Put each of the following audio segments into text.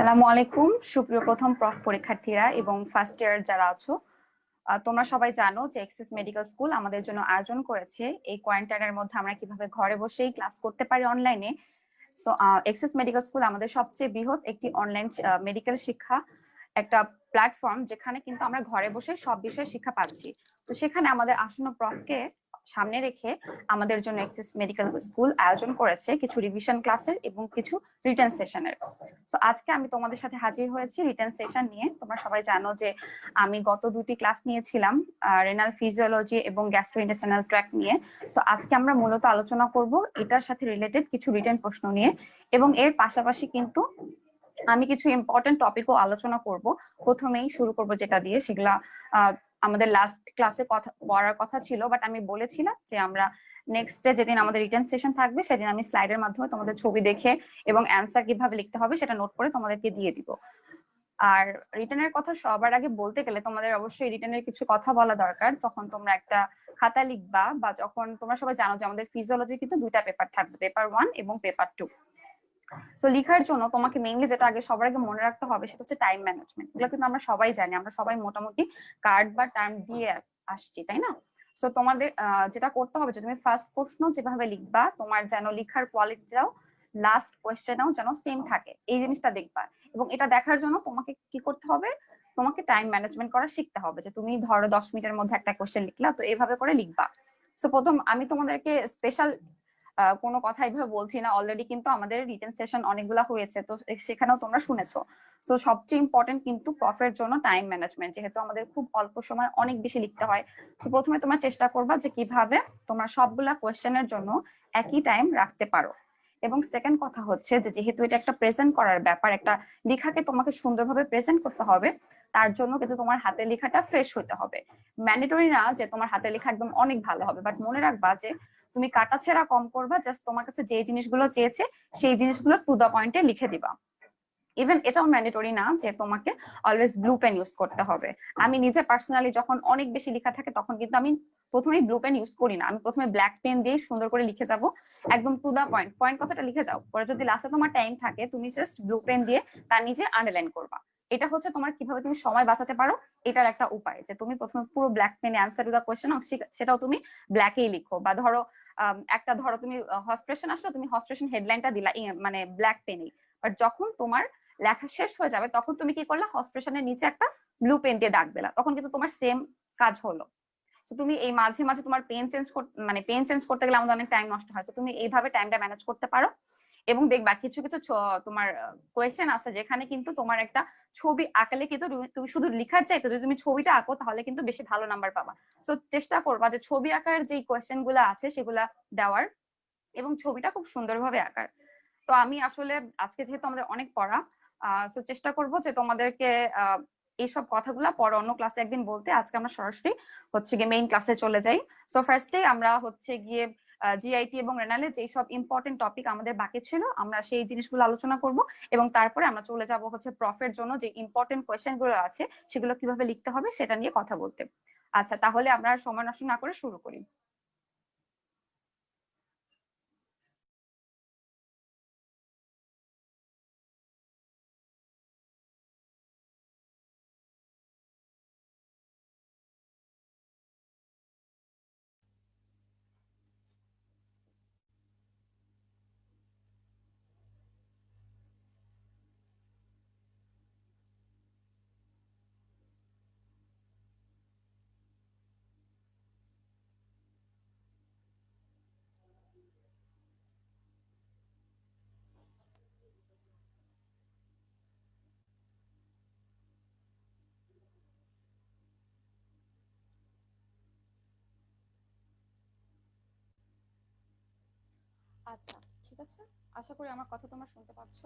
আসসালামু আলাইকুম সুপ্রিয় প্রথম পরীক্ষার্থীরা এবং ফার্স্ট ইয়ার যারা আছো। তোমরা সবাই জানো যে এক্সিস মেডিকেল স্কুল আমাদের জন্য আয়োজন করেছে এই কোয়ারেন্টাইনের মধ্যে আমরা কিভাবে ঘরে বসেই ক্লাস করতে পারি অনলাইনে। সো এক্সিস মেডিকেল স্কুল আমাদের সবচেয়ে বৃহৎ একটি অনলাইন মেডিকেল শিক্ষা একটা প্ল্যাটফর্ম, যেখানে কিন্তু আমরা ঘরে বসে সব বিষয়ে শিক্ষা পাচ্ছি। তো সেখানে আমাদের আসন্ন প্রফকে সামনে রেখে আমাদের জন্য এক্সিস মেডিকেল স্কুল আয়োজন করেছে কিছু রিভিশন ক্লাসের এবং কিছু রিটেন সেশনের। সো আজকে আমি তোমাদের সাথে হাজির হয়েছি রিটেন সেশন নিয়ে। তোমরা সবাই জানো যে আমি গত দুটি ক্লাস নিয়েছিলাম রেনাল ফিজিওলজি এবং গ্যাস্ট্রোইন্টেস্টাইনাল ট্র্যাক্ট নিয়ে। সো আজকে আমরা মূলত আলোচনা করব এটার সাথে রিলেটেড কিছু রিটেন প্রশ্ন নিয়ে, এবং এর পাশাপাশি কিন্তু আমি কিছু ইম্পর্টেন্ট টপিকও আলোচনা করব। প্রথমেই শুরু করব যেটা দিয়ে, সেগুলা আমাদের লাস্ট ক্লাসে কথা পড়ার কথা ছিল, বাট আমি বলেছিলাম যে আমরা নেক্সট ডে যেদিন আমাদের রিটেন সেশন থাকবে সেদিন আমি স্লাইডের মাধ্যমে তোমাদের ছবি দেখে এবং অ্যান্সার কিভাবে লিখতে হবে সেটা নোট করে তোমাদেরকে দিয়ে দিব। আর রিটেনের কথা সবার আগে বলতে গেলে তোমাদের অবশ্যই রিটেনের কিছু কথা বলা দরকার। যখন তোমরা একটা খাতা লিখবা বা যখন তোমরা সবাই জানো যে আমাদের ফিজিওলজি কিন্তু দুইটা পেপার থাকবে, পেপার 1 এবং পেপার 2। সো লিখার জন্য তোমাকে মেইনলি যেটা আগে সবার আগে মনে রাখতে হবে সেটা হচ্ছে টাইম ম্যানেজমেন্ট। এগুলো কিন্তু আমরা সবাই জানি, আমরা সবাই মোটামুটি কার্ড বা টার্ম দিয়ে আসছি, তাই না? সো তোমাদের যেটা করতে হবে যে তুমি ফার্স্ট প্রশ্ন যেভাবে লিখবা তোমার যেন লিখার কোয়ালিটিটাও লাস্ট কোয়েশ্চেনেও যেন সেম থাকে, এই জিনিসটা দেখবা। এবং এটা দেখার জন্য তোমাকে কি করতে হবে, তোমাকে টাইম ম্যানেজমেন্ট করা শিখতে হবে। যে তুমি ধরো 10 মিনিটের মধ্যে একটা কোয়েশ্চেন লিখলা, তো এইভাবে করে লিখবা। সো প্রথম আমি তোমাদেরকে স্পেশাল কোনো কথা এইভাবে বলছি না, অলরেডি কিন্তু আমাদের রিটেন সেশন অনেকগুলা হয়েছে, তো সেখানেও তোমরা শুনেছো। সো সবচেয়ে ইম্পর্টেন্ট কিন্তু প্রফের জন্য টাইম ম্যানেজমেন্ট, যেহেতু আমাদের খুব অল্প সময় অনেক বেশি লিখতে হয়। তো প্রথমে তোমরা চেষ্টা করবা যে কিভাবে তোমরা সবগুলা কোয়েশ্চেনের জন্য একই টাইম রাখতে পারো। এবং সেকেন্ড কথা হচ্ছে যে যেহেতু এটা একটা প্রেজেন্ট করার ব্যাপার, একটা লেখাকে তোমাকে সুন্দরভাবে প্রেজেন্ট করতে হবে, তার জন্য কিন্তু তোমার হাতের লেখাটা ফ্রেশ হতে হবে। ম্যান্ডেটরি না যে তোমার হাতের লেখা একদম অনেক ভালো হবে, বাট মনে রাখবা যে তুমি কাটাছেঁড়া কম করবা, জাস্ট তোমার কাছে যে জিনিসগুলো চেয়েছে সেই জিনিসগুলো টু দা পয়েন্টে লিখে দিবা। ইভেন এটাও ম্যান্ডেটরি না যে তোমাকে অলওয়েজ ব্লু পেন ইউজ করতে হবে। আমি নিজে পার্সোনালি যখন অনেক বেশি লেখা থাকে তখন কিন্তু আমি প্রথমেই ব্লু পেন ইউজ করি না, আমি প্রথমে ব্ল্যাক পেন দিয়ে সুন্দর করে লিখে যাব, একদম টু দা পয়েন্ট, পয়েন্ট কথাটা লিখে যাও। পরে যদি লাস্টে তোমার টাইম থাকে তুমি জাস্ট ব্লু পেন দিয়ে তার নিচে আন্ডারলাইন করবা। এটা হচ্ছে তোমার কিভাবে তুমি সময় বাঁচাতে পারো এটার একটা উপায়, যে তুমি প্রথমে পুরো ব্ল্যাক পেনে অ্যান্সার টু দা কোয়েশ্চেন সেটাও তুমি ব্ল্যাকেই লিখো। বা ধরো ধরো তুমি হস্ট্রেশন আসলো, তুমি হস্ট্রেশন হেডলাইনটা দিলা মানে ব্ল্যাক পেনেই, বাট যখন তোমার লেখা শেষ হয়ে যাবে তখন তুমি কি করলা, হস্ট্রেশনের নিচে একটা ব্লু পেন দিয়ে দাগ দিলা, তখন কিন্তু তোমার সেম কাজ হলো। তো তুমি এই মাঝে মাঝে তোমার পেন চেঞ্জ করতে গেলে আমাদের অনেক টাইম নষ্ট হয়, তুমি এইভাবে টাইমটা ম্যানেজ করতে পারো। এবং দেখবা কিছু কিছু তোমার কোয়েশ্চেন আছে যেখানে কিন্তু তোমার একটা ছবি আঁকলে কিন্তু তুমি শুধু লিখার চাইতে যদি তুমি ছবিটা আঁকো তাহলে কিন্তু বেশি ভালো নাম্বার পাবা। তো চেষ্টা করবা যে ছবি আঁকার যে কোয়েশ্চেন গুলো আছে সেগুলা দেওয়ার এবং ছবিটা খুব সুন্দরভাবে আঁকার। তো আমি আসলে আজকে যেহেতু আমাদের অনেক পড়া, তো চেষ্টা করব যে তোমাদেরকে এইসব কথাগুলা পরে অন্য ক্লাসে একদিন বলতে। আজকে আমরা সরাসরি হচ্ছে গিয়ে মেইন ক্লাসে চলে যাই। সো ফার্স্টে আমরা হচ্ছে গিয়ে জিআইটি এবং রেনালে যেই সব ইম্পর্টেন্ট টপিক আমাদের বাকি ছিল আমরা সেই জিনিসগুলো আলোচনা করব, এবং তারপরে আমরা চলে যাব হচ্ছে প্রফের জন্য যে ইম্পর্টেন্ট কোয়েশ্চেন গুলো আছে সেগুলো কিভাবে লিখতে হবে সেটা নিয়ে কথা বলতে। আচ্ছা, তাহলে আমরা সময় নষ্ট না করে শুরু করি। আচ্ছা, ঠিক আছে, আশা করি আমার কথা তোমরা শুনতে পাচ্ছ।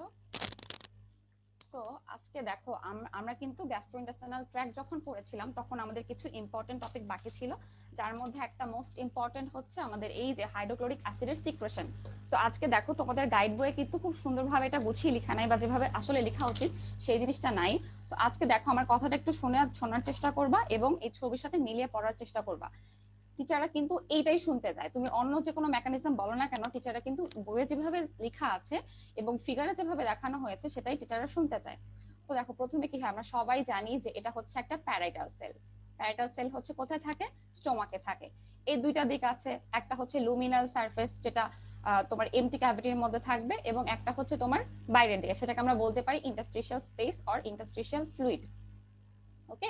সো আজকে দেখো আমরা কিন্তু গ্যাস্ট্রোইন্টেস্টাইনাল ট্র্যাক্ট যখন পড়েছিলাম তখন আমাদের কিছু ইম্পর্টেন্ট টপিক বাকি ছিল, যার মধ্যে একটা মোস্ট ইম্পর্টেন্ট হচ্ছে আমাদের এই যে হাইড্রোক্লোরিক অ্যাসিডের সিক্রেশন। সো আজকে দেখো তোমাদের গাইড বইয়ে কিন্তু খুব সুন্দরভাবে এটা গুছিয়ে লেখা নাই, বা যেভাবে আসলে লেখা উচিত সেই জিনিসটা নাই। তো আজকে দেখো আমার কথাটা একটু শোনার চেষ্টা করবা এবং এই ছবির সাথে মিলিয়ে পড়ার চেষ্টা করবা। টিচাররা কিন্তু এইটাই শুনতে চায়। তুমি অন্য যে কোনো মেকানিজম বলো না কেন, টিচাররা কিন্তু বইয়ে যেভাবে লেখা আছে এবং ফিগারে যেভাবে দেখানো হয়েছে সেটাই টিচাররা শুনতে চায়। তো দেখো প্রথমে কি হয়, আমরা সবাই জানি যে এটা হচ্ছে একটা প্যারাইটাল সেল। প্যারাইটাল সেল হচ্ছে কোথায় থাকে? স্টোমাকে থাকে। এই দুইটা দিক আছে, একটা হচ্ছে লুমিনাল সারফেস যেটা তোমার এমটি ক্যাভিটির মধ্যে থাকবে, এবং একটা হচ্ছে তোমার বাইরের দিকে, সেটাকে আমরা বলতে পারি interstitial space or interstitial fluid. Okay,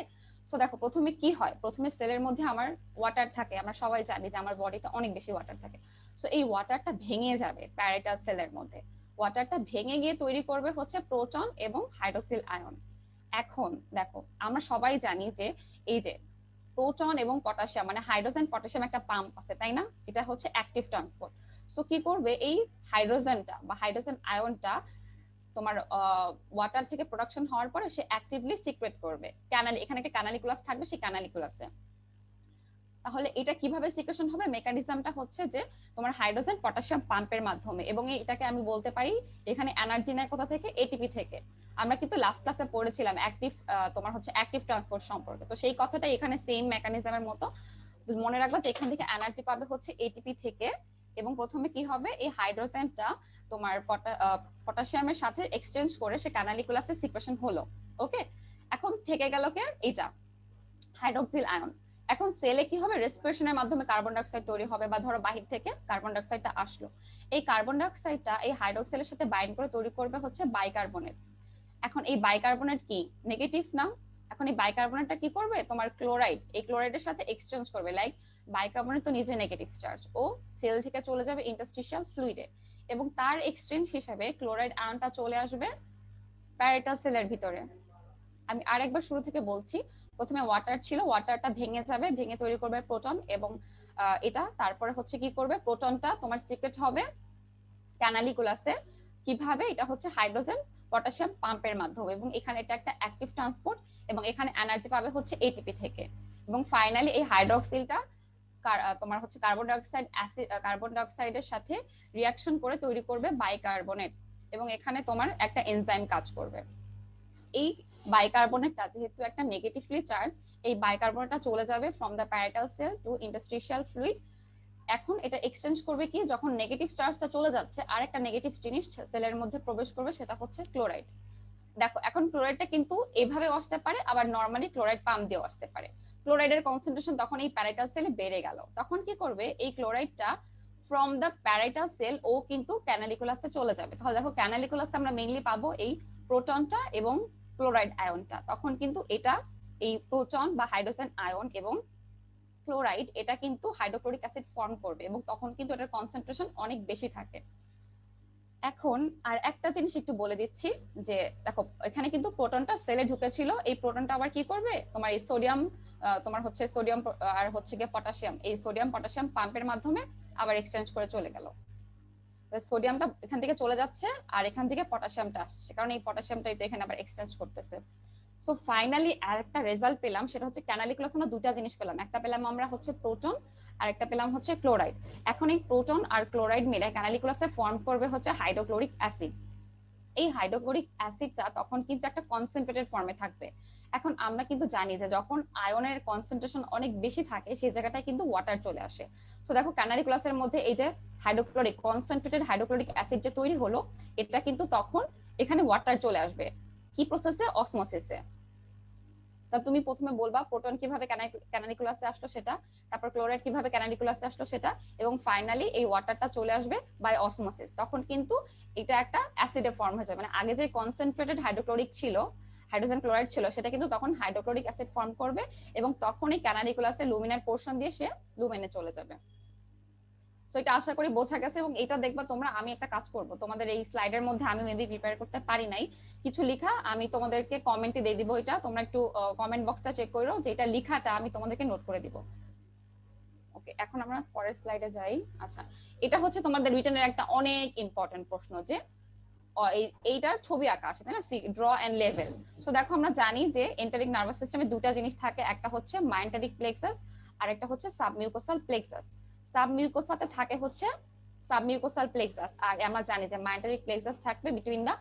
so দেখো প্রথমে কি হয়, প্রথমে সেলের মধ্যে আমার ওয়াটার থাকে। আমরা সবাই জানি যে আমার বডিতে অনেক বেশি ওয়াটার থাকে। সো এই ওয়াটারটা ভেঙে যাবে প্যারাইটাল সেলের মধ্যে। ওয়াটারটা ভেঙে গিয়ে তৈরি করবে হচ্ছে প্রোটন এবং হাইড্রোক্সিল আয়ন। এখন দেখো আমরা সবাই জানি যে এই যে প্রোটন এবং পটাশিয়াম মানে হাইড্রোজেন পটাশিয়াম একটা পাম্প আছে, তাই না? এটা হচ্ছে অ্যাক্টিভ ট্রান্সপোর্ট। সো কি করবে, এই হাইড্রোজেনটা বা হাইড্রোজেন আয়নটা তোমার ওয়াটার থেকে প্রোডাকশন হওয়ার পরে সে অ্যাক্টিভলি সিক্রেট করবে ক্যানালি, এখানে একটা ক্যানালিকুলাস থাকবে, সেই ক্যানালিকুলাসে। তাহলে এটা কিভাবে সিক্রেশন হবে, মেকানিজমটা হচ্ছে যে তোমার হাইড্রোজেন পটাশিয়াম পাম্পের মাধ্যমে, এবং এটাকে আমি বলতে পারি এখানে এনার্জি নেয় কোথা থেকে? এটিপি থেকে। আমরা কিন্তু লাস্ট ক্লাসে পড়েছিলাম অ্যাক্টিভ তোমার হচ্ছে অ্যাক্টিভ ট্রান্সপোর্ট সম্পর্কে, তো সেই কথাটা এখানে সেম মেকানিজমের মতো মনে রাখবা যে এখান থেকে এনার্জি পাবে হচ্ছে এটিপি থেকে। এবং প্রথমে কি হবে, এই হাইড্রোজেনটা তোমার পটাশিয়ামের সাথে এক্সচেঞ্জ করে সে ক্যানালিকুলাসে সিক্রেশন হলো। ওকে, এখন থেকে গেল কে? এটা হাইড্রোক্সিল আয়ন। এখন সেলে কি হবে, রেসপিরেশনের মাধ্যমে কার্বন ডাইঅক্সাইড তৈরি হবে, বা ধরো বাহির থেকে কার্বন ডাইঅক্সাইডটা আসলো, এই কার্বন ডাইঅক্সাইডটা এই হাইড্রোক্সিলের সাথে বাইন্ড করে তৈরি করবে হচ্ছে বাইকার্বনেট। এখন এই বাইকার্বনেট কি? নেগেটিভ না? এখন এই বাইকার্বনেটটা কি করবে, তোমার ক্লোরাইড, এই ক্লোরাইডের সাথে এক্সচেঞ্জ করবে। লাইক বাইকার্বনেট তো নিজে নেগেটিভ চার্জ, ও সেল থেকে চলে যাবে ইন্টারস্টিশিয়াল ফ্লুইডে, এবং তার এক্সচেঞ্জ হিসেবে ক্লোরাইড আয়নটা চলে আসবে প্যারাইটাল সেলের ভিতরে। আমি আরেকবার শুরু থেকে বলছি, প্রথমে ওয়াটার ছিল, ওয়াটারটা ভেঙে যাবে, ভেঙে তৈরি করবে প্রোটন, এবং এটা তারপরে হচ্ছে কি করবে, প্রোটনটা তোমার সিক্রেট হবে ক্যানালিকুলাসে। কিভাবে? এটা হচ্ছে হাইড্রোজেন পটাশিয়াম পাম্পের মাধ্যমে, এবং এখানে এটা একটা অ্যাক্টিভ ট্রান্সপোর্ট, এবং এখানে এনার্জি পাবে হচ্ছে এটিপি থেকে। এবং ফাইনালি এই হাইড্রোক্সিলটা তোমার হচ্ছে কার্বন ডাইঅক্সাইডের সাথে রিয়াকশন করে তৈরি করবে বাইকার্বনেট, এবং এখানে তোমার একটা এনজাইম কাজ করবে। এই বাইকার্বনেটটা যেহেতু একটা নেগেটিভলি চার্জ, এই বাইকার্বনেটটা চলে যাবে from the parietal cell to interstitial fluid. এখন এটা এক্সচেঞ্জ করবে কি, যখন নেগেটিভ চার্জটা চলে যাচ্ছে আর একটা নেগেটিভ জিনিস সেলের মধ্যে প্রবেশ করবে, সেটা হচ্ছে ক্লোরাইড। দেখো এখন ক্লোরাইডটা কিন্তু এভাবেও আসতে পারে, আবার নরমালি ক্লোরাইড পাম্প দিয়েও আসতে পারে। ক্লোরাইডের কনসেন্ট্রেশন তখন এই প্যারাইটাল সেলে বেড়ে গেল, তখন কি করবে, এই ক্লোরাইডটা ফ্রম দ্য প্যারাইটাল সেল ও কিন্তু ক্যানালিকুলাসে চলে যাবে। তাহলে দেখো ক্যানালিকুলাসে আমরা মেইনলি পাবো এই প্রোটনটা এবং ক্লোরাইড আয়নটা। তখন কিন্তু এটা এই প্রোটন বা হাইড্রোজেন আয়ন এবং ক্লোরাইড এটা কিন্তু হাইড্রোক্লোরিক অ্যাসিড ফর্ম করবে, এবং তখন কিন্তু এটার কনসেন্ট্রেশন অনেক বেশি থাকে। এখন আর একটা জিনিস একটু বলে দিচ্ছি, যে দেখো এখানে কিন্তু প্রোটনটা সেলে ঢুকেছিল, এই প্রোটনটা আবার কি করবে, তোমার এই সোডিয়াম তোমার হচ্ছে সোডিয়াম আর হচ্ছে গিয়ে পটাশিয়াম, এই সোডিয়াম পটাশিয়াম পাম্পের মাধ্যমে আবার এক্সচেঞ্জ করে চলে গেল। সোডিয়ামটা এখান থেকে চলে যাচ্ছে আর এখান থেকে পটাশিয়ামটা আসছে, কারণ এই পটাশিয়ামটা এখানে আবার এক্সচেঞ্জ করতেছে। সো ফাইনালি আরেকটা রেজাল্ট পেলাম, সেটা হচ্ছে ক্যানালিকুলাস আমরা দুটা জিনিস পেলাম, একটা পেলাম আমরা হচ্ছে প্রোটন আর একটা পেলাম হচ্ছে ক্লোরাইড। এখন এই প্রোটন আর ক্লোরাইড মিলে ক্যানালিকুলাসে ফর্ম করবে হচ্ছে হাইড্রোক্লোরিক অ্যাসিড। এই হাইড্রোক্লোরিক অ্যাসিডটা তখন কিন্তু একটা কনসেন্ট্রেটেড ফর্মে থাকবে। এখন আমরা কিন্তু জানি যে যখন আয়নের কনসেন্ট্রেশন অনেক বেশি থাকে সেই জায়গাটায় কিন্তু ওয়াটার চলে আসে। তো দেখো ক্যানালিকুলাসের মধ্যে এই যে হাইড্রোক্লোরিক কনসেন্ট্রেটেড হাইড্রোক্লোরিক অ্যাসিড যে তৈরি হলো, এটা কিন্তু তখন এখানে ওয়াটার চলে আসবে। কি প্রসেসে? অসমোসিসে। তা তুমি প্রথমে বলবা প্রোটন কিভাবে ক্যানালিকুলাসে আসলো সেটা, তারপর ক্লোরাইড কিভাবে ক্যানালিকুলাসে আসলো সেটা, এবং ফাইনালি এই ওয়াটারটা চলে আসবে বাই অসমোসিস। তখন কিন্তু এটা একটা অ্যাসিডে ফর্ম হয়ে যাবে, মানে আগে যে কনসেন্ট্রেটেড হাইড্রোক্লোরিক ছিল, হাইড্রোজেন ক্লোরাইড ছিল, সেটা কিন্তু তখন হাইড্রোক্লোরিক অ্যাসিড ফর্ম করবে, এবং তখনই ক্যানালিকুলাসে লুমিনার পোর্শন দিয়ে সে লুমেনে চলে যাবে। সো এটা আশা করি বোঝা গেছে। এবং এটা দেখবা তোমরা, আমি একটা কাজ করব, তোমাদের এই স্লাইডের মধ্যে আমি মেবি প্রিপেয়ার করতে পারি নাই কিছু লেখা, আমি তোমাদেরকে কমেন্টে দিয়ে দিব, এটা তোমরা একটু কমেন্ট বক্সটা চেক করো যে এটা লেখাটা আমি তোমাদেরকে নোট করে দিব। ওকে, এখন আমরা পরের স্লাইডে যাই। আচ্ছা, এটা হচ্ছে তোমাদের রিটেনের একটা অনেক ইম্পর্টেন্ট প্রশ্ন, যে এইটার ছবি আঁকা আছে তাই না, ড্র এন্ড লেভেল। তো দেখো আমরা জানি যে এন্টারিক নার্ভাস সিস্টেমে দুটা জিনিস থাকে, একটা হচ্ছে মাইন্টারিক প্লেক্সাস আর একটা হচ্ছে সাবমিউকোসাল প্লেক্সাস। সাবমিউকোসাতে থাকে হচ্ছে সাবমিউকোসাল প্লেক্সাস, আর আমরা জানি যে মাইন্টারিক প্লেক্সাস থাকবে between the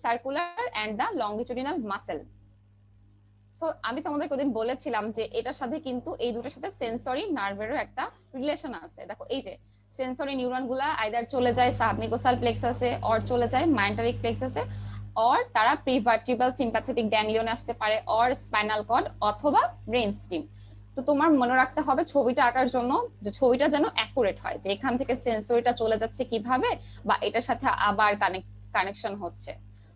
circular and the longitudinal muscle. So আমি তোমাদেরকে ওদিন বলেছিলাম যে এটার সাথে কিন্তু এই দুটোর সাথে সেন্সরি নার্ভেরও একটা রিলেশন আছে। দেখো এই যে সেন্সরি নিউরন গুলা আইদার চলে যায় সাবমিকোসাল প্লেক্সাসে অর চলে যায় মাইন্টারিক প্লেক্সাসে, অর তারা প্রিভার্টিব্রাল সিম্প্যাথেটিক গ্যাংলিয়নে আসতে পারে, অর স্পাইনাল কর্ড অথবা ব্রেন স্টিম। তো তোমার মনে রাখতে হবে ছবিটা আঁকার জন্য যে ছবিটা যেন অ্যাকুরেট হয়, যে এখান থেকে সেন্সরিটা চলে যাচ্ছে কিভাবে বা এটার সাথে আবার কানেকশন হচ্ছে।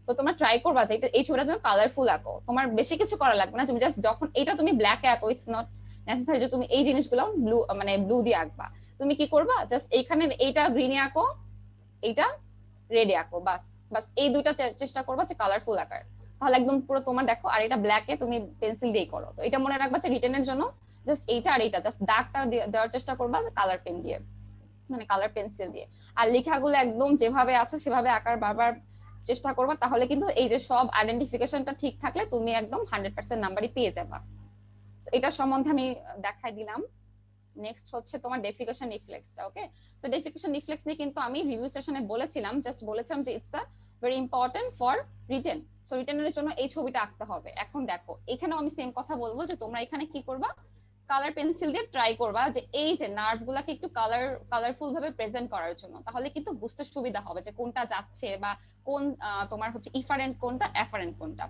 তো তোমরা ট্রাই করবা যে এই ছবিটা যেন কালারফুল আঁকো। তোমার বেশি কিছু করা লাগবে না, তুমি জাস্ট যখন এটা তুমি ব্ল্যাকে আঁকো, ইটস নট নেসেসারি যে তুমি এই জিনিসগুলো ব্লু মানে ব্লু দিয়ে আঁকবা। তুমি কি করবা, জাস্ট এইখানে এইটা গ্রিনে আঁকো, এইটা রেডে আঁকো, বাস বাস এই দুইটা চেষ্টা করবা যে কালারফুল আঁকার, তাহলে একদম পুরো তোমার দেখো। আর এটা ব্ল্যাকে তুমি পেন্সিল দিয়ে করো। তো এটা মনে রাখবা যে রিটেনের জন্য জাস্ট এইটা আর এইটা জাস্ট দাগটা দেওয়ার চেষ্টা করবা কালার পেন দিয়ে, মানে কালার পেন্সিল দিয়ে। আর লেখাগুলো একদম যেভাবে আছে সেভাবে আঁকার বারবার চেষ্টা করবা, তাহলে কিন্তু এই যে সব আইডেন্টিফিকেশনটা ঠিক থাকলে তুমি একদম 100% নাম্বারই পেয়ে যাবা। এটা সম্বন্ধে আমি দেখাই দিলাম। নেক্সট হচ্ছে তোমার ডেফিকেশন রিফ্লেক্সটা। ওকে, সো ডেফিকেশন রিফ্লেক্স নিয়ে কিন্তু আমি রিভিউ সেশনে বলেছিলাম, জাস্ট বলেছিলাম যে it's a very important for written. So রিটেনের জন্য এই ছবিটা আঁকতে হবে। এখন দেখো এখানেও আমি সেম কথা বলবো যে তোমরা এখানে কি করবা, কালার পেন্সিল দিয়ে ট্রাই করবা যে এই যে নার্ভ গুলাকে একটু কালারফুল ভাবে প্রেজেন্ট করার জন্য, তাহলে কিন্তু বুঝতে সুবিধা হবে যে কোনটা যাচ্ছে বা কোন তোমার হচ্ছে ইফারেন্ট কোনটা এফারেন্ট কোনটা।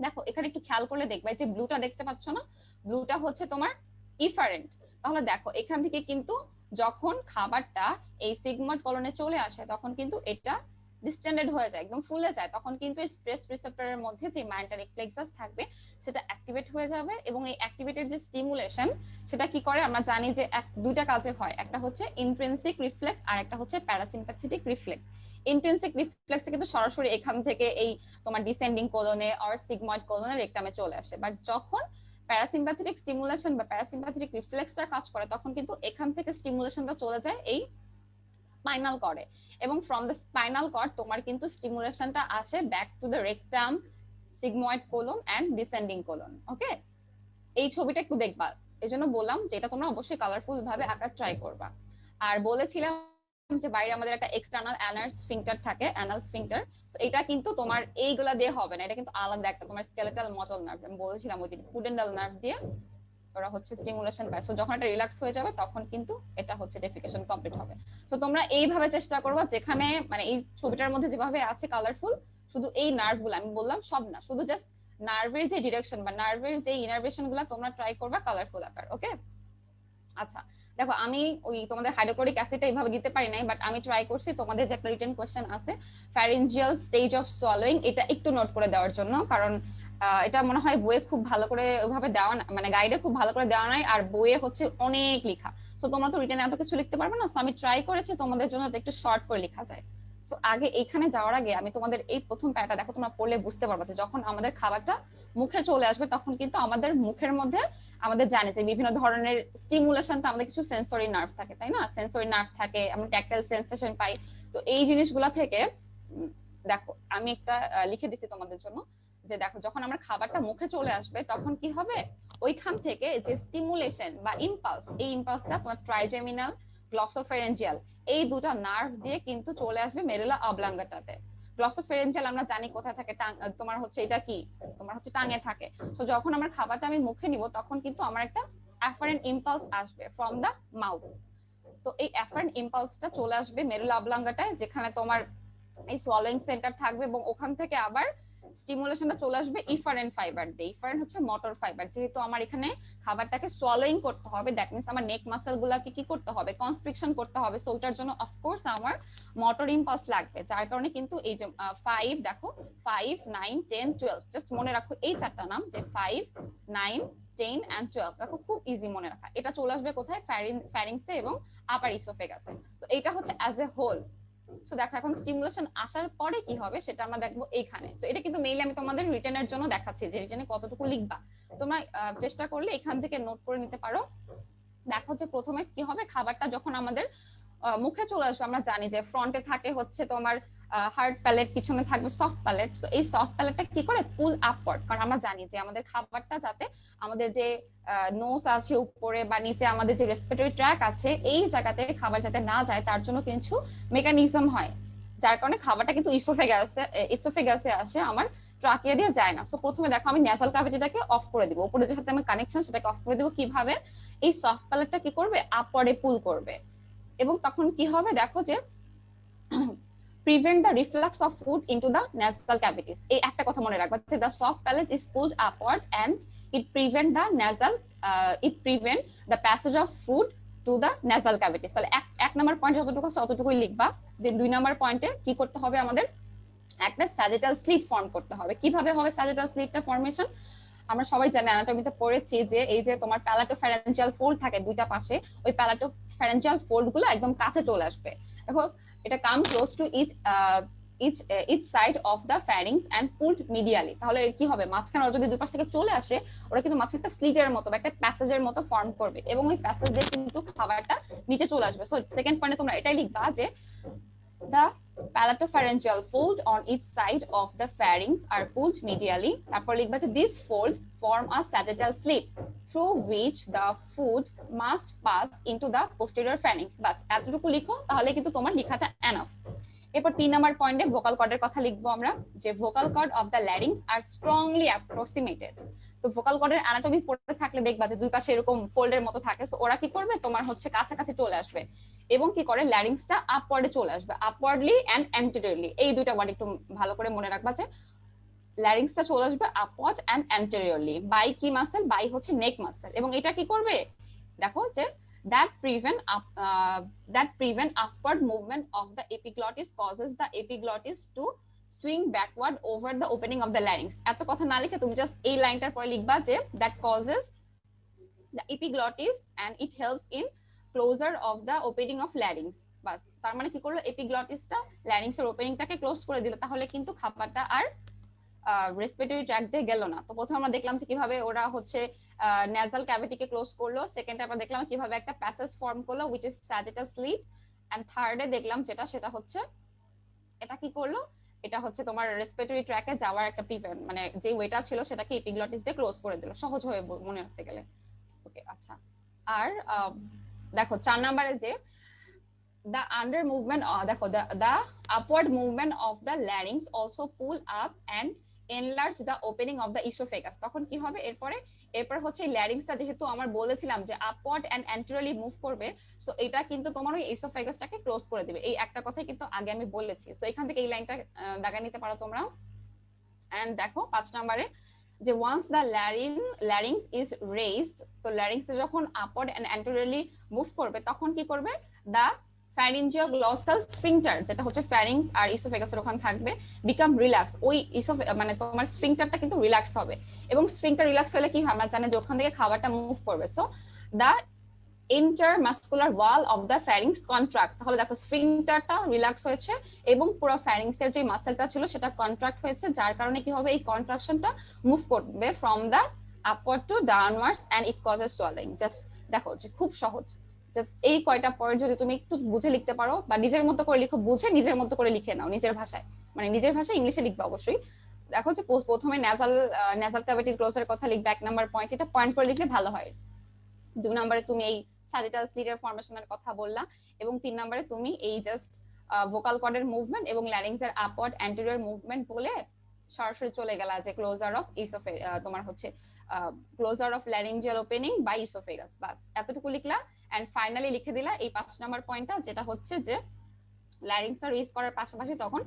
দেখো এখানে একটু খেয়াল করলে দেখবে যে ব্লুটা দেখতে পাচ্ছ না, ব্লুটা হচ্ছে তোমার ইফারেন্ট। তাহলে দেখো এখান থেকে কিন্তু যখন খাবারটা এই সিগময়েড কলনে চলে আসে তখন কিন্তু এটা ডিস্টেন্ডেড হয়ে যায়, একদম ফুলে যায়, তখন কিন্তু স্ট্রেস রিসেপ্টরের মধ্যে যে মাইন্টারিক প্লেক্সাস থাকবে সেটা অ্যাক্টিভেট হয়ে যাবে। এবং এই অ্যাক্টিভেটেড যে স্টিমুলেশন সেটা কি করে আমরা জানি যে দুইটা কাজে হয়, একটা হচ্ছে ইন্ট্রিনসিক রিফ্লেক্স আর একটা হচ্ছে প্যারাসিম্প্যাথেটিক রিফ্লেক্স। ইন্ট্রিনসিক রিফ্লেক্সে কিন্তু সরাসরি এখান থেকে এই তোমার ডিসেন্ডিং কোলনে অর সিগময়েড কোলনে রেকটামে চলে আসে, বাট যখন প্যারাসিম্প্যাথেটিক স্টিমুলেশন বা প্যারাসিম্প্যাথেটিক রিফ্লেক্সটা কাজ করে তখন কিন্তু এখান থেকে স্টিমুলেশনটা চলে যায় এই স্পাইনাল কর্ডে, এবং ফ্রম দ্য স্পাইনাল কর্ড তোমার কিন্তু স্টিমুলেশনটা আসে back to the rectum, sigmoid colon and descending colon. Okay, এই ছবিটা একটু দেখবা, এই জন্য বললাম যে এটা তোমরা অবশ্যই কালারফুল ভাবে আঁকার ট্রাই করবা। আর বলেছিলাম যে বাইরে আমাদের একটা এক্সটার্নাল অ্যানাল স্ফিংটার থাকে, অ্যানাল স্ফিংটার। এটা কিন্তু তোমার এইগুলা দিয়ে হবে না, এটা কিন্তু আলাদা একটা তোমার স্কেলেটাল মটল নার্ভ, আমি বলেছিলাম ওই দিন পুডেন্ডাল নার্ভ দিয়ে ওরা হচ্ছে স্টিমুলেশন পায়। সো যখন এটা রিল্যাক্স হয়ে যাবে তখন কিন্তু এটা হচ্ছে ডেফিকেশন কমপ্লিট হবে। তো তোমরা এইভাবে চেষ্টা করবা, যেখানে মানে এই ছবিটার মধ্যে যেভাবে আছে কালারফুল, শুধু এই নার্ভ গুলো আমি বললাম সব না, শুধু জাস্ট নার্ভের যে ডিরেকশন বা নার্ভের যে ইনারভেশন গুলো তোমরা ট্রাই করবা কালারফুল আকার। ওকে, আচ্ছা দেখো আমি ওই তোমাদের হাইড্রোক্লোরিক অ্যাসিডটা এইভাবে দিতে পারি নাই, বাট আমি ট্রাই করছি তোমাদের যে একটা রিটেন কোশ্চেন আছে ফ্যারিঞ্জিয়াল স্টেজ অফ সোয়ালোইং, এটা একটু নোট করে দেওয়ার জন্য, কারণ এটা মনে হয় বইয়ে খুব ভালো করে ওইভাবে দেওয়া মানে গাইডে খুব ভালো করে দেওয়া নাই, আর বইয়ে হচ্ছে অনেক লেখা। তো তোমরা তো রিটেনে এত কিছু লিখতে পারবে না, সো আমি ট্রাই করেছি তোমাদের জন্য একটু শর্ট করে লেখা যায়। তো আগে এখানে যাওয়ার আগে আমি তোমাদের এই প্রথম প্যারাটা দেখো, তোমরা পড়লে বুঝতে পারবে যে যখন আমাদের খাবারটা মুখে চলে আসবে তখন কিন্তু আমাদের মুখের মধ্যে আমাদের জানি যে বিভিন্ন ধরনের স্টিমুলেশন, তো আমাদের কিছু সেন্সরি নার্ভ থাকে তাই না, সেন্সরি নার্ভ থাকে, আমরা ট্যাকটাইল সেন্সেশন পাই। তো এই জিনিসগুলা থেকে দেখো আমি একটা লিখে দিচ্ছি তোমাদের জন্য, যে দেখো যখন আমরা খাবারটা মুখে চলে আসবে তখন কি হবে, ওইখান থেকে যে স্টিমুলেশন বা ইম্পালস, এই ইম্পালসটা তোমার ট্রাইজেমিনাল গ্লসোফেরেঞ্জিয়াল এই দুটো নার্ভ দিয়ে কিন্তু চলে আসবে মেরুলা অবলাঙ্গাটাতে। গ্লসোফেরেঞ্জিয়াল আমরা জানি কোথায় থাকে, তোমার হচ্ছে এটা কি তোমার হচ্ছে টাঙে থাকে। তো যখন আমার খাবারটা আমি মুখে নিব তখন কিন্তু আমার একটা অ্যাফারেন্ট ইম্পালস আসবে ফ্রম দা মাউথ। তো এই অ্যাফারেন্ট ইম্পালসটা চলে আসবে মেরুলা অবলাঙ্গাটায়, যেখানে তোমার এই সোয়ালোইং সেন্টার থাকবে, এবং ওখান থেকে আবার স্টিমুলেশনটা চলে আসবে ইফারেন্ট ফাইবার দিয়ে। ইফারেন্ট হচ্ছে মোটর ফাইবার, যেহেতু আমার এখানে খাবারটাকে সোয়ালোইং করতে হবে, দ্যাট মিন্স আমার নেক মাসল গুলাকে কি করতে হবে, কনস্ট্রিকশন করতে হবে। সো ওটার জন্য অফকোর্স আমার মোটর ইম্পালস লাগবে, যার কারণে কিন্তু এই যে 5 দেখো 5 9 10 12 জাস্ট মনে রাখো এই চারটা নাম, যে 5 9 10 and 12 দেখো খুব ইজি মনে রাখা। এটা চলে আসবে কোথায়, ফ্যারিংসে এবং আপার ইসোফেগাসে। তো এটা হচ্ছে অ্যাজ এ হোল। সো দেখো এখন স্টিমুলেশন আসার পরে কি হবে সেটা আমরা দেখবো এইখানে। তো এটা কিন্তু মেইনলি আমি তোমাদের রিটেনের জন্য দেখাচ্ছি যে রিটেনে কতটুকু লিখবা, তোমরা চেষ্টা করলে এখান থেকে নোট করে নিতে পারো। দেখো যে প্রথমে কি হবে, খাবারটা যখন আমাদের মুখে চলে আসবে আমরা জানি যে ফ্রন্টে থাকে হচ্ছে তোমার হার্ড প্যালেট, পিছনে থাকবে সফট প্যালেট। তো এই সফট প্যালেটটা কি করে পুল আপওয়ার্ড, কারণ আমরা জানি যে আমাদের খাবারটা যাতে আমাদের যে নোজ আছে উপরে বা নিচে আমাদের যে রেসপিরেটরি ট্র্যাক আছে এই জায়গাতে খাবার যাতে না যায় তার জন্য কিছু মেকানিজম হয়, যার কারণে খাবারটা কিন্তু ইসোফেগাসে আসে আমার ট্রাকিয়া দিয়ে যায় না। সো প্রথমে দেখো আমি ন্যাসাল ক্যাভিটিটাকে অফ করে দিব, উপরে যে সাথে আমার কানেকশন সেটাকে অফ করে দিব। কিভাবে? এই সফট প্যালেটটা কি করবে, আপওয়ার্ডে পুল করবে, এবং তখন কি হবে দেখো যে prevent the reflux of food into the nasal cavities. এই একটা কথা মনে রাখবা যে the soft palate is pulled upward and it prevent the passage of food to the nasal cavities. তাহলে এক নাম্বার পয়েন্ট যতটুকু আছে অতটুকুই লিখবা। দেন 2 নাম্বার পয়েন্টে কি করতে হবে, আমাদের একটা স্যাজিটাল স্লিট ফর্ম করতে হবে। কিভাবে হবে স্যাজিটাল স্লিটটা ফর্মেশন? আমরা সবাই জানি, অ্যানাটমিতে পড়েছি যে এই যে তোমার প্যালাটোফ্যারেঞ্জিয়াল ফোল্ড থাকে দুইটা পাশে, ওই প্যালাটোফ্যারেঞ্জিয়াল ফোল্ড গুলো একদম কাছে চলে আসবে। দেখো এটা come close to each side of the pharynx and pulled medially। তাহলে কি হবে, মাঝখানে যদি দুই পাশ থেকে চলে আসে, ওরা কিন্তু মাঝখানে একটা স্লিটের মতো বা একটা প্যাসেজের মতো ফর্ম করবে, এবং ওই প্যাসেজ দিয়ে কিন্তু খাবারটা নিচে চলে আসবে। সো সেকেন্ড পয়েন্টে তোমরা এটাই লিখবা যে the palatopharyngeal fold on each side of the pharynx are pulled medially। তারপর লিখবা যে this fold form a sagittal slit through which the food must pass into the posterior pharynx। বাস এতটুকু লিখো, তাহলে কিন্তু তোমার লেখাটা এনাফ। এরপর 3 নাম্বার পয়েন্টে ভোকাল কর্ডের কথা লিখবো আমরা, যে vocal cord of the larynx are strongly approximated. তো ভোকাল কর্ডের অ্যানাটমি পড়তে থাকলে দেখবা যে দুই পাশে এরকম ফোল্ডের মতো থাকে। সো ওরা কি করবে, তোমার হচ্ছে কাছাকাছি চলে আসবে, এবং কি করে ল্যারিংসটা আপওয়ার্ডে চলে আসবে, আপওয়ার্ডলি এন্ড অ্যান্টেরিয়রলি। এই দুইটা ওয়ার্ড একটু ভালো করে মনে রাখবা যে ল্যারিংসটা চলে আসবে আপওয়ার্ড এন্ড অ্যান্টেরিয়রলি বাই কি মাসেল, বাই হচ্ছে নেক মাসেল। এবং এটা কি করবে, দেখো যে that prevent upward movement of the epiglottis causes the epiglottis to swing backward over the opening of the larynx। এত কথা না লিখে তুমি জাস্ট এই লাইনটার পরে লিখবা যে that causes the epiglottis and it helps in closure of the opening of larynx। বাস, তার মানে কি করলো, এপিগ্লটিসটা ল্যারিংসের ওপেনিংটাকে ক্লোজ করে দিল, তাহলে কিন্তু খাবারটা আর রেসপিরেটরি ট্র্যাক্ট দিয়ে গেল না। তো প্রথমে আমরা দেখলাম যে কিভাবে ওরা হচ্ছে নেজাল ক্যাভিটিকে ক্লোজ করলো, সেকেন্ডে আমরা দেখলাম কিভাবে একটা প্যাসেজ ফর্ম করলো which is sagittal slit, and থার্ডে দেখলাম সেটা হচ্ছে এটা কি করলো, এটা হচ্ছে তোমার রেসপিরেটরি ট্র্যাকে যাওয়ার একটা প্রিভেন্ট, মানে যে ওয়েটা ছিল সেটাকে এপিগ্লটিস দিয়ে ক্লোজ করে দিল, সহজ হয়ে মনে রাখতে গেলে। ওকে, আচ্ছা। আর দেখো 4 নম্বরে যে the under movement দেখো the upward movement of the larynx also pull up and enlarge the opening of the esophagus। তখন কি হবে, এরপর হচ্ছে ল্যারিংসটা যেহেতু আমার বলেছিলাম যে আপওয়ার্ড এন্ড অ্যান্টেরিয়রলি মুভ করবে, সো এটা কিন্তু তোমার ওই এসোফেগাসটাকে ক্লোজ করে দিবে। এই একটা কথাই কিন্তু আগে আমি বলেছি। সো এখান থেকে এই লাইনটা দাগা নিতে পারো তোমরা। এন্ড দেখো 5 নম্বরে যে once the larynx is raised, তো ল্যারিংস যখন আপওয়ার্ড এন্ড অ্যান্টেরিয়রলি মুভ করবে তখন কি করবে, the pharyngioglottal sphincter যেটা হচ্ছে ফ্যারিংস আর ইসোফেগাসের ওখানে থাকবে become relax। ওই মানে তোমার স্ফিংটারটা কিন্তু রিল্যাক্স হবে, এবং স্ফিংটার রিল্যাক্স হলে কি হয়, আমরা জানি যে ওখান থেকে খাবারটা মুভ করবে। So the intermuscular wall of the pharynx contract। তাহলে দেখো স্ফিংটারটা রিল্যাক্স হয়েছে এবং পুরো ফ্যারিংসের যে মাসেলটা ছিল সেটা কন্ট্রাক্ট হয়েছে, যার কারণে কি হবে, এই কন্ট্রাকশনটা মুভ করবে from the upward to downwards and it causes swallowing। Just দেখো যে খুব সহজ, এই কয়টা পয়েন্ট যদি তুমি একটু বুঝে লিখতে পারো বা নিজের মতো করে লিখো, বুঝে নিজের মতো করে লিখে নাও নিজের ভাষায়, মানে নিজের ভাষায় ইংলিশে লিখবে অবশ্যই। দেখো যে প্রথমে নেজাল ক্যাভিটি ক্লোজার কথা লিখবে 1 নাম্বার পয়েন্ট, এটা পয়েন্ট করে লিখলে ভালো হয়। 2 নম্বরে তুমি এই স্যাজিটাল স্লিটের ফর্মেশনের কথা বললা, এবং 3 নম্বরে তুমি এই জাস্ট ভোকাল কর্ডের মুভমেন্ট এবং ল্যারিংসের আপওয়ার্ড অ্যান্টেরিয়র মুভমেন্ট বলে সরাসরি চলে গেলা যে ক্লোজার অফ তোমার হচ্ছে closure of laryngeal opening by oesophagus. বাস এতটুকু লিখলা, এন্ড ফাইনালি লিখে দিলা এই 5 নাম্বার পয়েন্টটা, যেটা হচ্ছে যে ল্যারিংসটা রেজ করার পাশাপাশি তখন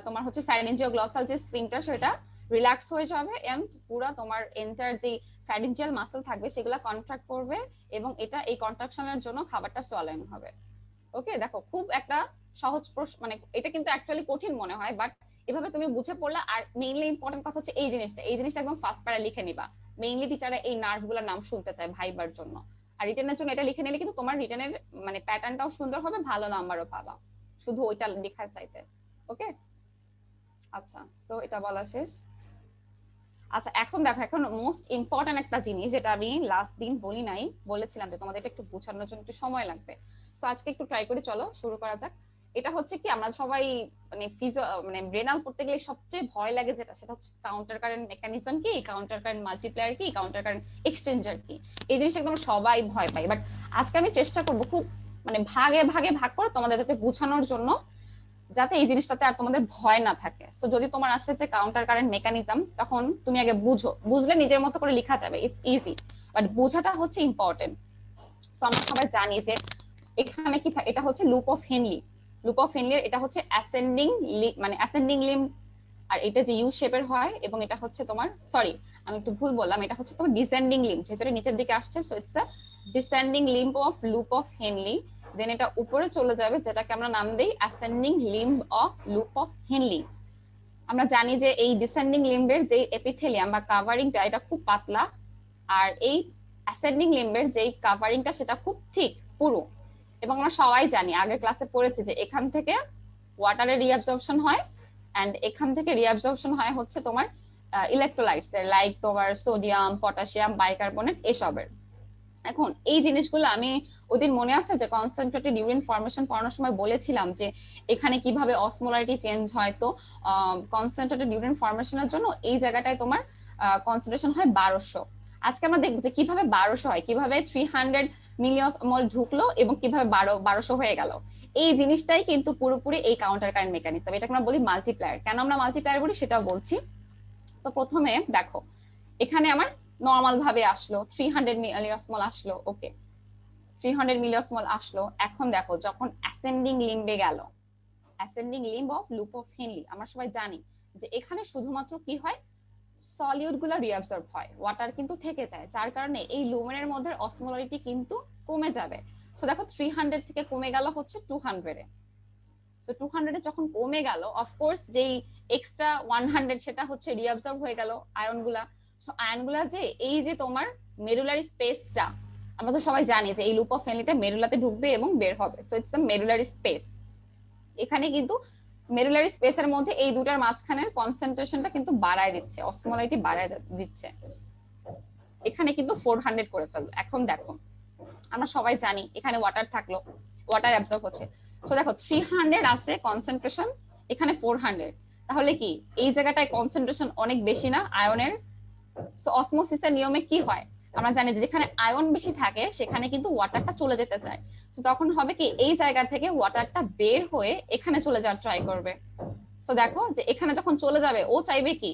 তোমার হচ্ছে ফ্যারিঞ্জিওগ্লসাল যে স্ফিংটার সেটা রিল্যাক্স হয়ে যাবে, এন্ড পুরো তোমার এন্টার যে ফ্যারিঞ্জিয়াল মাসল থাকবে সেগুলা কন্ট্রাক্ট করবে, এবং এটা এই কন্ট্রাকশনের জন্য খাবারটা সোয়ালোইং হবে। ওকে, দেখো খুব একটা সহজ প্রশ্ন, মানে এটা কিন্তু অ্যাকচুয়ালি কঠিন মনে হয়, বাট এভাবে তুমি বুঝে পড়লা। আর মেইনলি ইম্পর্টেন্ট কথা হচ্ছে এই জিনিসটা একদম ফার্স্ট প্যারা লিখে নিবা। মেইনলি টিচাররা এই নার্ভগুলোর নাম শুনতে চায় ভাইবার জন্য, আর রিটেনের জন্য এটা লিখে নিলে কিন্তু তোমার রিটেনের মানে প্যাটার্নটাও সুন্দর হবে, ভালো নাম্বারও পাবা শুধু ওইটা লেখার চাইতে। ওকে, আচ্ছা, সো এটা বলা শেষ। আচ্ছা, এখন দেখো, এখন মোস্ট ইম্পর্টেন্ট একটা জিনিস যেটা আমি লাস্ট দিন বলেছিলাম যে তোমাদের এটা একটু বোঝানোর জন্য একটু সময় লাগবে। সো আজকে একটু ট্রাই করে চলো শুরু করা যাক। এটা হচ্ছে কি, আমরা সবাই মানে রেনাল পড়তে গেলে সবচেয়ে ভয় লাগে যেটা, সেটা হচ্ছে কাউন্টার কারেন্ট মেকানিজম কি, কাউন্টার কারেন্ট মাল্টিপ্লায়ার কি, কাউন্টার কারেন্ট এক্সচেঞ্জার কি। এই জিনিসটা একদম সবাই ভয় পায়, বাট আজকে আমি চেষ্টা করবো খুব মানে ভাগে ভাগে ভাগ করে তোমাদের যাতে বোঝানোর জন্য যাতে এই জিনিসটাতে আর তোমাদের ভয় না থাকে। সো যদি তোমার আসে যে কাউন্টার কারেন্ট মেকানিজম, তখন তুমি আগে বুঝো, বুঝলে নিজের মতো করে লেখা যাবে, ইটস ইজি, বাট বোঝাটা হচ্ছে ইম্পর্টেন্ট। সো আমরা সবাই জানি যে এখানে কি এটা হচ্ছে loop of Henle. Loop of হেনলির এটা হচ্ছে অ্যাসেন্ডিং, মানে অ্যাসেন্ডিং লিম্ব, আর এটা যে ইউ শেপের হয়, এবং এটা হচ্ছে তোমার, সরি আমি একটু ভুল বললাম, এটা হচ্ছে তোমার ডিসেন্ডিং লিম্ব, যেহেতু নিচের দিকে আসছে, so it's the descending limb of loop of Henle. Then এটা উপরে চলে যাবে, যেটাকে আমরা নাম দেই ascending limb of loop of Henle. আমরা জানি যে এই ডিসেন্ডিং লিম্বের যে এপিথেলিয়াম বা কাভারিংটা, এটা খুব পাতলা, আর এই অ্যাসেন্ডিং লিম্বের যে কাভারিংটা সেটা খুব থিক, পুরু। এবং আমরা সবাই জানি, আগে ক্লাসে পড়েছি যে এখান থেকে ওয়াটারের রিঅ্যাবজর্পশন হয়, এন্ড এখান থেকে রিঅ্যাবজর্পশন হয় হচ্ছে তোমার ইলেকট্রোলাইটস এর, লাইক তোমার সোডিয়াম, পটাশিয়াম, বাইকার্বনেট, এসবের। এখন এই জিনিসগুলো আমি ওদিন মনে আছে যে কনসেন্ট্রেটেড ইউরিন ফর্মেশন পড়ানোর সময় বলেছিলাম যে এখানে কিভাবে অসমোলারিটি চেঞ্জ হয়। তো কনসেন্ট্রেটেড ইউরিন ফর্মেশনের জন্য এই জায়গাটায় তোমার কনসেন্ট্রেশন হয় 1200। আজকে আমরা দেখবো যে কিভাবে 1200 হয়, কিভাবে 300 মিলিঅসমল ঢুকলো এবং কিভাবে 1200 হয়ে গেল। এই জিনিসটাই কিন্তু পুরোপুরি এই কাউন্টার কারেন্ট মেকানিজম, এটাকে আমরা বলি মাল্টিপ্লায়ার। কেন আমরা মাল্টিপ্লায়ার বলি সেটাও বলছি। তো প্রথমে দেখো, এখানে আমার নর্মাল ভাবে আসলো 300 মিলিঅসমল আসলো, ওকে, 300 মিলিঅসমল আসলো। এখন দেখো যখন অ্যাসেন্ডিং লিম্বে গেল, ascending limb of loop of Henle, আমরা সবাই জানি যে এখানে শুধুমাত্র কি হয়, সলিউট গুলো রিঅ্যাবসর্ব হয়, ওয়াটার কিন্তু থেকে যায়, যার কারণে এই লুমেনের মধ্যে অসমোলারিটি কিন্তু কমে যাবে। সো দেখো 300 থেকে কমে গেল হচ্ছে 200 এ। তো 200 এ যখন কমে গেল, অফকোর্স যেই এক্সট্রা 100 সেটা হচ্ছে রিঅ্যাবসর্ব হয়ে গেল আয়নগুলা। সো আয়নগুলা যে এই যে তোমার মেরুলারি স্পেসটা, আমরা তো সবাই জানি যে এই লুপ অফ হেনলিটা মেরুলাতে ঢুকবে এবং বের হবে, সো ইটস দ্য মেরুলারি স্পেস। এখানে কিন্তু মেরুলারি স্পেসের মধ্যে এই দুটার মাঝখানের কনসেন্ট্রেশনটা কিন্তু বাড়ায় দিচ্ছে, অসমোলারিটি বাড়ায় দিচ্ছে। এখানে কিন্তু 400 করে ফেললো। এখন দেখো আমরা সবাই জানি এখানে ওয়াটার থাকলো, ওয়াটার অ্যাবজর্ব হচ্ছে। সো দেখো 300 আছে কনসেন্ট্রেশন, এখানে 400, তাহলে কি এই জায়গাটায় কনসেন্ট্রেশন অনেক বেশি না আয়নের? সো অসমোসিসের নিয়মে কি হয়, আমরা জানি যে যেখানে আয়ন বেশি থাকে সেখানে কিন্তু ওয়াটারটা চলে যেতে চায়। তো তখন হবে কি, এই জায়গা থেকে ওয়াটারটা বের হয়ে এখানে চলে যাওয়ার ট্রাই করবে। তো দেখো যে এখানে যখন চলে যাবে, ও চাইবে কি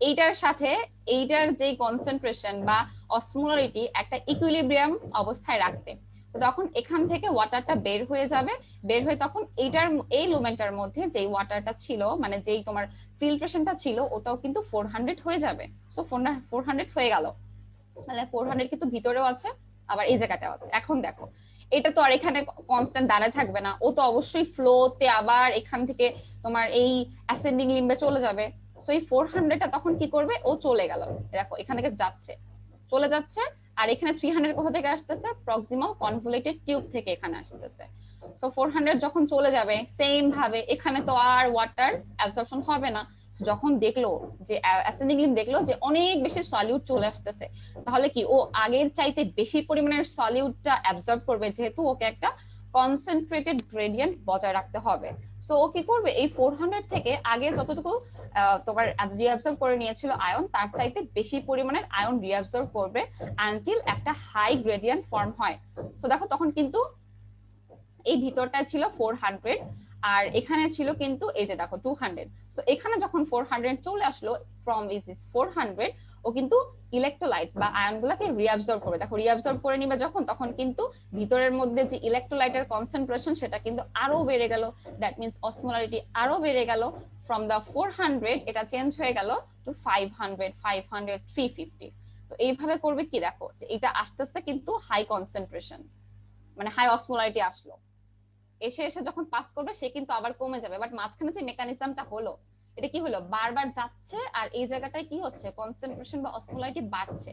এইটার সাথে এইটার যে কনসেন্ট্রেশন বা অসমোলারিটি একটা ইকুইলিব্রিয়াম অবস্থায় রাখতে। তো তখন এখান থেকে ওয়াটারটা বের হয়ে যাবে, বের হয়ে তখন এইটার এই লুমেন্টার মধ্যে যেই ওয়াটারটা ছিল, মানে যেই তোমার ফিল্ট্রেশনটা ছিল, ওটাও কিন্তু 400 হয়ে যাবে। সো 400 হয়ে গেল, তাহলে 400 কিন্তু ভিতরেও আছে, আবার এই জায়গাটাও আছে। এখন দেখো এটা তো আর এখানে কনস্ট্যান্ট দাঁড়ায় থাকবে না, ও তো অবশ্যই ফ্লোতে আবার এখান থেকে তোমার এই অ্যাসেন্ডিং লিম্বে চলে যাবে। সো এই 400টা তখন কি করবে, ও চলে গেল, দেখো এখান থেকে যাচ্ছে, চলে যাচ্ছে। আর এখানে 300 কোথা থেকে আসতেছে, প্রক্সিমাল কনভলিউটেড টিউব থেকে এখানে আসতেছে। সো 400 যখন চলে যাবে, সেম ভাবে এখানে তো আর ওয়াটার অ্যাবজর্পশন হবে না। যখন দেখলো যে অ্যাসেন্ডিং লিম্ব দেখলো যে অনেক বেশি সলিউট চলে আসতেছে, তাহলে কি ও আগের চাইতে বেশি পরিমাণের সলিউটটা অ্যাবজর্ব করবে, যেহেতু ওকে একটা কনসেন্ট্রেটেড গ্রেডিয়েন্ট বজায় রাখতে হবে। সো ও কি করবে, এই 400 থেকে আগে যতটুকু তোমার রিঅ্যাবজর্ব করে নিয়েছিল আয়ন, তার চাইতে বেশি পরিমাণের আয়ন রিঅ্যাবজর্ব করবে আনটিল একটা হাই গ্রেডিয়েন্ট ফর্ম হয়। তো দেখো তখন কিন্তু এই ভিতরটা ছিল 400, আর এখানে ছিল কিন্তু এই যে দেখো 200। সো এখানে যখন 400 চলে আসলো, ফ্রম দিস 400 ও কিন্তু ইলেকট্রোলাইট বা আয়নগুলোকে রিঅ্যাবজর্ব করবে। দেখো রিঅ্যাবজর্ব করে নিবে যখন, তখন কিন্তু ভিতরের মধ্যে যে ইলেকট্রোলাইটের কনসেন্ট্রেশন সেটা কিন্তু আরো বেড়ে গেল, দ্যাট মিন্স অসমোলারিটি আরো বেড়ে গেল। ফ্রম দা 400 এটা চেঞ্জ হয়ে গেল টু 500, 500, 350। তো এইভাবে করবে কি, দেখো যে এটা আসতেছে কিন্তু হাই কনসেন্ট্রেশন, মানে হাই অসমোলারিটি আসলো, এসে এসে যখন পাস করবে সে কিন্তু আবার কমে যাবে। বাট মাঝখানে যে মেকানিজমটা হলো, এটা কি হলো, বারবার যাচ্ছে আর এই জায়গাটায় কি হচ্ছে, কনসেন্ট্রেশন বা অসমোলারিটি বাড়ছে।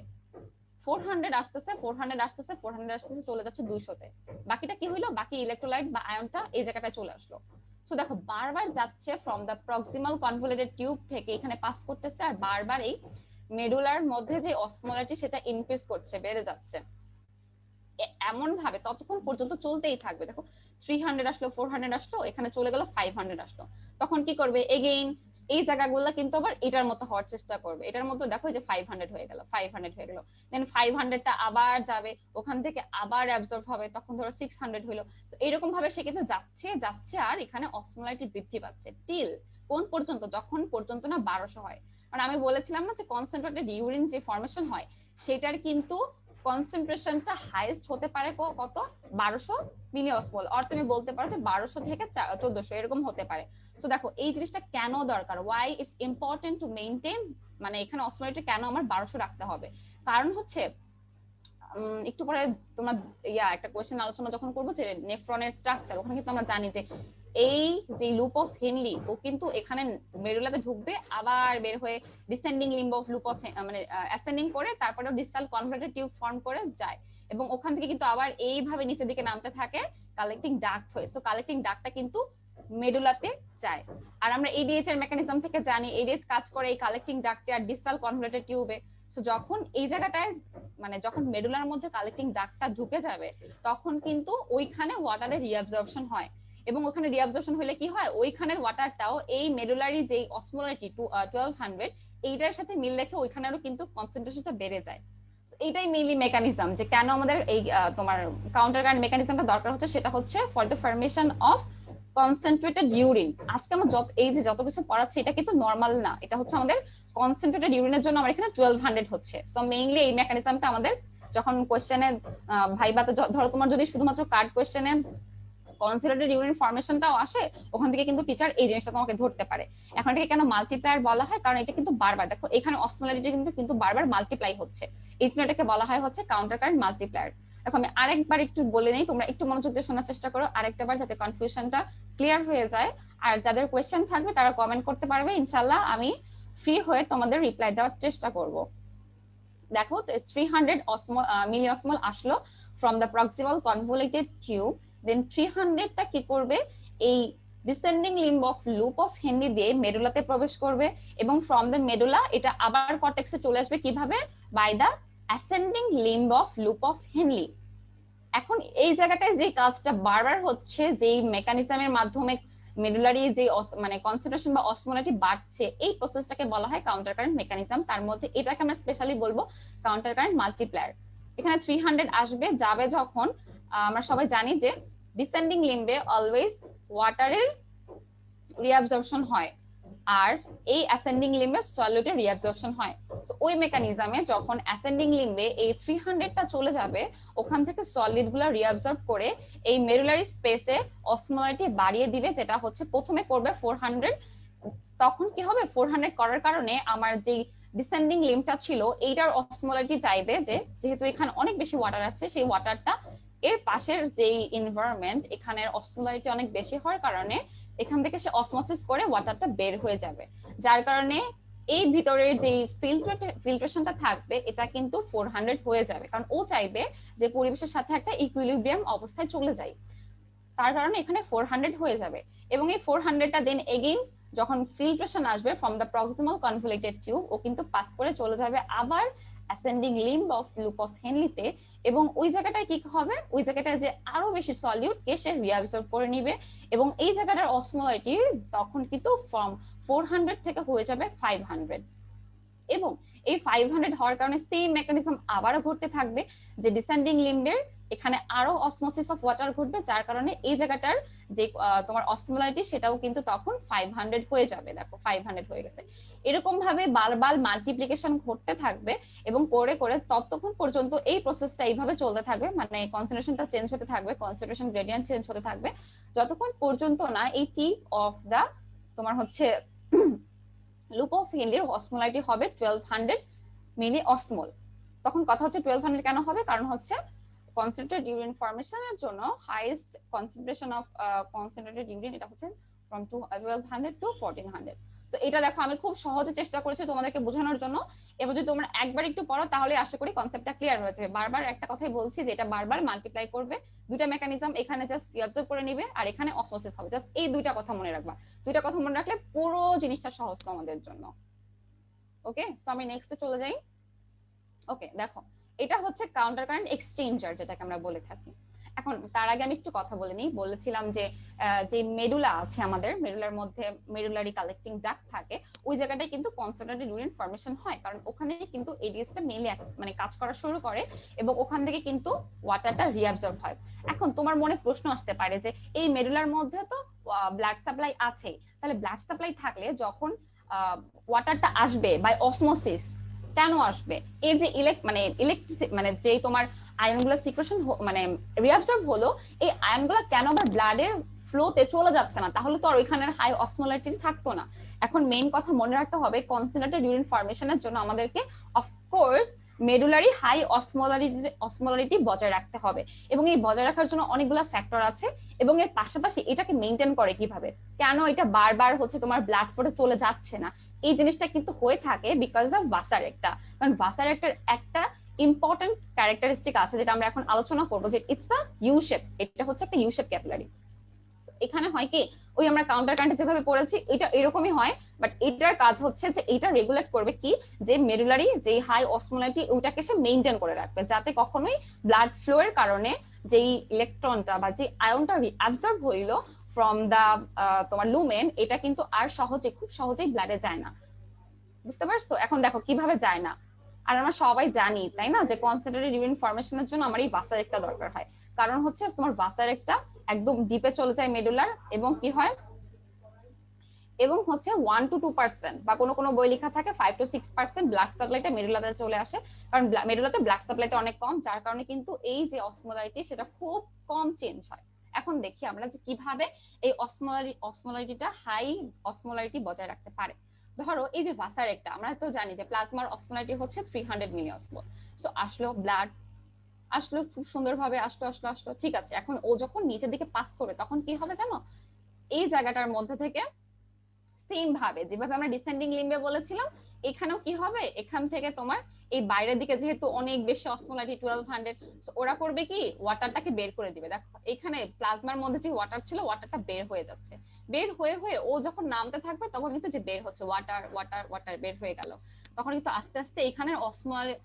400 আসতেছে, 400 আসতেছে, 400 আসতেছে, চলে যাচ্ছে 200-তে। বাকিটা কি হইলো, বাকি ইলেকট্রোলাইট বা আয়নটা এই জায়গাটায় চলে আসলো। সো দেখো বারবার যাচ্ছে from the proximal convoluted tube থেকে এখানে পাস করতেছে, আর বারবার এই মেডুলার মধ্যে যে অসমোলারিটি সেটা ইনক্রিজ করছে, বেড়ে যাচ্ছে এমন ভাবে ততক্ষণ পর্যন্ত চলতেই থাকবে। দেখো 300 আসলো, 400 আসলো, এখানে চলে গেল 500 আসলো, তখন কি করবে, এগেইন এই জায়গাগুলো কিন্তু আবার এটার মতো হওয়ার চেষ্টা করবে, এটার মতো দেখো যে 500 হয়ে গেল, 500 হয়ে গেল, দেন 500টা আবার যাবে, ওখান থেকে আবার অ্যাবজর্ব হবে, তখন ধরো 600 হলো। এরকম ভাবে সে কিন্তু যাচ্ছে যাচ্ছে আর এখানে অসমোলারিটি বৃদ্ধি পাচ্ছে টিল কোন পর্যন্ত, যখন পর্যন্ত না 1200 হয়। মানে আমি বলেছিলাম না যে কনসেন্ট্রেটেড ইউরিন যে ফর্মেশন হয় সেটার কিন্তু কনসেন্ট্রেশনটা হাইয়েস্ট হতে পারে কত, 1200 মিলি অসমোল, আর তুমি বলতে পারো যে 1200 থেকে 1400 এরকম হতে পারে। তো দেখো এই জিনিসটা কেন দরকার, why it's important to maintain, মানে এখানে অসমোলারিটি কেন আমার 1200 রাখতে হবে, কারণ হচ্ছে একটু পরে তোমরা একটা কোয়েশ্চেন আলোচনা যখন করবো যে নেফ্রনের স্ট্রাকচার, ওখানে কিন্তু আমরা জানি যে এই যে লুপ অফ হেনলি ও কিন্তু এখানে মেরুলাতে ঢুকবে, আবার বের হয়ে descending limb of loop of মানে অ্যাসেন্ডিং করে তারপরে ডিস্টাল কনভর্টেড টিউব ফর্ম করে যায়, এবং ওখান থেকে কিন্তু আবার এইভাবে নিচের দিকে নামতে থাকে কালেক্টিং ডাক্ট হয়ে। সো কালেক্টিং ডাক্টটা কিন্তু মেডুলাতে যায়। আর আমরা এডিএইচ এর মেকানিজম থেকে জানি এডিএইচ কাজ করে এই কালেক্টিং ডাক্টে আর ডিস্টাল কনভর্টেড টিউবে। তো যখন এই জায়গাটায় মানে যখন মেডুলার মধ্যে কালেক্টিং ডাক্টটা ঢুকে যাবে তখন কিন্তু ওইখানে ওয়াটারের রিঅ্যাবজর্পশন হয়, এবং ওখানে রিঅ্যাবজর্পশন হলে কি হয়, ওইখানের ওয়াটারটাও এই মেডুলারি যে অসমোলারিটি 1200 এইটার সাথে মিল রেখে ওইখানেরও কিন্তু কনসেন্ট্রেশনটা বেড়ে যায়। এইটাই মেইনলি মেকানিজম যে কেন আমাদের এই তোমার কাউন্টার কারেন্ট মেকানিজমটা দরকার হচ্ছে, সেটা হচ্ছে for the formation of concentrated urine. আজকে আমরা এই যে যত কিছু পড়াচ্ছি এটা কিন্তু নরমাল না, এটা হচ্ছে আমাদের কনসেন্ট্রেটেড ইউরিনের জন্য আমার এখানে 1200 হচ্ছে। সো মেইনলি এই মেকানিজমটা আমাদের যখন কোশ্চেনে ভাইবাতে ধরো তোমার যদি শুধুমাত্র কার্ড কোশ্চেনে কনসেন্ট্রেটেড ইউরিন ফরমেশনটাও আসে, ওখান থেকে কিন্তু টিচার এই জিনিসটা তোমাকে ধরতে পারে। এখন এটাকে কেন মাল্টিপ্লায়ার বলা হয়, কারণ এটা কিন্তু বারবার দেখো এখানে অসমোলারিটি কিন্তু বারবার মাল্টিপ্লাই হচ্ছে, এই জন্য এটাকে বলা হয় হচ্ছে কাউন্টার কারেন্ট মাল্টিপ্লায়ার। দেখো আমি আরেকবার একটু বলে নেই, তোমরা একটু মনোযোগ দিয়ে শোনার চেষ্টা করো আরেকটা বার, যাতে কনফিউশনটা ক্লিয়ার হয়ে যায়। আর যাদের কোয়েশ্চেন থাকবে তারা কমেন্ট করতে পারবে, ইনশাআল্লাহ আমি ফ্রি হয়ে তোমাদের রিপ্লাই দেওয়ার চেষ্টা করব। দেখো 300 মিলিঅসমোল আসলো from the proximal convoluted tube, then 300টা কি করবে, এই descending limb of loop of Henle দিয়ে মেডুলাতে প্রবেশ করবে, এবং ফ্রম দ্য মেডুলা এটা আবার কর্টেক্সে চলে আসবে কিভাবে, by the ascending limb of loop of Henle. এখন এই জায়গাটায় যে কাজটা বারবার হচ্ছে, যেই মেকানিজমের মাধ্যমে মেডুলারি যে মানে কনসেন্ট্রেশন বা অসমোলারিটি বাড়ছে, এই প্রসেসটাকে বলা হয় কাউন্টার কারেন্ট মেকানিজম। তার মধ্যে এটাকে আমরা স্পেশালি বলবো কাউন্টার কারেন্ট মাল্টিপ্লায়ার। এখানে 300 আসবে, যাবে যখন আমরা সবাই জানি যে ডিসেন্ডিং লিম্বে অলওয়েজ ওয়াটারের রিঅ্যাবজর্পশন হয়, আর এই অ্যাসেন্ডিং লিম্বে সলিউটের রিঅ্যাবজর্পশন হয়। সো ওই মেকানিজমে যখন অ্যাসেন্ডিং লিম্বে এই 300টা চলে যাবে, ওখান থেকে সলিড গুলা রিঅ্যাবজর্ব করে এই মেরুলারি স্পেসে অসমোলারিটি বাড়িয়ে দিবে, যেটা হচ্ছে প্রথমে করবে 400। তখন কি হবে, 400 করার কারণে আমার যে ডিসেন্ডিং লিম্বটা ছিল এইটার অসমোলারিটি চাইবে যে যেহেতু এখানে অনেক বেশি ওয়াটার আছে, সেই ওয়াটারটা এর পাশের যেই এনভায়রনমেন্ট এখানের অসমোলারিটি অনেক বেশি হওয়ার কারণে এখান থেকে সে অসমোসিস করে ওয়াটারটা বের হয়ে যাবে, যার কারণে এই ভিতরের যে ফিল্ট্রেশনটা থাকবে এটা কিন্তু 400 হয়ে যাবে, কারণ ও চাইবে যে পরিবেশের সাথে একটা ইকুইলিব্রিয়াম অবস্থায় চলে যায়, তার কারণে এখানে 400 হয়ে যাবে। এবং এই 400টা দেন এগেইন যখন ফিল্ট্রেশন আসবে from the proximal convoluted tube, ও কিন্তু পাস করে চলে যাবে আবার ascending limb of loop of হেনলিতে, এবং ওই জায়গাটায় কি হবে, ওই জায়গাটায় যে আরো বেশি সলিউট কে সে রিঅ্যাবজর্ব করে নিবে, এবং এই জায়গাটার অসমোলারিটি তখন কিন্তু ফ্রম 400 থেকে হয়ে যাবে 500। এবং এই 500 হওয়ার কারণে সেম মেকানিজম আবারও ঘটতে থাকবে, যে ডিসেন্ডিং লিম্বের এখানে আরো অসমোসিস অফ ওয়াটার ঘটবে, যার কারণে এই জায়গাটার যে তোমার অসমোলারিটি সেটাও কিন্তু তখন 500 হয়ে যাবে। দেখো 500 হয়ে গেছে। এরকম ভাবে বারবার মাল্টিপ্লিকেশন ঘটতে থাকবে, এবং করে করে ততক্ষণ পর্যন্ত এই প্রসেসটা এইভাবে চলতে থাকবে, মানে কনসেন্ট্রেশনটা চেঞ্জ হতে থাকবে, কনসেন্ট্রেশন গ্রেডিয়েন্ট চেঞ্জ হতে থাকবে, যতক্ষণ পর্যন্ত না এই টিপ অফ দা তোমার হচ্ছে লুপ অফ হেনলির অসমোলারিটি হবে 1200 মিলি অসমোল। তখন কথা হচ্ছে 1200 কেন হবে, কারণ হচ্ছে কনসেন্ট্রেটেড ইউরিন ফরমেশনের জন্য highest concentration of concentrated urine এটা হচ্ছে ফ্রম 1200 টু 1400। তো এটা দেখো আমি খুব সহজে চেষ্টা করেছি তোমাদেরকে বোঝানোর জন্য। এবার যদি তোমরা একবার একটু পড়ো তাহলে আশা করি কনসেপ্টটা ক্লিয়ার হয়ে যাবে। বারবার একটা কথাই বলছি যে এটা বারবার মাল্টিপ্লাই করবে, দুইটা মেকানিজম এখানে জাস্ট রিঅবজার্ভ করে নিবে আর এখানে অসমোসিস হবে, জাস্ট এই দুইটা কথা মনে রাখবা। দুইটা কথা মনে রাখলে পুরো জিনিসটা সহজ তোমাদের জন্য। ওকে, সো আমি নেক্সটে চলে যাই। ওকে দেখো এটা হচ্ছে কাউন্টার কারেন্ট এক্সচেঞ্জার যেটাকে আমরা বলে থাকি। এখন তার আগে আমি একটু কথা বলে নিই। বলেছিলাম যে যে মেডুলা আছে আমাদের, মেডুলার মধ্যে মেডুলারি কালেক্টিং ডাক্ট থাকে, ওই জায়গাটায় কিন্তু কনসেন্ট্রেটেড ইউরিন ফর্মেশন হয়, কারণ ওখানে কিন্তু এডিএসটা মেইনলি মানে কাজ করা শুরু করে এবং ওখান থেকে কিন্তু ওয়াটারটা রিঅ্যাবজর্ব হয়। এখন তোমার মনে প্রশ্ন আসতে পারে যে এই মেডুলার মধ্যে তো ব্লাড সাপ্লাই আছে, তাহলে ব্লাড সাপ্লাই থাকলে যখন ওয়াটারটা আসবে বাই অসমোসিস কেন আসবে? এর যে ইলেকট্রিক মানে যে তোমার আয়নগুলো সিক্রেশন মানে রিঅ্যাবজর্ব হলো, এই আয়নগুলো কেন আবার ব্লাডের ফ্লোতে চলে যাচ্ছে না? তাহলে তো আর ওইখানের হাই অসমোলারিটি থাকতো না। এখন মেইন কথা মনে রাখতে হবে, কনসেন্ট্রেটেড ইউরিন ফর্মেশনের জন্য আমাদেরকে অফকোর্স মেডুলারি হাই অসমোলারিটি বজায় রাখতে হবে, এবং এই বজায় রাখার জন্য অনেকগুলো ফ্যাক্টর আছে। এবং এর পাশাপাশি এটাকে মেইনটেইন করে কিভাবে, কেন এটা বারবার হচ্ছে তোমার ব্লাড ফ্লোতে চলে যাচ্ছে না, এই জিনিসটা কিন্তু হয়ে থাকে বিকজ অফ ভাসারেক্টা। কারণ ভাসারেক্টার একটা ইম্পর্টেন্ট ক্যারেক্টারিস্টিক আছে যেটা আমরা এখন আলোচনা করবো, যে ইটস দ্য ইউ শেপ। এটা হচ্ছে একটা ইউ শেপ ক্যাপিলারি। এখানে হয় কি, ওই আমরা কাউন্টার কারেন্টে যেভাবে পড়েছি এটা এরকমই হয়, বাট এটার কাজ হচ্ছে যে এটা রেগুলেট করবে কি, যে মেডুলারি যে হাই অসমোলারিটি ওইটাকে সে মেইনটেইন করে রাখবে, যাতে কখনোই ব্লাড ফ্লো এর কারণে যেই ইলেকট্রনটা বা যে আয়নটা অ্যাবজর্ব হইলো ফ্রম দা তোমার লুমেন, এটা কিন্তু আর খুব সহজেই ব্লাডে যায় না। বুঝতে পারছো? এখন দেখো কিভাবে যায় না। আর আমরা সবাই জানি তাই না, যে কনসেন্ট্রেটেড ইউরিন ফর্মেশনের জন্য আমার এই ভাসারেক্টা দরকার হয়। কারণ হচ্ছে তোমার ভাসারেক্টা একদম ডিপে চলে যায় মেডুলার, এবং কি হয়, এবং হচ্ছে 1 to 2% বা কোনো কোনো বই লেখা থাকে 5 to 6% ব্লাড সাপ্লাইটা মেডুলাতে চলে আসে। কারণ মেডুলাতে ব্লাড সাপ্লাইটা অনেক কম, যার কারণে কিন্তু এই যে অসমোলারিটি সেটা খুব কম চেঞ্জ হয়। এখন দেখি আমরা যে কিভাবে এই অসমোলারিটিটা হাই অসমোলারিটি বজায় রাখতে পারে। ধরো এই যে ভাসারেক্টা, আমরা তো জানি যে প্লাজমার অসমোলারিটি হচ্ছে 300 মিলি অসমোল। সো আসলো ব্লাড, আসলো খুব সুন্দরভাবে, আসলো আসলো আসলো, ঠিক আছে। এখন ও যখন নিচের দিকে পাস করে তখন কি হবে জানো, এই জায়গাটার মধ্যে থেকে সেম ভাবে যেভাবে আমরা ডিসেন্ডিং লিম্বে বলেছিলাম, এখানেও কি হবে, এখান থেকে তোমার এই বাইরের দিকে যেহেতু অনেক বেশি অসমোলারিটি 1200, ওরা করবে কি, ওয়াটারটাকে বের করে দিবে। দেখো এখানে প্লাজমার মধ্যে যে ওয়াটার ছিল, ওয়াটারটা বের হয়ে যাচ্ছে, বের হয়ে হয়ে ও যখন নামতে থাকবে তখন কিন্তু যে বের হচ্ছে ওয়াটার ওয়াটার ওয়াটার বের হয়ে গেল, তখন কিন্তু আস্তে আস্তে এখানের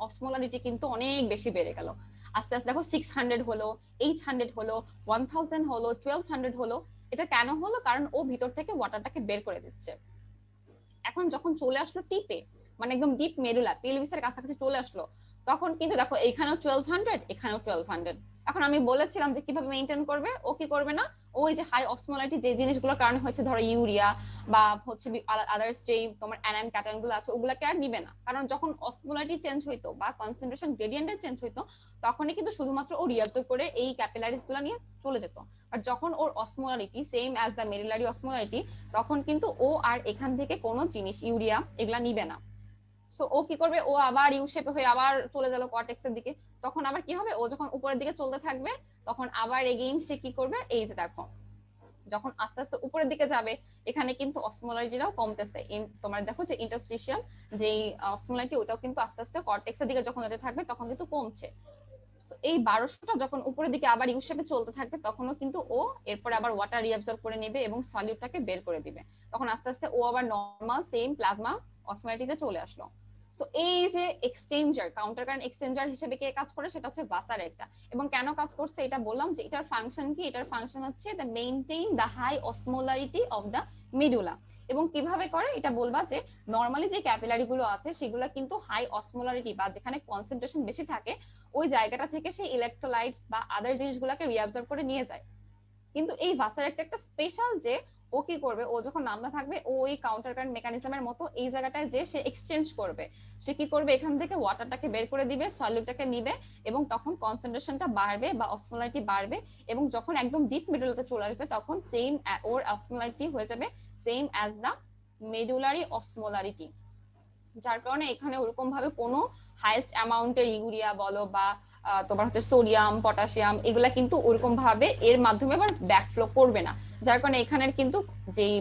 অসমোলারিটি কিন্তু অনেক বেশি বেড়ে গেল। আস্তে আস্তে দেখো 600 হলো, 800 হলো, 1000 হলো, 1200 হলো। এটা কেন হলো? কারণ ও ভিতর থেকে ওয়াটারটাকে বের করে দিচ্ছে। এখন যখন চলে আসলো টিপে, মানে একদম ডিপ মেডুলা পেলভিসের কাছাকাছি চলে আসলো, তখন কিন্তু দেখো এখানেও 1200, এখানেও 1200। এখন আমি বলেছিলাম যে কিভাবে মেইনটেইন করবে, ও কি করবে না, ওই যে হাই অসমোলারিটি যে জিনিসগুলোর কারণে হচ্ছে, ধরো ইউরিয়া বা হচ্ছে আদার্স যে তোমার অ্যানায়ন ক্যাটায়ন গুলো আছে, ওগুলাকে আর নিবে না। কারণ যখন অসমোলারিটি চেঞ্জ হইতো বা কনসেন্ট্রেশন গ্রেডিয়েন্টে চেঞ্জ হইতো, তখনই কিন্তু শুধুমাত্র ও রিঅ্যাবজর্ব করে এই ক্যাপিলারিজ গুলো নিয়ে চলে যেত। আর যখন ওর osmolarity same as the medullary osmolarity, তখন কিন্তু ও আর এখান থেকে কোনো জিনিস ইউরিয়া এগুলা নিবে না। সো ও কি করবে, ও আবার ইউ শেপে হয়ে আবার চলে গেল কর্টেক্সের দিকে। তখন আবার কি হবে, ও যখন উপরের দিকে চলতে থাকবে তখন আবার এগেইন সে কি করবে, এই যে দেখো যখন আস্তে আস্তে উপরের দিকে যাবে, এখানে কিন্তু অসমোলারিটিটাও কমতেছে। তোমার দেখো যে ইন্টারস্টিশিয়াল যেই অসমোলারিটি, ওটাও কিন্তু আস্তে আস্তে কর্টেক্সের দিকে যখন যেতে থাকবে তখন কিন্তু কমছে। এই 1200টা যখন উপরের দিকে আবার ইউ শেপে চলতে থাকবে, তখনও কিন্তু ও এরপরে আবার ওয়াটার রিঅ্যাবজর্ব করে নেবে এবং সলিউটটাকে বের করে দিবে। তখন আস্তে আস্তে ও আবার নর্মাল সেম প্লাজমা অসমোলারিটিতে চলে আসলো। সো এই যে এক্সচেঞ্জার, কাউন্টার কারেন্ট এক্সচেঞ্জার হিসেবে কে কাজ করে, সেটা হচ্ছে ভাসারেক্টা। এবং কেন কাজ করছে এটা বললাম, যে এটার ফাংশন কি, এটার ফাংশন হচ্ছে the maintain the high osmolarity of the medulla. এবং কিভাবে করে এটা বলবা, যে নরমালি যে ক্যাপিলারি গুলো আছে সেগুলো কিন্তু হাই অসমোলারিটি বা যেখানে কনসেন্ট্রেশন বেশি থাকে, ওই জায়গাটা থেকে সেই ইলেকট্রোলাইটস বা আদার জিনিসগুলোকে রিঅ্যাবজর্ব করে নিয়ে যায়। কিন্তু এই ভাসারেক্টা একটা স্পেশাল, যে ও কি করবে, ও যখন নামতে থাকবে, ও ওই কাউন্টার কারেন্ট মেকানিজমের মতো এই জায়গাটায় যে সে এক্সচেঞ্জ করবে। সে কি করবে, এখান থেকে ওয়াটারটাকে বের করে দিবে, সলিউটটাকে নিবে, এবং তখন কনসেন্ট্রেশনটা বাড়বে বা অসমোলারিটি বাড়বে। এবং যখন একদম ডিপ মেডুলাতে চলে আসবে, তখন সেম ওর অসমোলারিটি হয়ে যাবে same as the medullary osmolarity. যার কারণে এখানে ওরকম ভাবে কোনো হাইয়েস্ট অ্যামাউন্টের ইউরিয়া বলো বা তোমার হচ্ছে সোডিয়াম পটাশিয়াম, এগুলা কিন্তু ওরকম ভাবে এর মাধ্যমে আবার ব্যাকফ্লো করবে না। যার কারণে এখানের কিন্তু যেই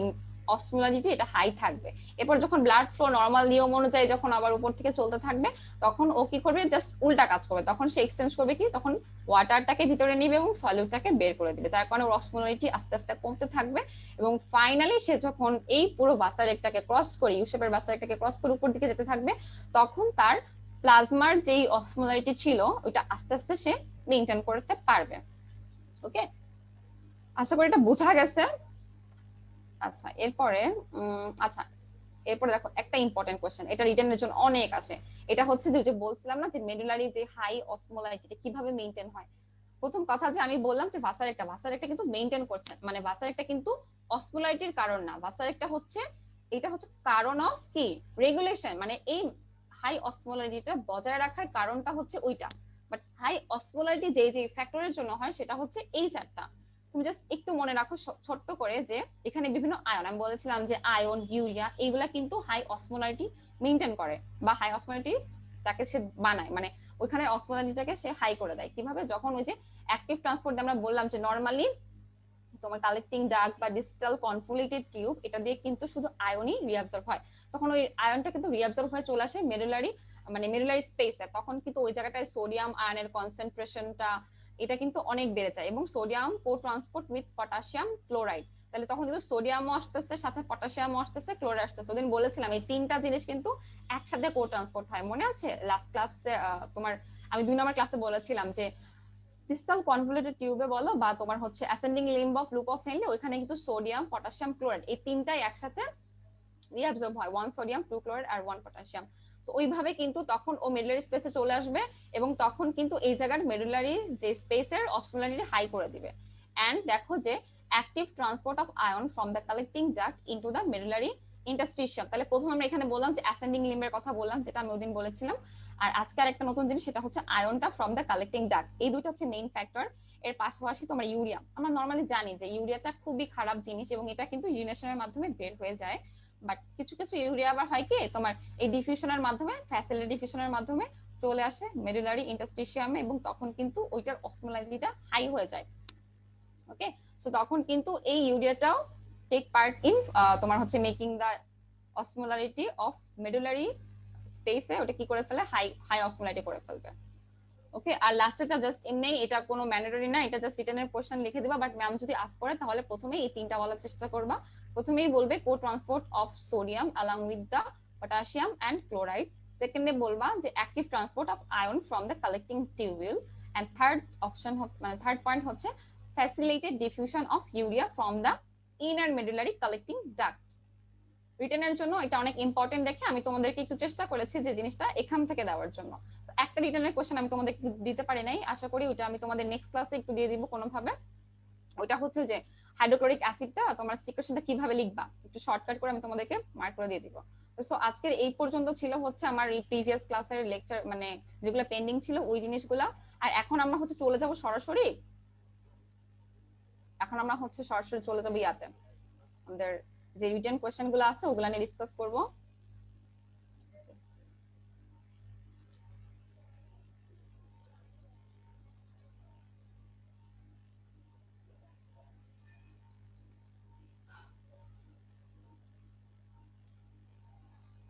অসমোলারিটি এটা হাই থাকবে। এরপর যখন ব্লাড ফ্লো নর্মাল নিয়ম অনুযায়ী যখন আবার উপর থেকে চলতে থাকবে, তখন ও কি করবে, জাস্ট উল্টা কাজ করবে। তখন সে এক্সচেঞ্জ করবে কি, তখন ওয়াটারটাকে ভিতরে নিবে এবং সলিউটটাকে বের করে দিবে, যার কারণে ওর অসমোলারিটি আস্তে আস্তে কমতে থাকবে। এবং ফাইনালি সে যখন এই পুরো ভাসারেক্টাকে ক্রস করে, ইউশেপের ভাসারেক্টাকে ক্রস করে উপর দিকে যেতে থাকবে, তখন তার প্লাজমার যেই অসমোলারিটি ছিল ওইটা আস্তে আস্তে সে মেইনটেইন করতে পারবে। ওকে, আশা করি এটা বোঝা গেছে। আচ্ছা এরপরে আচ্ছা এরপরে দেখো একটা ইম্পর্টেন্ট কোশ্চেন, এটা রিটেনের জন্য অনেক আসে। এটা হচ্ছে যে বলছিলাম না যে মেডুলারি যে হাই অসমোলারিটি কিভাবে মেইনটেইন হয়। প্রথম কথা যে আমি বললাম যে ভাসারেক্টা কিন্তু মেইনটেইন করছে, মানে ভাসারেক্টা কিন্তু অসমোলারিটির কারণ না, ভাসারেক্টা হচ্ছে এটা হচ্ছে কারণ অফ কি রেগুলেশন, মানে এই হাই অসমোলারিটিটা বজায় রাখার কারণটা হচ্ছে ওইটা। বাট হাই অসমোলারিটি যে যে ফ্যাক্টরের জন্য হয় সেটা হচ্ছে এই চারটা। তুমি জাস্ট একটু মনে রাখো ছোট্ট করে যে এখানে বিভিন্ন আয়ন, আমি বলেছিলাম যে আয়ন ইউরিয়া এইগুলা কিন্তু হাই অসমোলারিটি মেইনটেইন করে, বা হাই অসমোলারিটি তাকে সে বানায়, মানে ওইখানে অসমোলারিটিটাকে সে হাই করে দেয়। কিভাবে? যখন ওই যে অ্যাক্টিভ ট্রান্সপোর্ট আমরা বললাম যে নরমালি তোমার কালেক্টিং ডাক্ট বা ডিস্টাল কনভলিউটেড টিউব এটা দিয়ে কিন্তু শুধু আয়নই রিঅ্যাবজর্ব হয়, তখন ওই আয়নটা কিন্তু রিঅ্যাবজর্ব হয়ে চলে আসে মেডুলারি, মানে মেডুলারি স্পেসে। তখন কিন্তু ওই জায়গাটায় সোডিয়াম আয়নের কনসেন্ট্রেশনটা এটা কিন্তু অনেক বেড়ে যায়, এবং sodium co transport with potassium chloride, তাহলে তখন কিন্তু সোডিয়ামও আসতেছে সাথে পটাশিয়ামও আসতেছে ক্লোরাইড আসতেছে। ওদিন বলেছিলাম এই তিনটা জিনিস কিন্তু একসাথে কো ট্রান্সপোর্ট হয়, মনে আছে লাস্ট ক্লাসে তোমার আমি 2 নম্বর ক্লাসে বলেছিলাম যে ডিস্টাল কনভলিউটেড টিউবে বলো বা তোমার হচ্ছে ascending limb of loop of Henley, ওইখানে কিন্তু সোডিয়াম পটাশিয়াম ক্লোরাইড এই তিনটাই একসাথে রিঅ্যাবজর্ব হয়, 1 সোডিয়াম 2 ক্লোরাইড আর 1 পটাশিয়াম। তো ওইভাবে কিন্তু তখন ও মেডুলারি স্পেসে চলে আসবে, এবং তখন কিন্তু এই জায়গার মেডুলারি যে স্পেসের অসমোলারিটি হাই করে দিবে। এন্ড দেখো যে active transport of ion from the collecting duct into the medullary interstitium. তাহলে প্রথমে আমরা এখানে বললাম যে অ্যাসেন্ডিং লিম্বের কথা বললাম, যেটা আমি ওদিন বলেছিলাম। আর আজকে আরেকটা নতুন জিনিস, সেটা হচ্ছে আয়নটা ফ্রম দ্য কালেক্টিং ডাক্ট। এই দুটো হচ্ছে মেইন ফ্যাক্টর। এর পাশাপাশি তোমার ইউরিয়া, আমরা নর্মালি জানি যে ইউরিয়াটা খুবই খারাপ জিনিস, এবং এটা কিন্তু ইউরিনেশনের মাধ্যমে বের হয়ে যায়। বাট কিছু কিছু ইউরিয়া আবার হয় কি তোমার এই ডিফিউশনের মাধ্যমে, ফ্যাসিলি ডিফিউশনের মাধ্যমে চলে আসে মেডুলারি ইন্টারস্টিশিয়ামে, এবং তখন কিন্তু ওইটার অসমোলারিটিটা হাই হয়ে যায়। ওকে, সো তখন কিন্তু এই ইউরিয়াটাও টেক পার্ট ইন তোমার হচ্ছে making the osmolarity of medullary স্পেসে, ওটা কি করে ফেলে হাই হাই অসমোলারিটি করে ফেলবে। ওকে, আর লাস্টেরটা জাস্ট এমনি, এটা কোনো ম্যান্ডেটরি না, এটা জাস্ট রিটেনের পোরশন লিখে দিবা। বাট ম্যাম যদি আস্ক করে তাহলে প্রথমেই এই তিনটা বলার চেষ্টা করবা। প্রথমেই বলবে cotransport of sodium along with the potassium and chloride. সেকেন্ডে বলবা যে active transport of ion from the collecting tubule. And third option মানে থার্ড পয়েন্ট হচ্ছে facilitated diffusion of urea from the inner medullary collecting duct. রিটেনের জন্য এটা অনেক important দেখে আমি তোমাদেরকে একটু চেষ্টা করেছি যে জিনিসটা এখান থেকে দেওয়ার জন্য। একটা রিটেনের কোশ্চেন আমি তোমাদের দিতে পারি নাই, আশা করি ওটা আমি তোমাদের নেক্সট ক্লাসে একটু দিয়ে দিব কোনোভাবে। ওটা হচ্ছে যে হাইড্রোক্লোরিক অ্যাসিডটা তোমার সিকুয়েশনটা কিভাবে লিখবা একটু শর্টকাট করে আমি তোমাদেরকে মার্ক করে দিয়ে দিব। সো আজকের এই পর্যন্ত ছিল হচ্ছে আমার এই প্রিভিয়াস ক্লাসের লেকচার, মানে যেগুলো পেন্ডিং ছিল ওই জিনিসগুলা। আর এখন আমরা হচ্ছে চলে যাব সরাসরি, চলে যাবো ইয়াতে আমাদের যে রিটেন কোশ্চেন গুলো আছে ওগুলা নিয়ে ডিসকাস করব।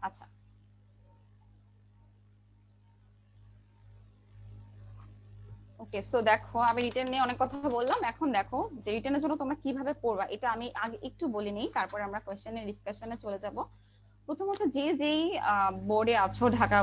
আচ্ছা ওকে, সো দেখো আমি রিটেন নিয়ে অনেক কথা বললাম, এখন দেখো যে রিটেনের জন্য তোমরা কিভাবে পড়বা এটা আমি আগে একটু বলে নিই, তারপরে আমরা কোশ্চেনের ডিসকাশনে চলে যাব। প্রথম হচ্ছে যে যেই বোর্ডে আছো, ঢাকা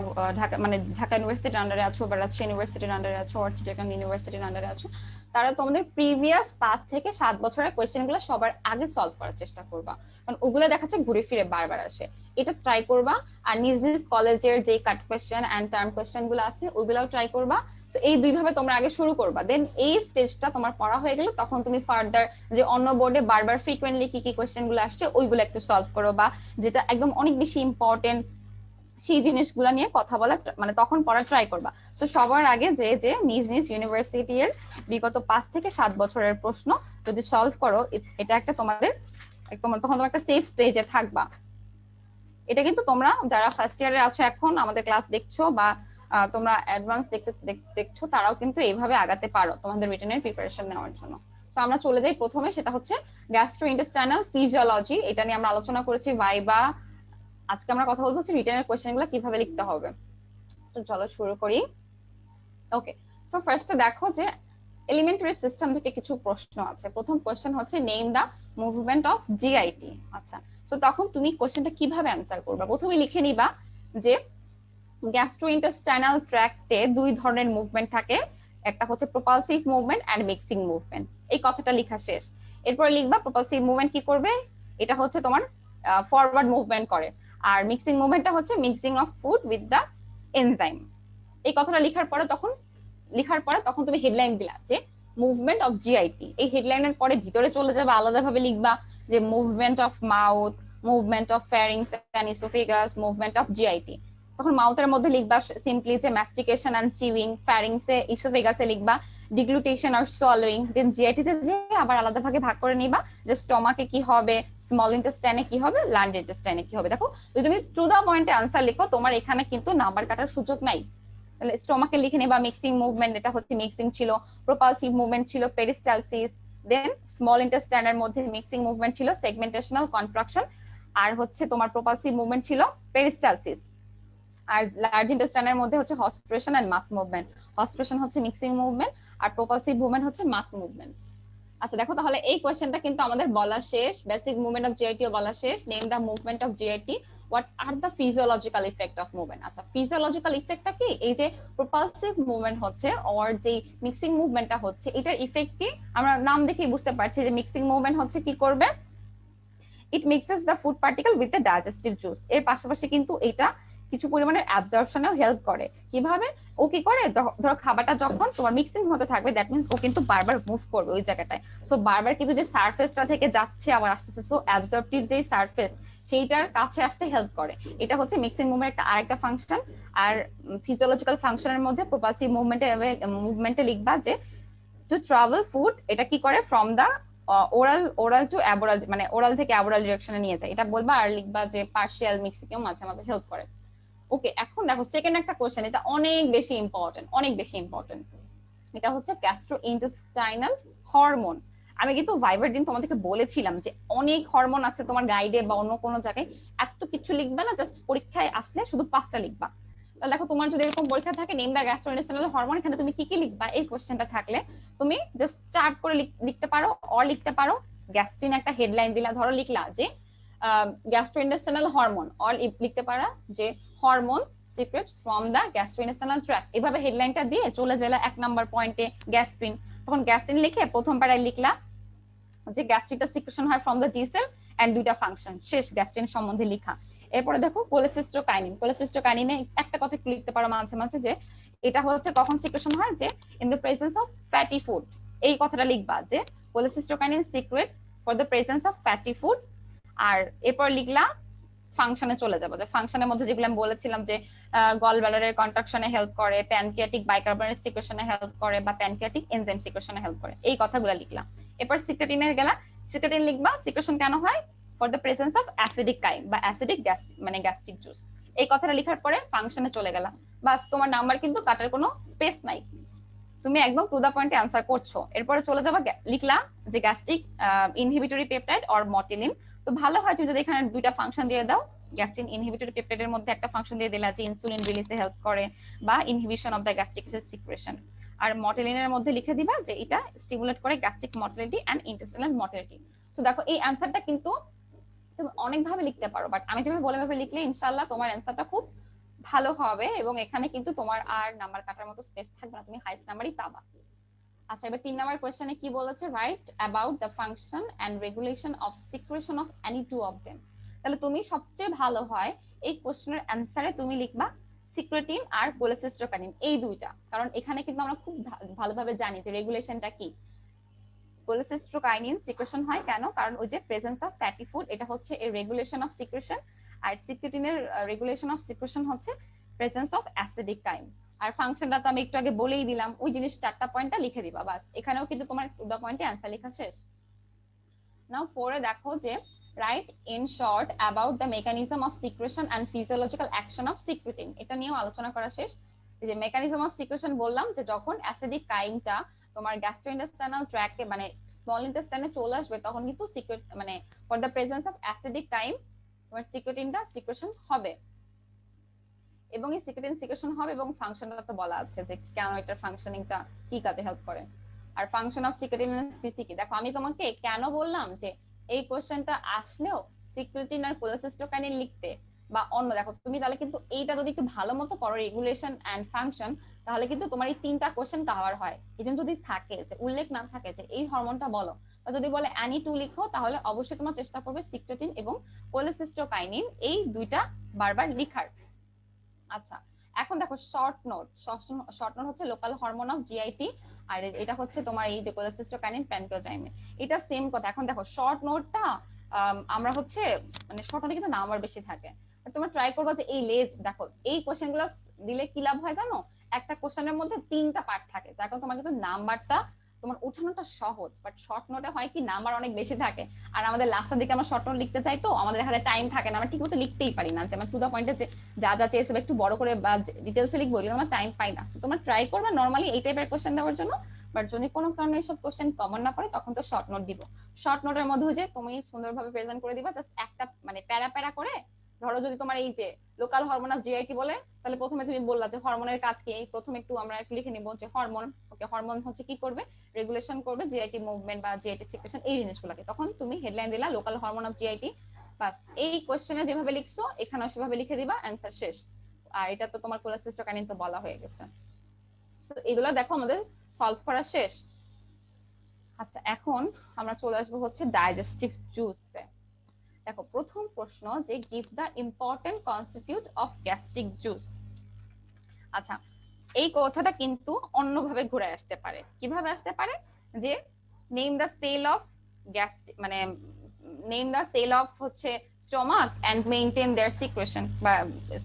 মানে ঢাকা ইউনিভার্সিটির আন্ডারে আছো, বা রাজশাহী ইউনিভার্সিটির আন্ডারে আছো, আর চিটাগাং ইউনিভার্সিটির আন্ডারে আছো, তারা তোমাদের প্রিভিয়াস 5 থেকে 7 বছরের কোয়েশ্চেন গুলো সবার আগে সলভ করার চেষ্টা করবা, কারণ ওগুলো দেখা যাচ্ছে ঘুরে ফিরে বারবার আসে, এটা ট্রাই করবা। আর নিজ নিজ কলেজের যে কাট কোয়েশ্চেন এন্ড টার্ম কোয়েশ্চেন গুলো আছে ওইগুলাও ট্রাই করবা। তো এই দুই ভাবে তোমরা আগে শুরু করবা, দেন এই স্টেজটা তোমার পড়া হয়ে গেলে তখন তুমি ফার্দার যে অন্য বোর্ডে বারবার ফ্রিকোয়েন্টলি কি কি কোয়েশ্চেন গুলো আসছে ওইগুলো একটু সলভ করো, বা যেটা একদম অনেক বেশি ইম্পর্টেন্ট সেই জিনিসগুলো নিয়ে কথা বলা মানে তখন পড়া ট্রাই করবা। তো সবার আগে যে যে নিজ নিজ ইউনিভার্সিটির বিগত 5 থেকে 7 বছরের প্রশ্ন যদি সলভ করো, এটা একটা তোমাদের তখন তোমরা একটা সেফ স্টেজে থাকবা। এটা কিন্তু তোমরা যারা ফার্স্ট ইয়ারে আছো এখন আমাদের ক্লাস দেখছো, বা তোমরা অ্যাডভান্স দেখছো, তারাও কিন্তু এইভাবে আগাতে পারো তোমাদের রিটেনের প্রিপারেশন নেওয়ার জন্য। তো আমরা চলে যাই প্রথমে, সেটা হচ্ছে গ্যাস্ট্রোইন্টেস্টাইনাল ফিজিওলজি, এটা নিয়ে আমরা আলোচনা করেছি ভাইবা। আজকে আমরা কথা বলবো হচ্ছে রিটেনের কোশ্চেন গুলো কিভাবে লিখতে হবে। তো চলো শুরু করি। ওকে, সো ফার্স্টে দেখো যে এলিমেন্টারি সিস্টেম থেকে কিছু প্রশ্ন আছে। প্রথম কোশ্চেন হচ্ছে name the movement of GIT. আচ্ছা, তো তখন তুমি কোশ্চেনটা কিভাবে অ্যান্সার করবা, প্রথমে লিখে নিবা যে গ্যাস্ট্রোইন্টেস্টাইনাল ট্র্যাক্টে 2 ধরনের মুভমেন্ট থাকে, একটা হচ্ছে propulsive movement and mixing movement. এই কথাটা লেখা শেষ। এরপরে লিখবা প্রপালসিভ মুভমেন্ট কি করবে, এটা হচ্ছে তোমার ফরওয়ার্ড মুভমেন্ট করে, আর মিক্সিং মুভমেন্টটা হচ্ছে mixing of food with the enzyme. এই কথাটা লেখার পরে তখন তুমি হেডলাইন দিলা যে মুভমেন্ট অফ জিআইটি। এই হেডলাইনের পরে ভিতরে চলে যাবে, আলাদাভাবে লিখবা যে movement of mouth, movement of pharynx and esophagus, movement of GIT. তখন মাউথের মধ্যে লিখবা সিম্পলি যে ম্যাস্টিকেশন এন্ড চিউইং, ফ্যারিংসে ইসোফেগাসে লিখবা ডিগ্লুটেশন আর সোয়ালোইং, দেন জিআইটি তে যে আবার আলাদা ভাগে ভাগ করে নিবা যে স্টমাকে কি হবে, স্মল ইন্টেস্টাইনে কি হবে, লার্জ ইন্টেস্টাইনে কি হবে। দেখো যদি তুমি টু দা পয়েন্টে আনসার লিখো, তোমার এখানে কিন্তু নাম্বার কাটার সুযোগ নাই। তাহলে স্টমাকে লিখে নেবা মিক্সিং মুভমেন্ট, এটা হচ্ছে মিক্সিং ছিল, প্রপালসিভ মুভমেন্ট ছিল পেরিস্টালসিস, দেন স্মল ইন্টেস্টাইনের মধ্যে মিক্সিং মুভমেন্ট ছিল সেগমেন্টেশনাল কন্ট্রাকশন, আর হচ্ছে তোমার প্রপালসিভ মুভমেন্ট ছিল পেরিস্টালসিস, আর লার্জ ইন্টেস্টাইনের মধ্যে হচ্ছে হসপিরেশন এন্ড মাস মুভমেন্ট। হসপিরেশন হচ্ছে মিক্সিং মুভমেন্ট আর প্রপালসিভ মুভমেন্ট হচ্ছে মাস মুভমেন্ট। আচ্ছা দেখো তাহলে এই কোশ্চেনটা কিন্তু আমাদের বলা শেষ, বেসিক মুভমেন্ট অফ জিআইটি ও বলা শেষ, name the movement of GIT, what are the physiological effect of movement. আচ্ছা ফিজিওলজিক্যাল ইফেক্টটা কি, এই যে প্রপালসিভ মুভমেন্ট হচ্ছে অর যে মিক্সিং মুভমেন্টটা হচ্ছে, এটার ইফেক্ট কি আমরা নাম দেখেই বুঝতে পারছি যে মিক্সিং মুভমেন্ট হচ্ছে কি করবে, it mixes the food particle with the digestive juice. এর পাশাপাশি কিন্তু এটা কিছু পরিমাণের অ্যাবজর্পশনেও হেল্প করে। কিভাবে, ও কি করে, ধরো খাবারটা যখন তোমার মিক্সিং হতে থাকবে দ্যাট মিন্স ও কিন্তু বারবার মুভ করবে ওই জায়গাটায়, সো বারবার কিন্তু যে সারফেসটা থেকে যাচ্ছে আবার আসতেছে, সো অ্যাবজর্পটিভ যে সারফেস সেইটার কাছে আসতে হেল্প করে। এটা হচ্ছে মিক্সিং মুভমেন্ট একটা আরেকটা ফাংশন। আর ফিজিওলজিক্যাল ফাংশনের মধ্যে প্রপালসিভ মুভমেন্টে লিখবা যে টু ট্রাভেল ফুড, এটা কি করে ফ্রম দা ওরাল টু অ্যাবোরাল, মানে ওরাল থেকে অ্যাবোরাল ডিরেকশনে নিয়ে যায়, এটা বলবা। আর লিখবা যে পার্শিয়াল মিক্সিংও মাঝে মাঝে হেল্প করে। ওকে, এখন দেখো সেকেন্ড একটা কোশ্চেন, এটা অনেক বেশি ইম্পর্টেন্ট, অনেক বেশি ইম্পর্টেন্ট। এটা হচ্ছে গ্যাস্ট্রোইন্টেস্টাইনাল হরমোন। আমি কিন্তু ভাইবার দিন তোমাদেরকে বলেছিলাম যে অনেক হরমোন আছে তোমার গাইডে বা অন্য কোনো জায়গায়, এত কিছু লিখবা না, জাস্ট পরীক্ষায় আসলে শুধু 5টা লিখবা। তাহলে দেখো তোমার যদি এরকম পরীক্ষা থাকে নেম দা গ্যাস্ট্রোইন্টেস্টাইনাল হরমোন, এখানে তুমি কি কি লিখবা, এই কোশ্চেনটা থাকলে তুমি জাস্ট চার্ট করে লিখতে পারো, অর লিখতে পারো গ্যাস্ট্রিন একটা হেডলাইন দিলা, ধরো লিখলা যে গ্যাস্ট্রোইন্টেস্টাইনাল হরমোন, অর লিখতে পারা যে hormone secrets from the gastrointestinal tract. এভাবে হেডলাইনটা দিয়ে চলে গেলা 1 নাম্বার পয়েন্টে গ্যাস্ট্রিন। তখন গ্যাস্ট্রিন লিখে প্রথম পাড়ায় লিখলা যে গ্যাস্ট্রিকটা সিক্রেশন হয় from the G cell and দুইটা ফাংশন, শেষ গ্যাস্ট্রিন সম্বন্ধে লেখা। এরপরে দেখো কোলেসিস্টোকাইনিন, কোলেসিস্টোকাইনিনে একটা কথা লিখতে পারো মাঝে মাঝে যে এটা হচ্ছে কখন সিক্রেশন হয়, যে in the presence of fatty food. এই কথাটা লিখবা যে cholecystokinin secrete for the presence of fatty food. আর এরপর লিখলা ফাংশনে চলে যাবো, যে ফাংশনের মধ্যে যেগুলো আমি বলেছিলাম যে গল ব্লাডারের কন্ট্রাকশনে হেল্প করে, প্যানক্রিয়াটিক বাইকার্বনেট সিক্রেশনে হেল্প করে, বা প্যানক্রিয়াটিক এনজাইম সিক্রেশনে হেল্প করে, এই কথাগুলো লিখলাম। এরপর সিক্রেটিনে গেলা, সিক্রেটিন লিখবা সিক্রেশন কেন হয়, for the presence of acidic Qayyim বা অ্যাসিডিক মানে গ্যাস্ট্রিক জুস। এই কথাটা লিখার পরে ফাংশনে চলে গেলা, বাস তোমার নাম্বার কিন্তু কাটার কোনো স্পেস নাই, তুমি একদম টু দা পয়েন্টে আনসার করছো। এরপরে চলে যাবা, লিখলা যে গ্যাস্ট্রিক ইনহিবিটরি পেপটাইড অর মটিলিন। তো ভালো হয় তুমি যদি এখানে দুইটা ফাংশন দিয়ে দাও, গ্যাস্ট্রিন ইনহিবিটরি পেপটাইডের মধ্যে একটা ফাংশন দিয়ে দিলা যে ইনসুলিন রিলিজে হেল্প করে বা inhibition of the gastric secretion. আর মটিলিনের মধ্যে লিখে দিবা যে এটা স্টিমুলেট করে gastric motility and intestinal motility. So দেখো এই অ্যানসারটা কিন্তু তুমি অনেক ভাবে লিখতে পারো, বাট আমি যেভাবে বলে ভাবে লিখলে ইনশাআল্লাহ তোমার অ্যানসারটা খুব ভালো হবে, এবং এখানে কিন্তু তোমার আর নাম্বার কাটার মতো স্পেস থাকবে না, তুমি হাইস্ট নাম্বারই পাবা। আচ্ছা এবার 3 নাম্বার কোশ্চেনে কি বলেছে, write about the function and regulation of secretion of any two of them. তাহলে তুমি সবচেয়ে ভালো হয় এই কোশ্চেনের অ্যানসারে তুমি লিখবা সিক্রেটিন আর কোলেসিস্টোকাইনিন, এই দুইটা, কারণ এখানে কিন্তু আমরা খুব ভালোভাবে জানি যে রেগুলেশনটা কি। কোলেসিস্টোকাইনিন সিক্রেশন হয় কেন, কারণ ওই যে প্রেজেন্স অফ ফ্যাটি ফুড, এটা হচ্ছে এর রেগুলেশন অফ সিক্রেশন। আর সিক্রেটিনের রেগুলেশন অফ সিক্রেশন হচ্ছে প্রেজেন্স অফ অ্যাসিডিক কাইম। আর ফাংশনটা তো আমি একটু আগে বলেই দিলাম, ওই জিনিস 4টা পয়েন্টটা লিখে দিবা, বাস এখানেও কিন্তু তোমার 2 পয়েন্টে অ্যানসার লেখা শেষ। নাও 4 এ দেখো যে write in short about the mechanism of secretion and physiological action of secretin. এটা নিয়েও আলোচনা করা শেষ। এই যে মেকানিজম অফ সিক্রেশন বললাম যে যখন অ্যাসিডিক কাইমটা তোমার গ্যাস্ট্রোইন্টেস্টাইনাল ট্র্যাক্টে মানে স্মল ইন্টেস্টাইনে চলে আসবে, তখন কিন্তু সিক্রেট মানে for the presence of acidic Qayyim তোমার সিক্রেটিনটা সিক্রেশন হবে, এবং এই সিক্রেটিন সিক্রেশন হবে, এবং ফাংশনটা তো বলা আছে যে কেন এটার ফাংশনিংটা কি কাজে হেল্প করে। আর ফাংশন অফ সিক্রেটিন সিসি কি, দেখো আমি তোমাকে কেন বললাম যে এই কোশ্চেনটা আসলেও সিক্রেটিন আর কোলেসিস্টোকাইনিন লিখতে বা অন্য, দেখো তুমি তাহলে কিন্তু এইটা যদি একটু ভালো মতো করো রেগুলেশন এন্ড ফাংশন, তাহলে কিন্তু তোমার এই 3টা কোশ্চেন কভার হয়। এজন্য যদি থাকে যে উল্লেখ না থাকে যে এই হরমোনটা বলো, বা যদি বলে অ্যানি টু লিখো, তাহলে অবশ্যই তোমার চেষ্টা করবে সিক্রেটিন এবং কোলেসিস্টোকাইনিন এই দুইটা বারবার লিখার। আচ্ছা, এখন দেখো শর্ট নোট। শর্ট নোট হচ্ছে লোকাল হরমোন অফ জিআইটি, আর এটা হচ্ছে তোমার এই যে কোলেসিস্টোকাইনিন প্যানক্লোজাইমে, এটা সেম কথা। এখন দেখো শর্ট নোটটা আমরা হচ্ছে মানে শর্ট নোটে কিন্তু নাম্বার বেশি থাকে। তোমরা ট্রাই করবে যে এই লেজ, দেখো এই কোশ্চেন গুলো দিলে কি লাভ হয় জানো, একটা কোশ্চেনের মধ্যে 3টা পার্ট থাকে, যার কারণে তোমার কিন্তু নাম্বারটা তোমার উঠানোটা সহজ। বাট শর্ট নোটে হয় কি নাম্বার অনেক বেশি থাকে, আর আমাদের লাস্টের দিকে আমরা শর্ট নোট লিখতে চাই, তো আমাদের এখানে টাইম থাকে না, আমরা ঠিক মতো লিখতেই পারি না, যেমন টু দা পয়েন্টে যে যা যা চেয়েছে একটু বড় করে বা ডিটেলসে লিখবো, এগুলো আমরা টাইম পাই না। তোমরা ট্রাই করবে নর্মালি এই টাইপের কোশ্চেন দেওয়ার জন্য। বাট যদি কোনো কারণে এইসব কোশ্চেন কমন না পড়ে, তখন তো শর্ট নোট দিব। শর্ট নোটের মধ্যে যে তুমি সুন্দরভাবে প্রেজেন্ট করে দিবা, জাস্ট একটা মানে প্যারা প্যারা করে। ধরো যদি তোমার এই যে লোকাল হরমোন অফ জিআইটি বলে, তাহলে প্রথমে তুমি বললা যে হরমোনের কাজ কি, প্রথমে একটু আমরা একটু লিখে নিব যে হরমোন, ওকে হরমোন হচ্ছে কি করবে, রেগুলেশন করবে জিআইটি মুভমেন্ট বা জিআইটি সিক্রেশন এই জিনিসগুলোকে। তখন তুমি হেডলাইন দিলা লোকাল হরমোন অফ জিআইটি, বাস এই কোশ্চেনে যেভাবে লিখছো এখানেও সেভাবে লিখে দিবা, অ্যান্সার শেষ। আর এটা তো তোমার কোলেসিস্টোকাইনিন তো বলা হয়ে গেছে। তো এগুলো দেখো আমাদের সলভ করা শেষ। আচ্ছা, এখন আমরা চলে আসবো হচ্ছে ডাইজেস্টিভ জুসে। দেখো প্রথম প্রশ্ন যে give the important constitute of gastric juice. আচ্ছা, এই কথাটা কিন্তু অন্যভাবে ঘুরে আসতে পারে। কিভাবে আসতে পারে, যে name the cell of gastric, মানে নেম দ্য সেল অফ হচ্ছে stomach and maintain their secretion, বা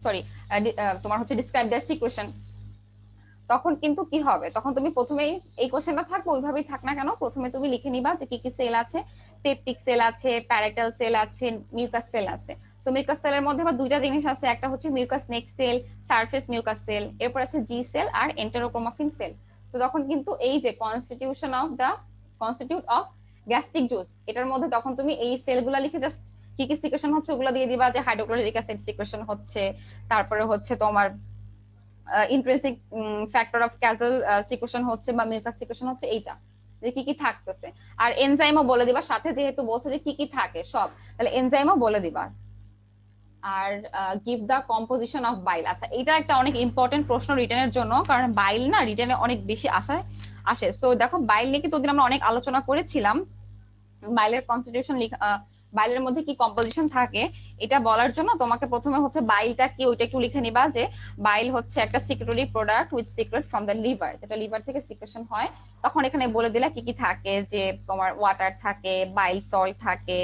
সরি তোমার হচ্ছে ডিসক্রাইব দেয়ার সিক্রেশন। তখন কিন্তু কি হবে, তখন তুমি প্রথমেই এই কোশ্চেনটা থাকবে ওইভাবেই থাক না কেন, প্রথমে তুমি লিখে নিবা যে কি কি সেল আছে। পেপটিক সেল আছে, প্যারাটাল সেল আছে, মিউকাস সেল আছে। তো মিউকাস সেলের মধ্যে আবার দুইটা জিনিস আছে, একটা হচ্ছে মিউকাস নেক সেল, সারফেস মিউকাস সেল, এরপর আছে জি সেল আর এন্টেরোক্রোমাফিন সেল। তো তখন কিন্তু এই যে কনস্টিটিউট অফ গ্যাস্ট্রিক জুস, এটার মধ্যে তখন তুমি এই সেলগুলা লিখে জাস্ট কি কি সিক্রেশন হচ্ছে ওগুলো দিয়ে দিবা, যে হাইড্রোক্লোরিক অ্যাসিড সিক্রেশন হচ্ছে, তারপরে হচ্ছে তোমার ইন্ট্রিনসিক ফ্যাক্টর অফ ক্যাজল সিক্রেশন হচ্ছে বা মিউকাস সিক্রেশন হচ্ছে, এইটা যে কি কি থাকতেছে। আর এনজাইমও বলে দিবা সাথে, যেহেতু বলছে যে কি কি থাকে সব, তাহলে এনজাইমও বলে দিবা। আর give the composition of bile. আচ্ছা, এটা একটা অনেক ইম্পর্টেন্ট প্রশ্ন রিটেনের জন্য, কারণ বাইল না রিটেনে অনেক বেশি আসে। সো দেখো বাইল নিয়ে কিন্তু ওদিন আমরা অনেক আলোচনা করেছিলাম। বাইলের কনস্টিটিউশন বাইলের মধ্যে কি কম্পোজিশন থাকে এটা বলার জন্য তোমাকে প্রথমে হচ্ছে বাইলটা কি ওইটা একটু লিখে নিবা, যে বাইল হচ্ছে একটা secretory product which secret from the liver, যেটা লিভার থেকে সিক্রেশন হয়। তখন এখানে বলে দিলা কি কি থাকে, যে তোমার ওয়াটার থাকে, বাইল সল্ট থাকে,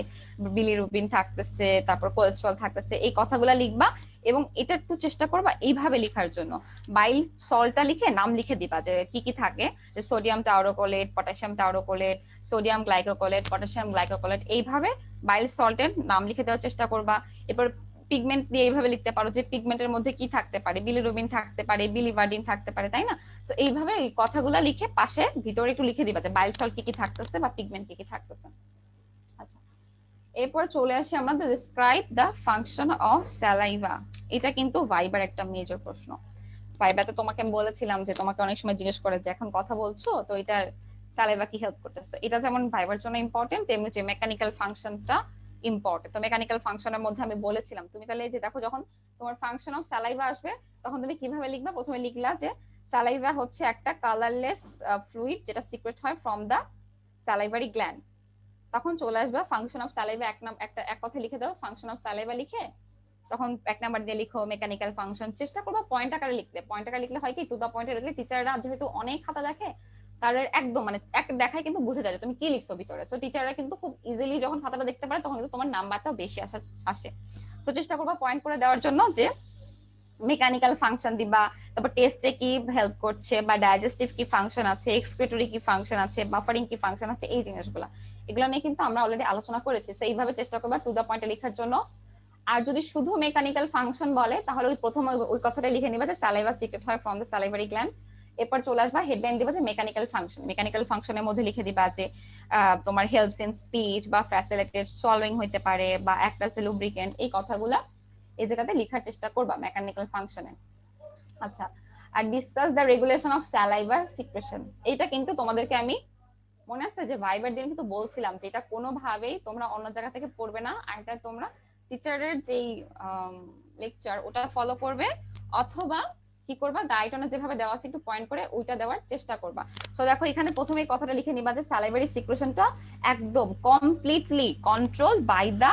বিলিরুবিন থাকতেছে, তারপর কোলেস্ট্রল থাকতেছে, এই কথাগুলো লিখবা। এবং এটা একটু চেষ্টা করবা এইভাবে লিখার জন্য, বাইল সল্টটা লিখে নাম লিখে দিবা যে কি কি থাকে, যে sodium taurocholate, potassium টাউরোকোলেট, sodium glycocholate, potassium glycocholate, এইভাবে বাইল সল্টের নাম লিখে দেওয়ার চেষ্টা করবা। এরপর পিগমেন্ট দিয়ে এইভাবে লিখতে পারো যে পিগমেন্টের মধ্যে কি থাকতে পারে, বিলিরুবিন থাকতে পারে, বিলিভার্ডিন থাকতে পারে, তাই না? তো এইভাবে এই কথাগুলো লিখে পাশে ভিতরে একটু লিখে দিবা যে বাইল সল্ট কি কি থাকতেছে বা পিগমেন্ট কি কি থাকতেছে। আচ্ছা, এরপর চলে আসি আমরা describe the function of saliva. এটা কিন্তু ভাইবার একটা মেজর প্রশ্ন। ভাইবাতে তোমাকে আমি বলেছিলাম যে তোমাকে অনেক সময় জিজ্ঞেস করে যে এখন কথা বলছো তো এটার স্যালাইভা কি হেল্প করতেছে। এটা যেমন ভাইবার জন্য ইম্পর্টেন্ট, তেমনি যে মেকানিক্যাল ফাংশনটা ইম্পর্টেন্ট। তো মেকানিক্যাল ফাংশনের মধ্যে আমি বলেছিলাম, তুমি তাহলে যে দেখো যখন তোমার ফাংশন অফ স্যালাইভা আসবে তখন তুমি কিভাবে লিখবা, প্রথমে লিখলা যে স্যালাইভা হচ্ছে একটা কালারলেস ফ্লুইড যেটা সিক্রেট হয় ফ্রম দা স্যালাইভারি গ্ল্যান্ড। তখন চলে আসবে ফাংশন অফ স্যালাইভা, এক কথা লিখে দাও ফাংশন অফ স্যালাইভা লিখে, তখন 1 নাম্বার দিয়ে লিখো মেকানিক্যাল ফাংশন। চেষ্টা করবো পয়েন্ট আকারে লিখতে, পয়েন্ট আকারে লিখলে হয় কি টু দা পয়েন্টে লিখলে টিচাররা যেহেতু অনেক খাতা দেখে, তাদের একদম মানে এক দেখায় কিন্তু বুঝে যায় তুমি কি লিখছো ভিতরে। সো টিচাররা কিন্তু খুব ইজিলি যখন খাতাটা দেখতে পারে তখন কিন্তু তোমার নাম্বারটাও বেশি আসে। তো চেষ্টা করবো পয়েন্ট করে দেওয়ার জন্য যে মেকানিক্যাল ফাংশন দিবা, তারপর টেস্টে কি হেল্প করছে, বা ডাইজেস্টিভ কি ফাংশন আছে, এক্সক্রিটরি কি ফাংশন আছে, বাফারিং কি ফাংশন আছে, এই জিনিসগুলো এগুলো নিয়ে কিন্তু আমরা অলরেডি আলোচনা করেছি। তো এইভাবে চেষ্টা করবা টু দা পয়েন্টে লেখার জন্য। আর যদি শুধু মেকানিক্যাল ফাংশন বলে তাহলে ওই প্রথম ওই কথাটা লিখে নিবা যে সালাইভা সিক্রেট হয় ফ্রম দ্য সালাইভারি গ্ল্যান্ড। এরপর চলে আসবা হেডলাইন দিবা যে মেকানিক্যাল ফাংশন, মেকানিক্যাল ফাংশনের মধ্যে লিখে দিবা যে তোমার হেল্পস ইন স্পিচ বা ফ্যাসিলিটেট সোয়ালোইং হইতে পারে, বা অ্যাক্ট অ্যাজ এ লুব্রিকেন্ট, এই কথাগুলা এই জায়গাতে লেখার চেষ্টা করবা মেকানিক্যাল ফাংশনে। আচ্ছা, আর discuss the regulation of saliva secretion. এইটা কিন্তু তোমাদেরকে আমি মনে আছে যে ভাইবার দিন কিন্তু বলছিলাম যে এটা কোনোভাবেই তোমরা অন্য জায়গা থেকে পড়বে না, আর এটা তোমরা টিচারের যেই লেকচার ওটা ফলো করবে, অথবা কি কি করবা, ডায়েটনে যেভাবে দেওয়া আছে একটু পয়েন্ট করে ওইটা দেওয়ার চেষ্টা করবা। তো দেখো এখানে প্রথমে কথাটা লিখে নিবা যে সালাইভারি সিক্রেশনটা একদম completely controlled by the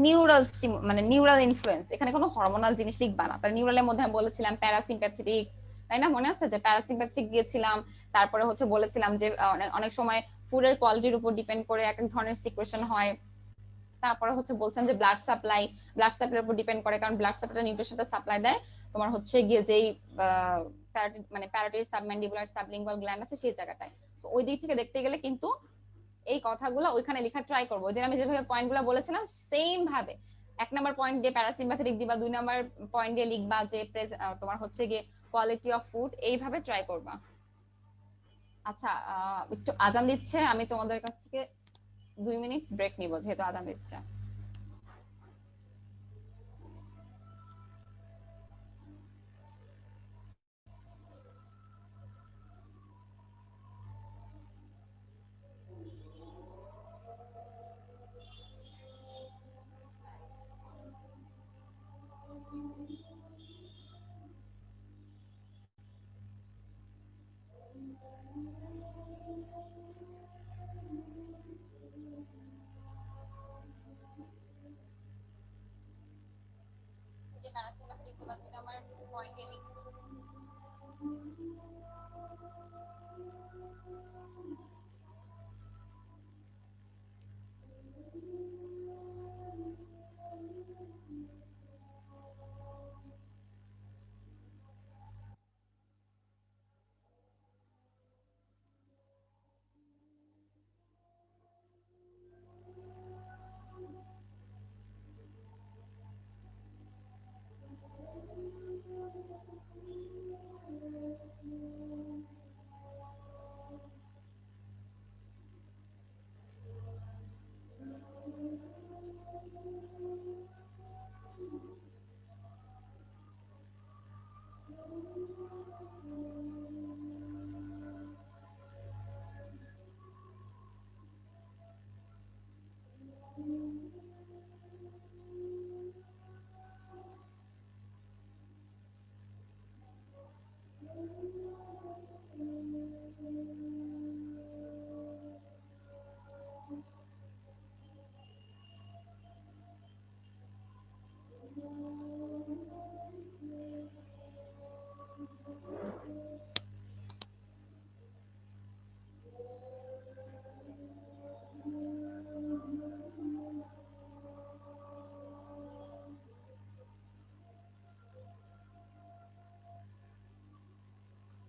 neural মানে নিউরাল ইনফ্লুয়েন্স। এখানে কোনো হরমোনাল জিনিস লিখবা না। তার নিউরালের মধ্যে আমি বলেছিলাম প্যারাসিম্প্যাথেটিক, তাই না, মনে আছে যে প্যারাসিম্প্যাথেটিক গিয়েছিলাম। তারপরে হচ্ছে বলেছিলাম যে অনেক সময় ফুডের কোয়ালিটির উপর ডিপেন্ড করে এক এক ধরনের সিক্রেশন হয়। তারপরে হচ্ছে বলছেন যে ব্লাড সাপ্লাইয়ের উপর ডিপেন্ড করে, কারণ ব্লাড সাপ্লাই নিউট্রিশনটা সাপ্লাই দেয় তোমার হচ্ছে গিয়ে যেই মানে প্যারাটারি সাবম্যান্ডিবুলার সাবলিঙ্গুয়াল গ্ল্যান্ড আছে সেই জায়গাটায়। তো ওই দিক থেকে দেখতে গেলে কিন্তু এই কথাগুলো ওইখানে লেখা ট্রাই করবো। ওই দিন আমি যেভাবে পয়েন্টগুলো বলেছিলাম সেম ভাবে 1 নম্বর পয়েন্ট দিয়ে প্যারাসিম্পাথেটিক দিবা, 2 নম্বর পয়েন্ট দিয়ে লিখবা যে তোমার হচ্ছে গিয়ে কোয়ালিটি অফ ফুড, এইভাবে ট্রাই করবা। আচ্ছা একটু আজান দিচ্ছে, আমি তোমাদের কাছ থেকে 2 মিনিট ব্রেক নিব যেহেতু আজান দিচ্ছে।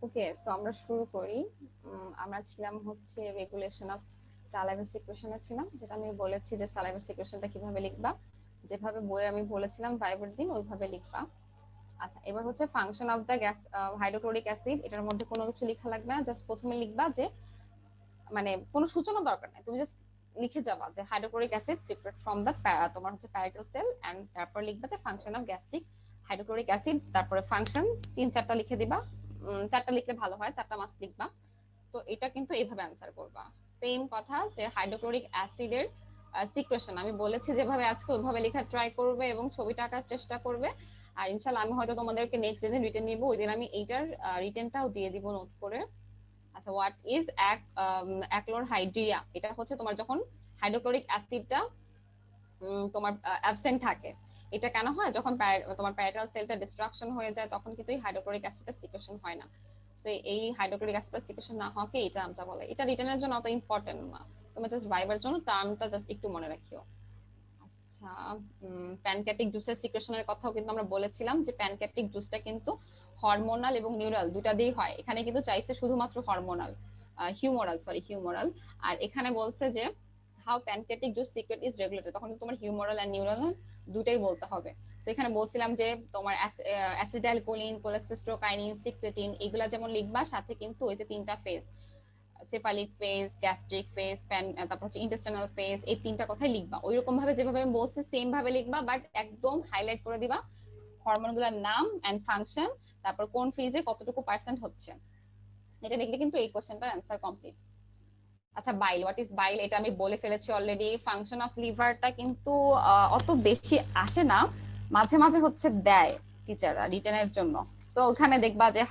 ওকে, সো আমরা শুরু করি। আমরা ছিলাম হচ্ছে রেগুলেশন অফ সালাইভারি সিক্রেশনে ছিলাম, যেটা আমি বলেছি যে সালাইভারি সিক্রেশনটা কিভাবে লিখবা, যেভাবে বইয়ে আমি বলেছিলাম ভাইবার দিন ওইভাবে লিখবা। আচ্ছা, এবার হচ্ছে function of the gas hydrochloric acid. এটার মধ্যে কোনো কিছু লেখা লাগবে না, জাস্ট প্রথমে লিখবা যে মানে কোনো সূচনা দরকার নাই, তুমি জাস্ট লিখে যাবা যে hydrochloric acid secret from the তোমার হচ্ছে প্যারাইটাল সেল, এন্ড তারপর লিখবা যে function of gastric hydrochloric acid, তারপরে ফাংশন 3-4টা লিখে দিবা। 4টা লিখলে ভালো হয়, 4টা মাস লিখবা। তো এটা কিন্তু এইভাবে অ্যান্সার করবা। সেম কথা যে হাইড্রোক্লোরিক অ্যাসিডের সিক্রেশন আমি বলেছি যেভাবে আজকে ওইভাবে লেখা ট্রাই করবে এবং ছবিটা আঁকার চেষ্টা করবে। আর ইনশাআল্লাহ আমি হয়তো তোমাদেরকে নেক্সট দিন রিটেন নিব, ওই দিন আমি এইটার রিটেনটাও দিয়ে দিব নোট করে। আচ্ছা, হোয়াট ইজ অ্যাক্লোরহাইড্রিয়া? এটা হচ্ছে তোমার যখন হাইড্রোক্লোরিক অ্যাসিডটা তোমার অ্যাবসেন্ট থাকে। এটা কেন হয়? যখন তোমার প্যারাইটাল সেলটা ডিস্ট্রাকশন হয়ে যায় তখন কিন্তু এই হাইড্রোক্লোরিক অ্যাসিডটা সিক্রেশন হয় না। তো এই হাইড্রোক্লোরিক অ্যাসিডটা সিক্রেশন না হওয়াকে এই টার্মটা বলে। এটা রিটেনের জন্য অত ইম্পর্টেন্ট না, তুমি জাস্ট ভাইবার জন্য টার্মটা জাস্ট একটু মনে রাখিও। আচ্ছা, প্যানক্রিয়াটিক জুসের সিক্রেশনের কথাও কিন্তু আমরা বলেছিলাম যে প্যানক্রিয়াটিক জুসটা কিন্তু হরমোনাল এবং নিউরাল দুটা দিয়েই হয়। এখানে কিন্তু চাইছে শুধুমাত্র হরমোনাল, হিউমোরাল। আর এখানে বলছে যে how pancreatic juice secret is regulated, তখন তোমার হিউমোরাল এন্ড নিউরাল দুটাই বলতে হবে। তো এখানে বলছিলাম যে তোমার অ্যাসিটাইলকোলিন, কোলেসিস্টোকাইনিন, সিক্রেটিন এগুলা যেমন লিখবা, সাথে কিন্তু ওই যে 3টা phase, cephalic phase, gastric phase, তারপর হচ্ছে ইন্টেস্টিনাল ফেজ, এই 3টা কথাই লিখবা। ওইরকম ভাবে যেভাবে আমি বলছি সেম ভাবে লিখবা, বাট একদম হাইলাইট করে দিবা হরমোনগুলোর নাম এন্ড ফাংশন, তারপর কোন ফেজে কতটুকু পার্সেন্ট হচ্ছে। এটা লিখলে কিন্তু এই কোশ্চেনটার অ্যান্সার কমপ্লিট। আচ্ছা, বাইল, হোয়াট ইজ বাইল? এটা আমি বলে ফেলেছি অলরেডি। ফাংশন অফ লিভারটা কিন্তু অত বেশি আসে না, মাঝে মাঝে হচ্ছে দেয় টিচাররা রিটেনের জন্য। সো ওখানে দেখবা যে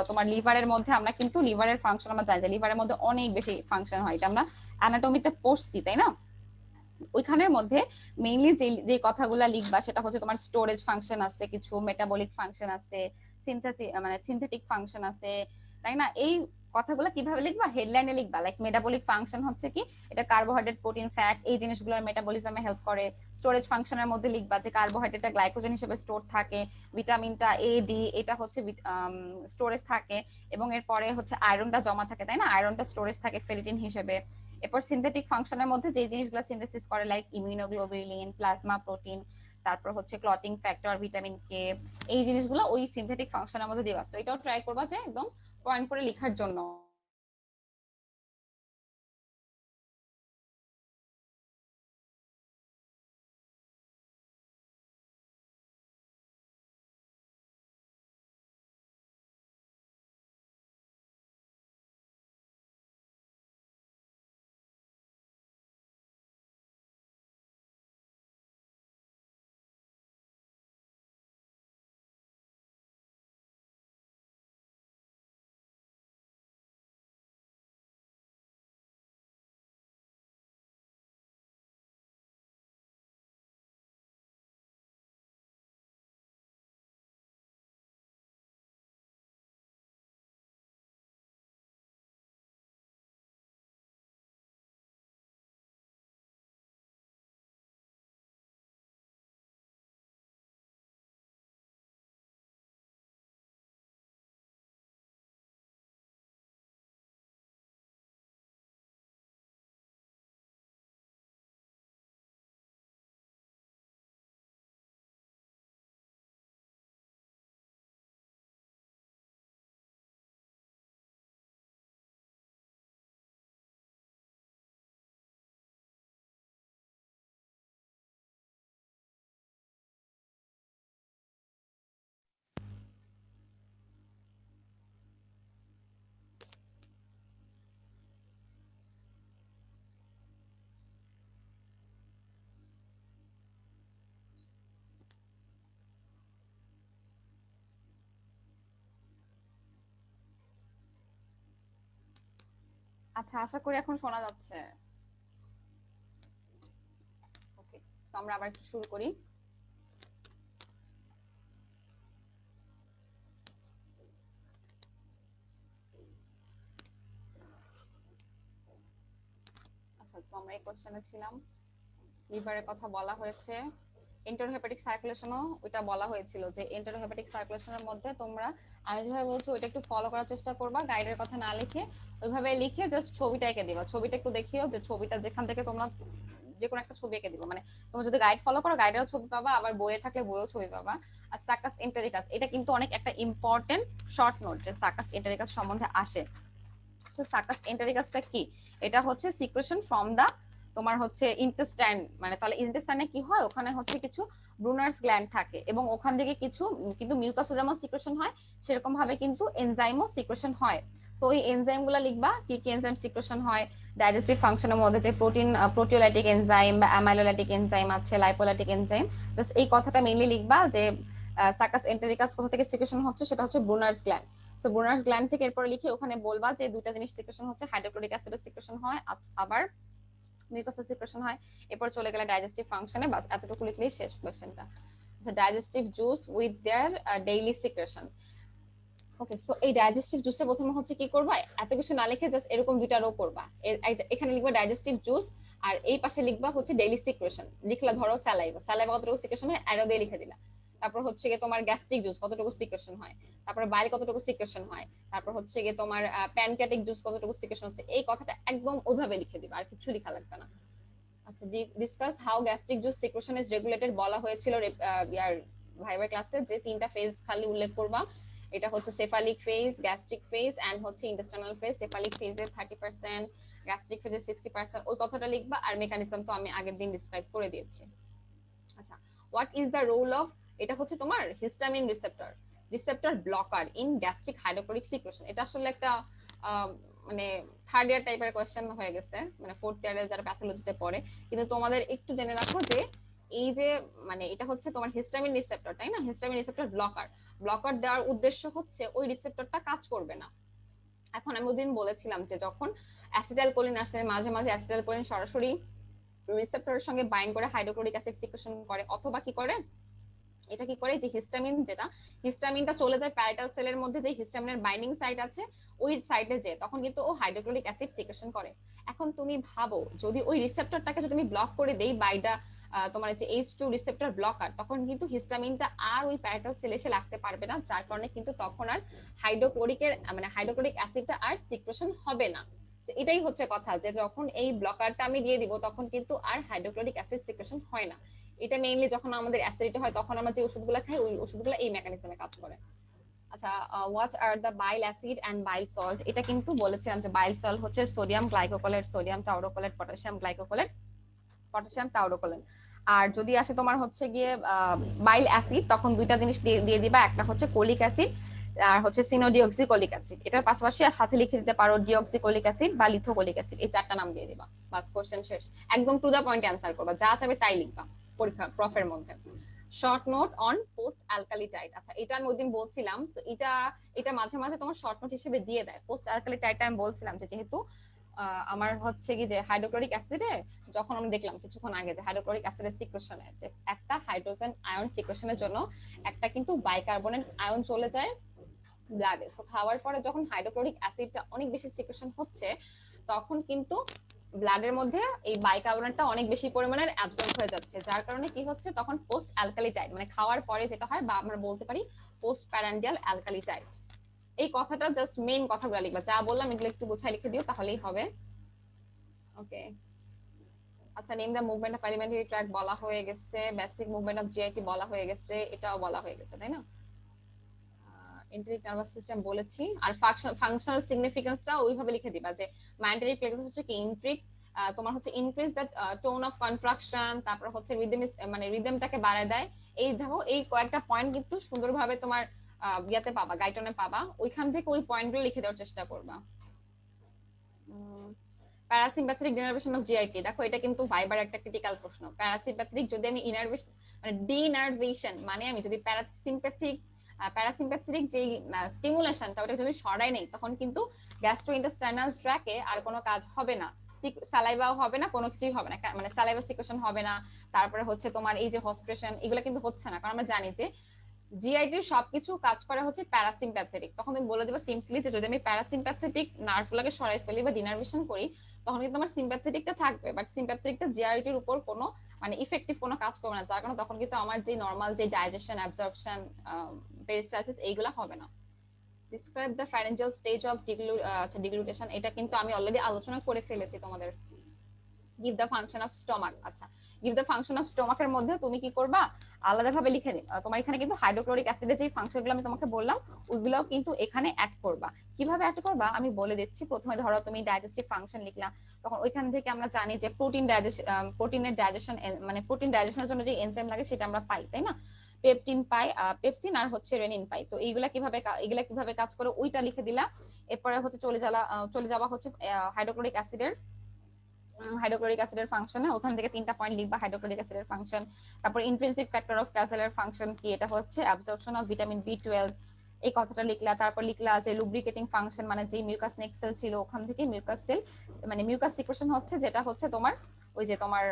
তোমার লিভারের মধ্যে আমরা কিন্তু লিভারের ফাংশন আমরা জানি যে লিভারের মধ্যে অনেক বেশি ফাংশন হয়, এটা আমরা অ্যানাটমিতে পড়ছি, তাই না? ওইখানের মধ্যে মেইনলি যে যে কথাগুলা লিখবা সেটা হচ্ছে তোমার স্টোরেজ ফাংশন আছে, কিছু মেটাবলিক ফাংশন আছে, সিনথেসিস মানে সিনথেটিক ফাংশন আছে, তাই না? এই কথাগুলো কিভাবে লিখবা? হেডলাইনে লিখবা। লাইক মেটাবলিক ফাংশন হচ্ছে কি, এটা কার্বোহাইড্রেট, প্রোটিন, ফ্যাট, এই জিনিসগুলোর মেটাবলিজমে হেল্প করে। স্টোরেজ ফাংশনের মধ্যে লিখবা যে কার্বোহাইড্রেটটা গ্লাইকোজেন হিসেবে স্টোর থাকে, ভিটামিনটা এ ডি এটা হচ্ছে স্টোরেজ থাকে, এবং এরপরে হচ্ছে আয়রনটা জমা থাকে, তাই না? আয়রনটা স্টোরেজ থাকে ফেরিটিন হিসেবে। এরপর সিনথেটিক ফাংশনের মধ্যে যে জিনিসগুলো সিনথেসিস করে লাইক ইমিউনোগ্লোবুলিন, প্লাজমা প্রোটিন, তারপর হচ্ছে ক্লটিং ফ্যাক্টর, ভিটামিন কে, এই জিনিসগুলো ওই সিনথেটিক ফাংশনের মধ্যে দেওয়া আছে। এটাও ট্রাই করবা যে একদম পয়েন্ট করে লেখার জন্য। আচ্ছা, আশা করি এখন শোনা যাচ্ছে। ওকে, তো আমরা আবার একটু শুরু করি। আচ্ছা, তো আমরা এই কোশ্চেনে ছিলাম, লিভারের কথা বলা হয়েছে, এন্টারোহেপাটিক সার্কুলেশনও ওইটা বলা হয়েছিল যে এন্টারোহেপাটিক সার্কুলেশনের মধ্যে তোমরা আমি যেভাবে বলছি ওইটা একটু ফলো করার চেষ্টা করবা, গাইডের কথা না লিখে ওইভাবে লিখে জাস্ট ছবিটা এঁকে দিবা। ছবিটা একটু দেখিও যে ছবিটা যেখান থেকে তোমরা যে কোনো একটা ছবি এঁকে দিবা, মানে তোমরা যদি গাইড ফলো করো গাইডেরও ছবি পাবা, আবার বইয়ে থাকলে বইয়েও ছবি পাবা। আর সাকাস এন্টেরিকাস এটা কিন্তু অনেক একটা ইম্পর্টেন্ট শর্ট নোট যে সাকাস এন্টেরিকাস সম্বন্ধে আসে। সো সাকাস এন্টেরিকাসটা কি? এটা হচ্ছে সিক্রেশন ফ্রম দা তোমার হচ্ছে ইন্টেস্টাইন, মানে তাহলে ইন্টেস্টাইনে কি হয়, ওখানে হচ্ছে কিছু ব্রুনার্স গ্ল্যান্ড থাকে এবং ওখান থেকে কিছু কিন্তু মিউকাসও যেমন সিক্রেশন হয় সেরকম ভাবে কিন্তু এনজাইমও সিক্রেশন হয়। সো এই এনজাইম গুলা লিখবা, কি কি এনজাইম সিক্রেশন হয় ডাইজেস্টিভ ফাংশনের মধ্যে, যে প্রোটিন প্রোটিওলাইটিক এনজাইম বা অ্যামাইলোলাইটিক এনজাইম আছে, লাইপোলাইটিক এনজাইম। জাস্ট এই কথাটা মেইনলি লিখবা যে সাকাস এন্টেরিকাস কোথা থেকে সিক্রেশন হচ্ছে, সেটা হচ্ছে Brunner's gland. So Brunner's gland থেকে এরপর লিখে ওখানে বলবা যে দুইটা জিনিস সিক্রেশন হচ্ছে, হাইড্রোক্লোরিক অ্যাসিডের সিক্রেশন হয়, আবার মিউকাসের সিক্রেশন হয়। এরপর চলে গেলে ডাইজেস্টিভ ফাংশনে, বাস এতটুকু লিখলেই শেষ কোশ্চেনটা। Digestive juice with their daily secretion. Okay, so এই ডাইজেস্টিভ জুসে প্রথমে হচ্ছে কি করবা, এত কিছু না লিখে জাস্ট এরকম দুইটা রো করবা। এখানে লিখবা ডাইজেস্টিভ জুস, আর এই পাশে লিখবা হচ্ছে ডেইলি সিক্রেশন। লিখলা ধরো স্যালাইভা, স্যালাইভা কতটুকু সিক্রেশন হয় অ্যারো দিয়ে লিখে দিলা। তারপর হচ্ছে গিয়ে তোমার গ্যাস্ট্রিক জুস কতটুকু সিক্রেশন হয়, তারপর বাইল কতটুকু সিক্রেশন হয়, তারপর হচ্ছে গিয়ে তোমার প্যানক্রিয়াটিক জুস কতটুকু সিক্রেশন হচ্ছে, এই কথাটা একদম ওইভাবে লিখে দিবা, আর কিছু লেখা লাগবে না। আচ্ছা, discuss how gastric juice secretion is regulated বলা হয়েছিল ইয়ার ভাইবার ক্লাসে, যে তিনটা ফেজ খালি উল্লেখ করবা। এটা হচ্ছে cephalic phase, gastric phase and হচ্ছে ইন্টেস্টাইনাল ফেজ। সেফালিক ফেজে 30%, গ্যাস্ট্রিক ফেজে 60%, ওই কথাটা লিখবা। আর মেকানিজম তো আমি আগের দিন ডিসক্রাইব করে দিয়েছি। আচ্ছা, what is the role of, এটা হচ্ছে তোমার histamine receptor blocker in gastric hydrochloric secretion. এটা আসলে একটা মানে থার্ড ইয়ার টাইপের কোয়েশ্চেন হয়ে গেছে, মানে ফোর্থ ইয়ারে যারা প্যাথোলজিতে পড়ে। কিন্তু তোমাদের একটু জেনে রাখো যে এই যে মানে এটা হচ্ছে তোমার হিস্টামিন রিসেপ্টর, তাই না? Histamine receptor blocker. ব্লকার দেওয়ার উদ্দেশ্য হচ্ছে ওই রিসেপ্টরটা কাজ করবে না। এখন আমি ওদিন বলেছিলাম যে যখন অ্যাসিটাইলকোলিন আসে, মাঝে মাঝে অ্যাসিটাইলকোলিন সরাসরি রিসেপ্টরের সঙ্গে বাইন্ড করে হাইড্রোক্লোরিক অ্যাসিড সিক্রেশন করে, অথবা কি করে, এটা কি করে, যে হিস্টামিন, যেটা হিস্টামিনটা চলে যায় প্যারাটাল সেলের মধ্যে, যে হিস্টামিনের বাইন্ডিং সাইট আছে ওই সাইটে, যে তখন কিন্তু ও হাইড্রোক্লোরিক অ্যাসিড সিক্রেশন করে। এখন তুমি ভাবো, যদি ওই রিসেপ্টরটাকে যদি আমি ব্লক করে দেই বাই দা তোমার যে H2 রিসেপ্টর ব্লকার, তখন কিন্তু হিস্টামিনটা আর ওই প্যারাটাল সেলে এসে লাগতে পারবে না, যার কারণে কিন্তু তখন আর হাইড্রোক্লোরিক অ্যাসিডটা আর সিক্রেশন হবে না। এটাই হচ্ছে কথা, যে যখন এই ব্লকারটা আমি দিয়ে দিব তখন কিন্তু আর হাইড্রোক্লোরিক অ্যাসিড সিক্রেশন হয় না। এটা মেইনলি যখন আমাদের অ্যাসিডিটি হয় তখন আমরা যে ওষুধগুলো খাই ওই ওষুধগুলো এই মেকানিজমে কাজ করে। আচ্ছা, what are the bile acid and bile salt, এটা কিন্তু বলেছিলাম যে বাইল সল্ট হচ্ছে sodium glycocholate, sodium taurocholate, potassium glycocholate, potassium taurocholate. আর যদি আসে তোমার হচ্ছে গিয়ে বাইল অ্যাসিড, তখন দুইটা জিনিস দিয়ে দিবা, একটা হচ্ছে কোলিক অ্যাসিড আর হচ্ছে সিনোডিঅক্সিকোলিক অ্যাসিড। এটার পাশাপাশি সাথে লিখে দিতে পারো ডিঅক্সিকোলিক অ্যাসিড বা লিথোকোলিক অ্যাসিড, এই চারটা নাম দিয়ে দিবা, বাস কোশ্চেন শেষ। একদম টু দা পয়েন্ট অ্যান্সার করবা, যা চাবে তাই লিখবা পরীক্ষা প্রফের মধ্যে। শর্ট নোট অন পোস্ট অ্যালকালিটাইড, আচ্ছা এটা আমি ওইদিন বলছিলাম, তো এটা মাঝে মাঝে তোমার শর্ট নোট হিসেবে দিয়ে দেয়। পোস্ট অ্যালকালিটাইডটা আমি বলছিলাম যে যেহেতু আমার হচ্ছে কি যে হাইড্রোক্লোরিক অ্যাসিডে, যখন আমি দেখলাম কিছুক্ষণ আগে যে হাইড্রোক্লোরিক অ্যাসিডের সিক্রেশনে যে একটা হাইড্রোজেন আয়ন সিক্রেশনের জন্য একটা কিন্তু বাইকার্বনেট আয়ন চলে যায় ব্লাডে। সো খাওয়ার পরে যখন হাইড্রোক্লোরিক অ্যাসিডটা অনেক বেশি সিক্রেশন হচ্ছে, তখন কিন্তু ব্লাডের মধ্যে এই বাইকার্বনেটটা অনেক বেশি পরিমাণের অ্যাবজর্ব হয়ে যাচ্ছে, যার কারণে কি হচ্ছে তখন পোস্ট অ্যালকালিটাইড, মানে খাওয়ার পরে যেটা হয়, বা আমরা বলতে পারি পোস্ট প্যারান্ডিয়াল অ্যালকালিটাইড। এই কথাটা জাস্ট মেইন কথাগুলো লিখবা, যা বললাম এগুলো একটু গুছাই লিখে দিও তাহলেই হবে। ওকে, আচ্ছা name the movement of elementary track বলা হয়ে গেছে, বেসিক মুভমেন্ট অফ জিআইটি বলা হয়ে গেছে, এটাও বলা হয়ে গেছে, তাই না? এন্ট্রিক নার্ভাস সিস্টেম বলেছি, আর ফাংশনাল সিগনিফিকেন্সটা ওইভাবে লিখে দিবা যে মাইন্টারি প্লেক্সাস হচ্ছে কি ইন্ট্রিক, তোমার হচ্ছে increase the tone of contraction, তারপর হচ্ছে রিদম, মানে রিদমটাকে বাড়ায় দেয়। এই দেখো এই কয়েকটা পয়েন্ট কিন্তু সুন্দরভাবে তোমার ইয়াতে পাবা, গাইটনে পাবা, ওইখান থেকে ওই পয়েন্টগুলো লিখে দেওয়ার চেষ্টা করবা। প্যারাসিম্প্যাথেটিক ডিনার্ভেশন অফ জিআইটি, দেখো এটা কিন্তু ভাইবার একটা ক্রিটিক্যাল প্রশ্ন। প্যারাসিম্প্যাথেটিক যদি আমি ইনার্ভেশন মানে ডিনার্ভেশন মানে আমি যদি প্যারাসিম্প্যাথেটিক যে স্টিমুলেশনটা ওটা যদি সরাই নেই, তখন কিন্তু গ্যাস্ট্রোইন্টেস্টাইনাল ট্র্যাকে আর কোনো কাজ হবে না, সালাইভাও হবে না, কোনো কিছুই হবে না, মানে সালাইভা সিক্রেশন হবে না, তারপরে হচ্ছে তোমার এই যে হস্ট্রেশন এগুলো কিন্তু হচ্ছে না, কারণ আমরা জানি যে জিআইটির সবকিছু কাজ করে হচ্ছে প্যারাসিম্প্যাথেটিক। তখন তুমি বলে দেবে সিম্পলি যে যদি আমি প্যারাসিম্প্যাথেটিক নার্ভগুলোকে সরাই ফেলি বা ডিনার্ভেশন করি, তখন কিন্তু আমার সিম্প্যাথেটিকটা থাকবে, বাট সিম্প্যাথেটিকটা জিআইটির উপর কোনো মানে ইফেক্টিভ কোনো কাজ করবে না, যার কারণে তখন কিন্তু আমার যে নরমাল যে ডাইজেশন, অ্যাবজর্পশন, পেরিস্টালসিস এইগুলো হবে না। Describe the pharyngeal stage of deglutition, এটা কিন্তু আমি অলরেডি আলোচনা করে ফেলেছি তোমাদের। Give the function of stomach, আচ্ছা গিভ দ্য ফাংশন অফ স্টমাকের মধ্যে তুমি কি করবা, আলাদাভাবে লিখে দিন। তোমার এখানে কিন্তু হাইড্রোক্লোরিক অ্যাসিডের যে ফাংশনগুলো আমি তোমাকে বললাম ওইগুলোও কিন্তু এখানে অ্যাড করবা। কিভাবে অ্যাড করবা আমি বলে দিচ্ছি। প্রথমে ধরো তুমি ডাইজেস্টিভ ফাংশন লিখলা, তখন ওইখান থেকে আমরা জানি যে প্রোটিনের ডাইজেশন, মানে প্রোটিন ডাইজেশনের জন্য যে এনজাইম লাগে সেটা আমরা পাই, তাই না? পেপটিন পাই, পেপসিন আর হচ্ছে রেনিন পাই। তো এগুলা কিভাবে কাজ করে ওইটা লিখে দিলা। এরপরে হচ্ছে চলে যাওয়া হচ্ছে হাইড্রোক্লোরিক অ্যাসিডের ফাংশনে, ওখান থেকে 3টা পয়েন্ট লিখবা হাইড্রোক্লোরিক অ্যাসিডের ফাংশন। তারপর ইন্ট্রিনসিক ফ্যাক্টর অফ ক্যাসেলের ফাংশন কি, এটা হচ্ছে অ্যাবজর্পশন অফ ভিটামিন বি12, এই কথাটা লিখলা। তারপর লিখলা যে লুব্রিকেটিং ফাংশন, মানে যে মিউকাস নেক্স সেল ছিল ওখান থেকে মিউকাস সেল, মানে মিউকাস সিক্রেশন হচ্ছে, যেটা হচ্ছে তোমার ওই যে তোমার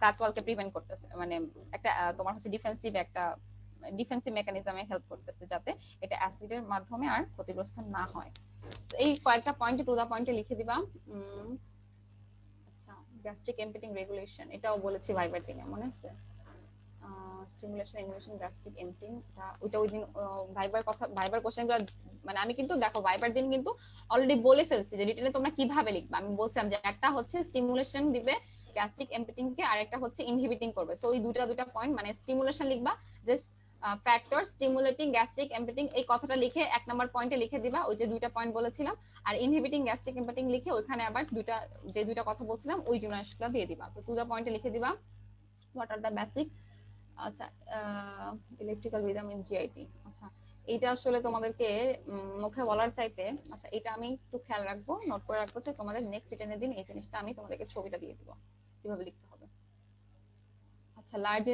গাট ওয়ালকে প্রিভেন্ট করতেছে, মানে একটা তোমার হচ্ছে ডিফেন্সিভ মেকানিজমে হেল্প করতেছে, যাতে এটা অ্যাসিডের মাধ্যমে আর ক্ষতিগ্রস্ত না হয়। এই কয়েকটা পয়েন্টে টু দা পয়েন্টে লিখে দিবা। গ্যাস্ট্রিক এমপিটিং রেগুলেশন, এটাও বলেছি ভাইবার দিনে, মনে আছে? স্টিমুলেশন ইনহিবিশন গ্যাস্ট্রিক এমপিটিং, ওইটা ওই দিন ভাইবার কোশ্চেনগুলো, মানে আমি কিন্তু দেখো ভাইবার দিন কিন্তু অলরেডি বলে ফেলছি যে ডিটেইলে তোমরা কিভাবে লিখবা। আমি বলছিলাম যে একটা হচ্ছে স্টিমুলেশন দিবে গ্যাস্ট্রিক এমপিটিং কে, আর একটা হচ্ছে ইনহিবিটিং করবে। সো ওই দুইটা পয়েন্ট, মানে স্টিমুলেশন লিখবা যে ফ্যাক্টর স্টিমুলেটিং গ্যাস্ট্রিক এমপিটিং, এই কথাটা লিখে 1 নাম্বার পয়েন্টে লিখে দিবা, ওই যে দুইটা পয়েন্ট বলেছিলাম। আর ইনহিবিটিং গ্যাস্ট্রিক এমপিটিং লিখে ওইখানে আবার দুইটা কথা বলছিলাম ওই জিনিসগুলো দিয়ে দিবা। তো টু দা পয়েন্টে লিখে দিবা হোয়াট আর দ্য বেসিক, আচ্ছা ইলেকট্রিক্যাল রিদম ইন জিআইটি। আচ্ছা এটা আসলে তোমাদেরকে মুখে বলার চাইতে, আচ্ছা এটা আমি একটু খেয়াল রাখবো, নোট করে রাখবো যে তোমাদের নেক্সট রিটেনের দিন এই জিনিসটা আমি তোমাদেরকে ছবিটা দিয়ে দিব কিভাবে লিখতে হবে। আচ্ছা, লার্জ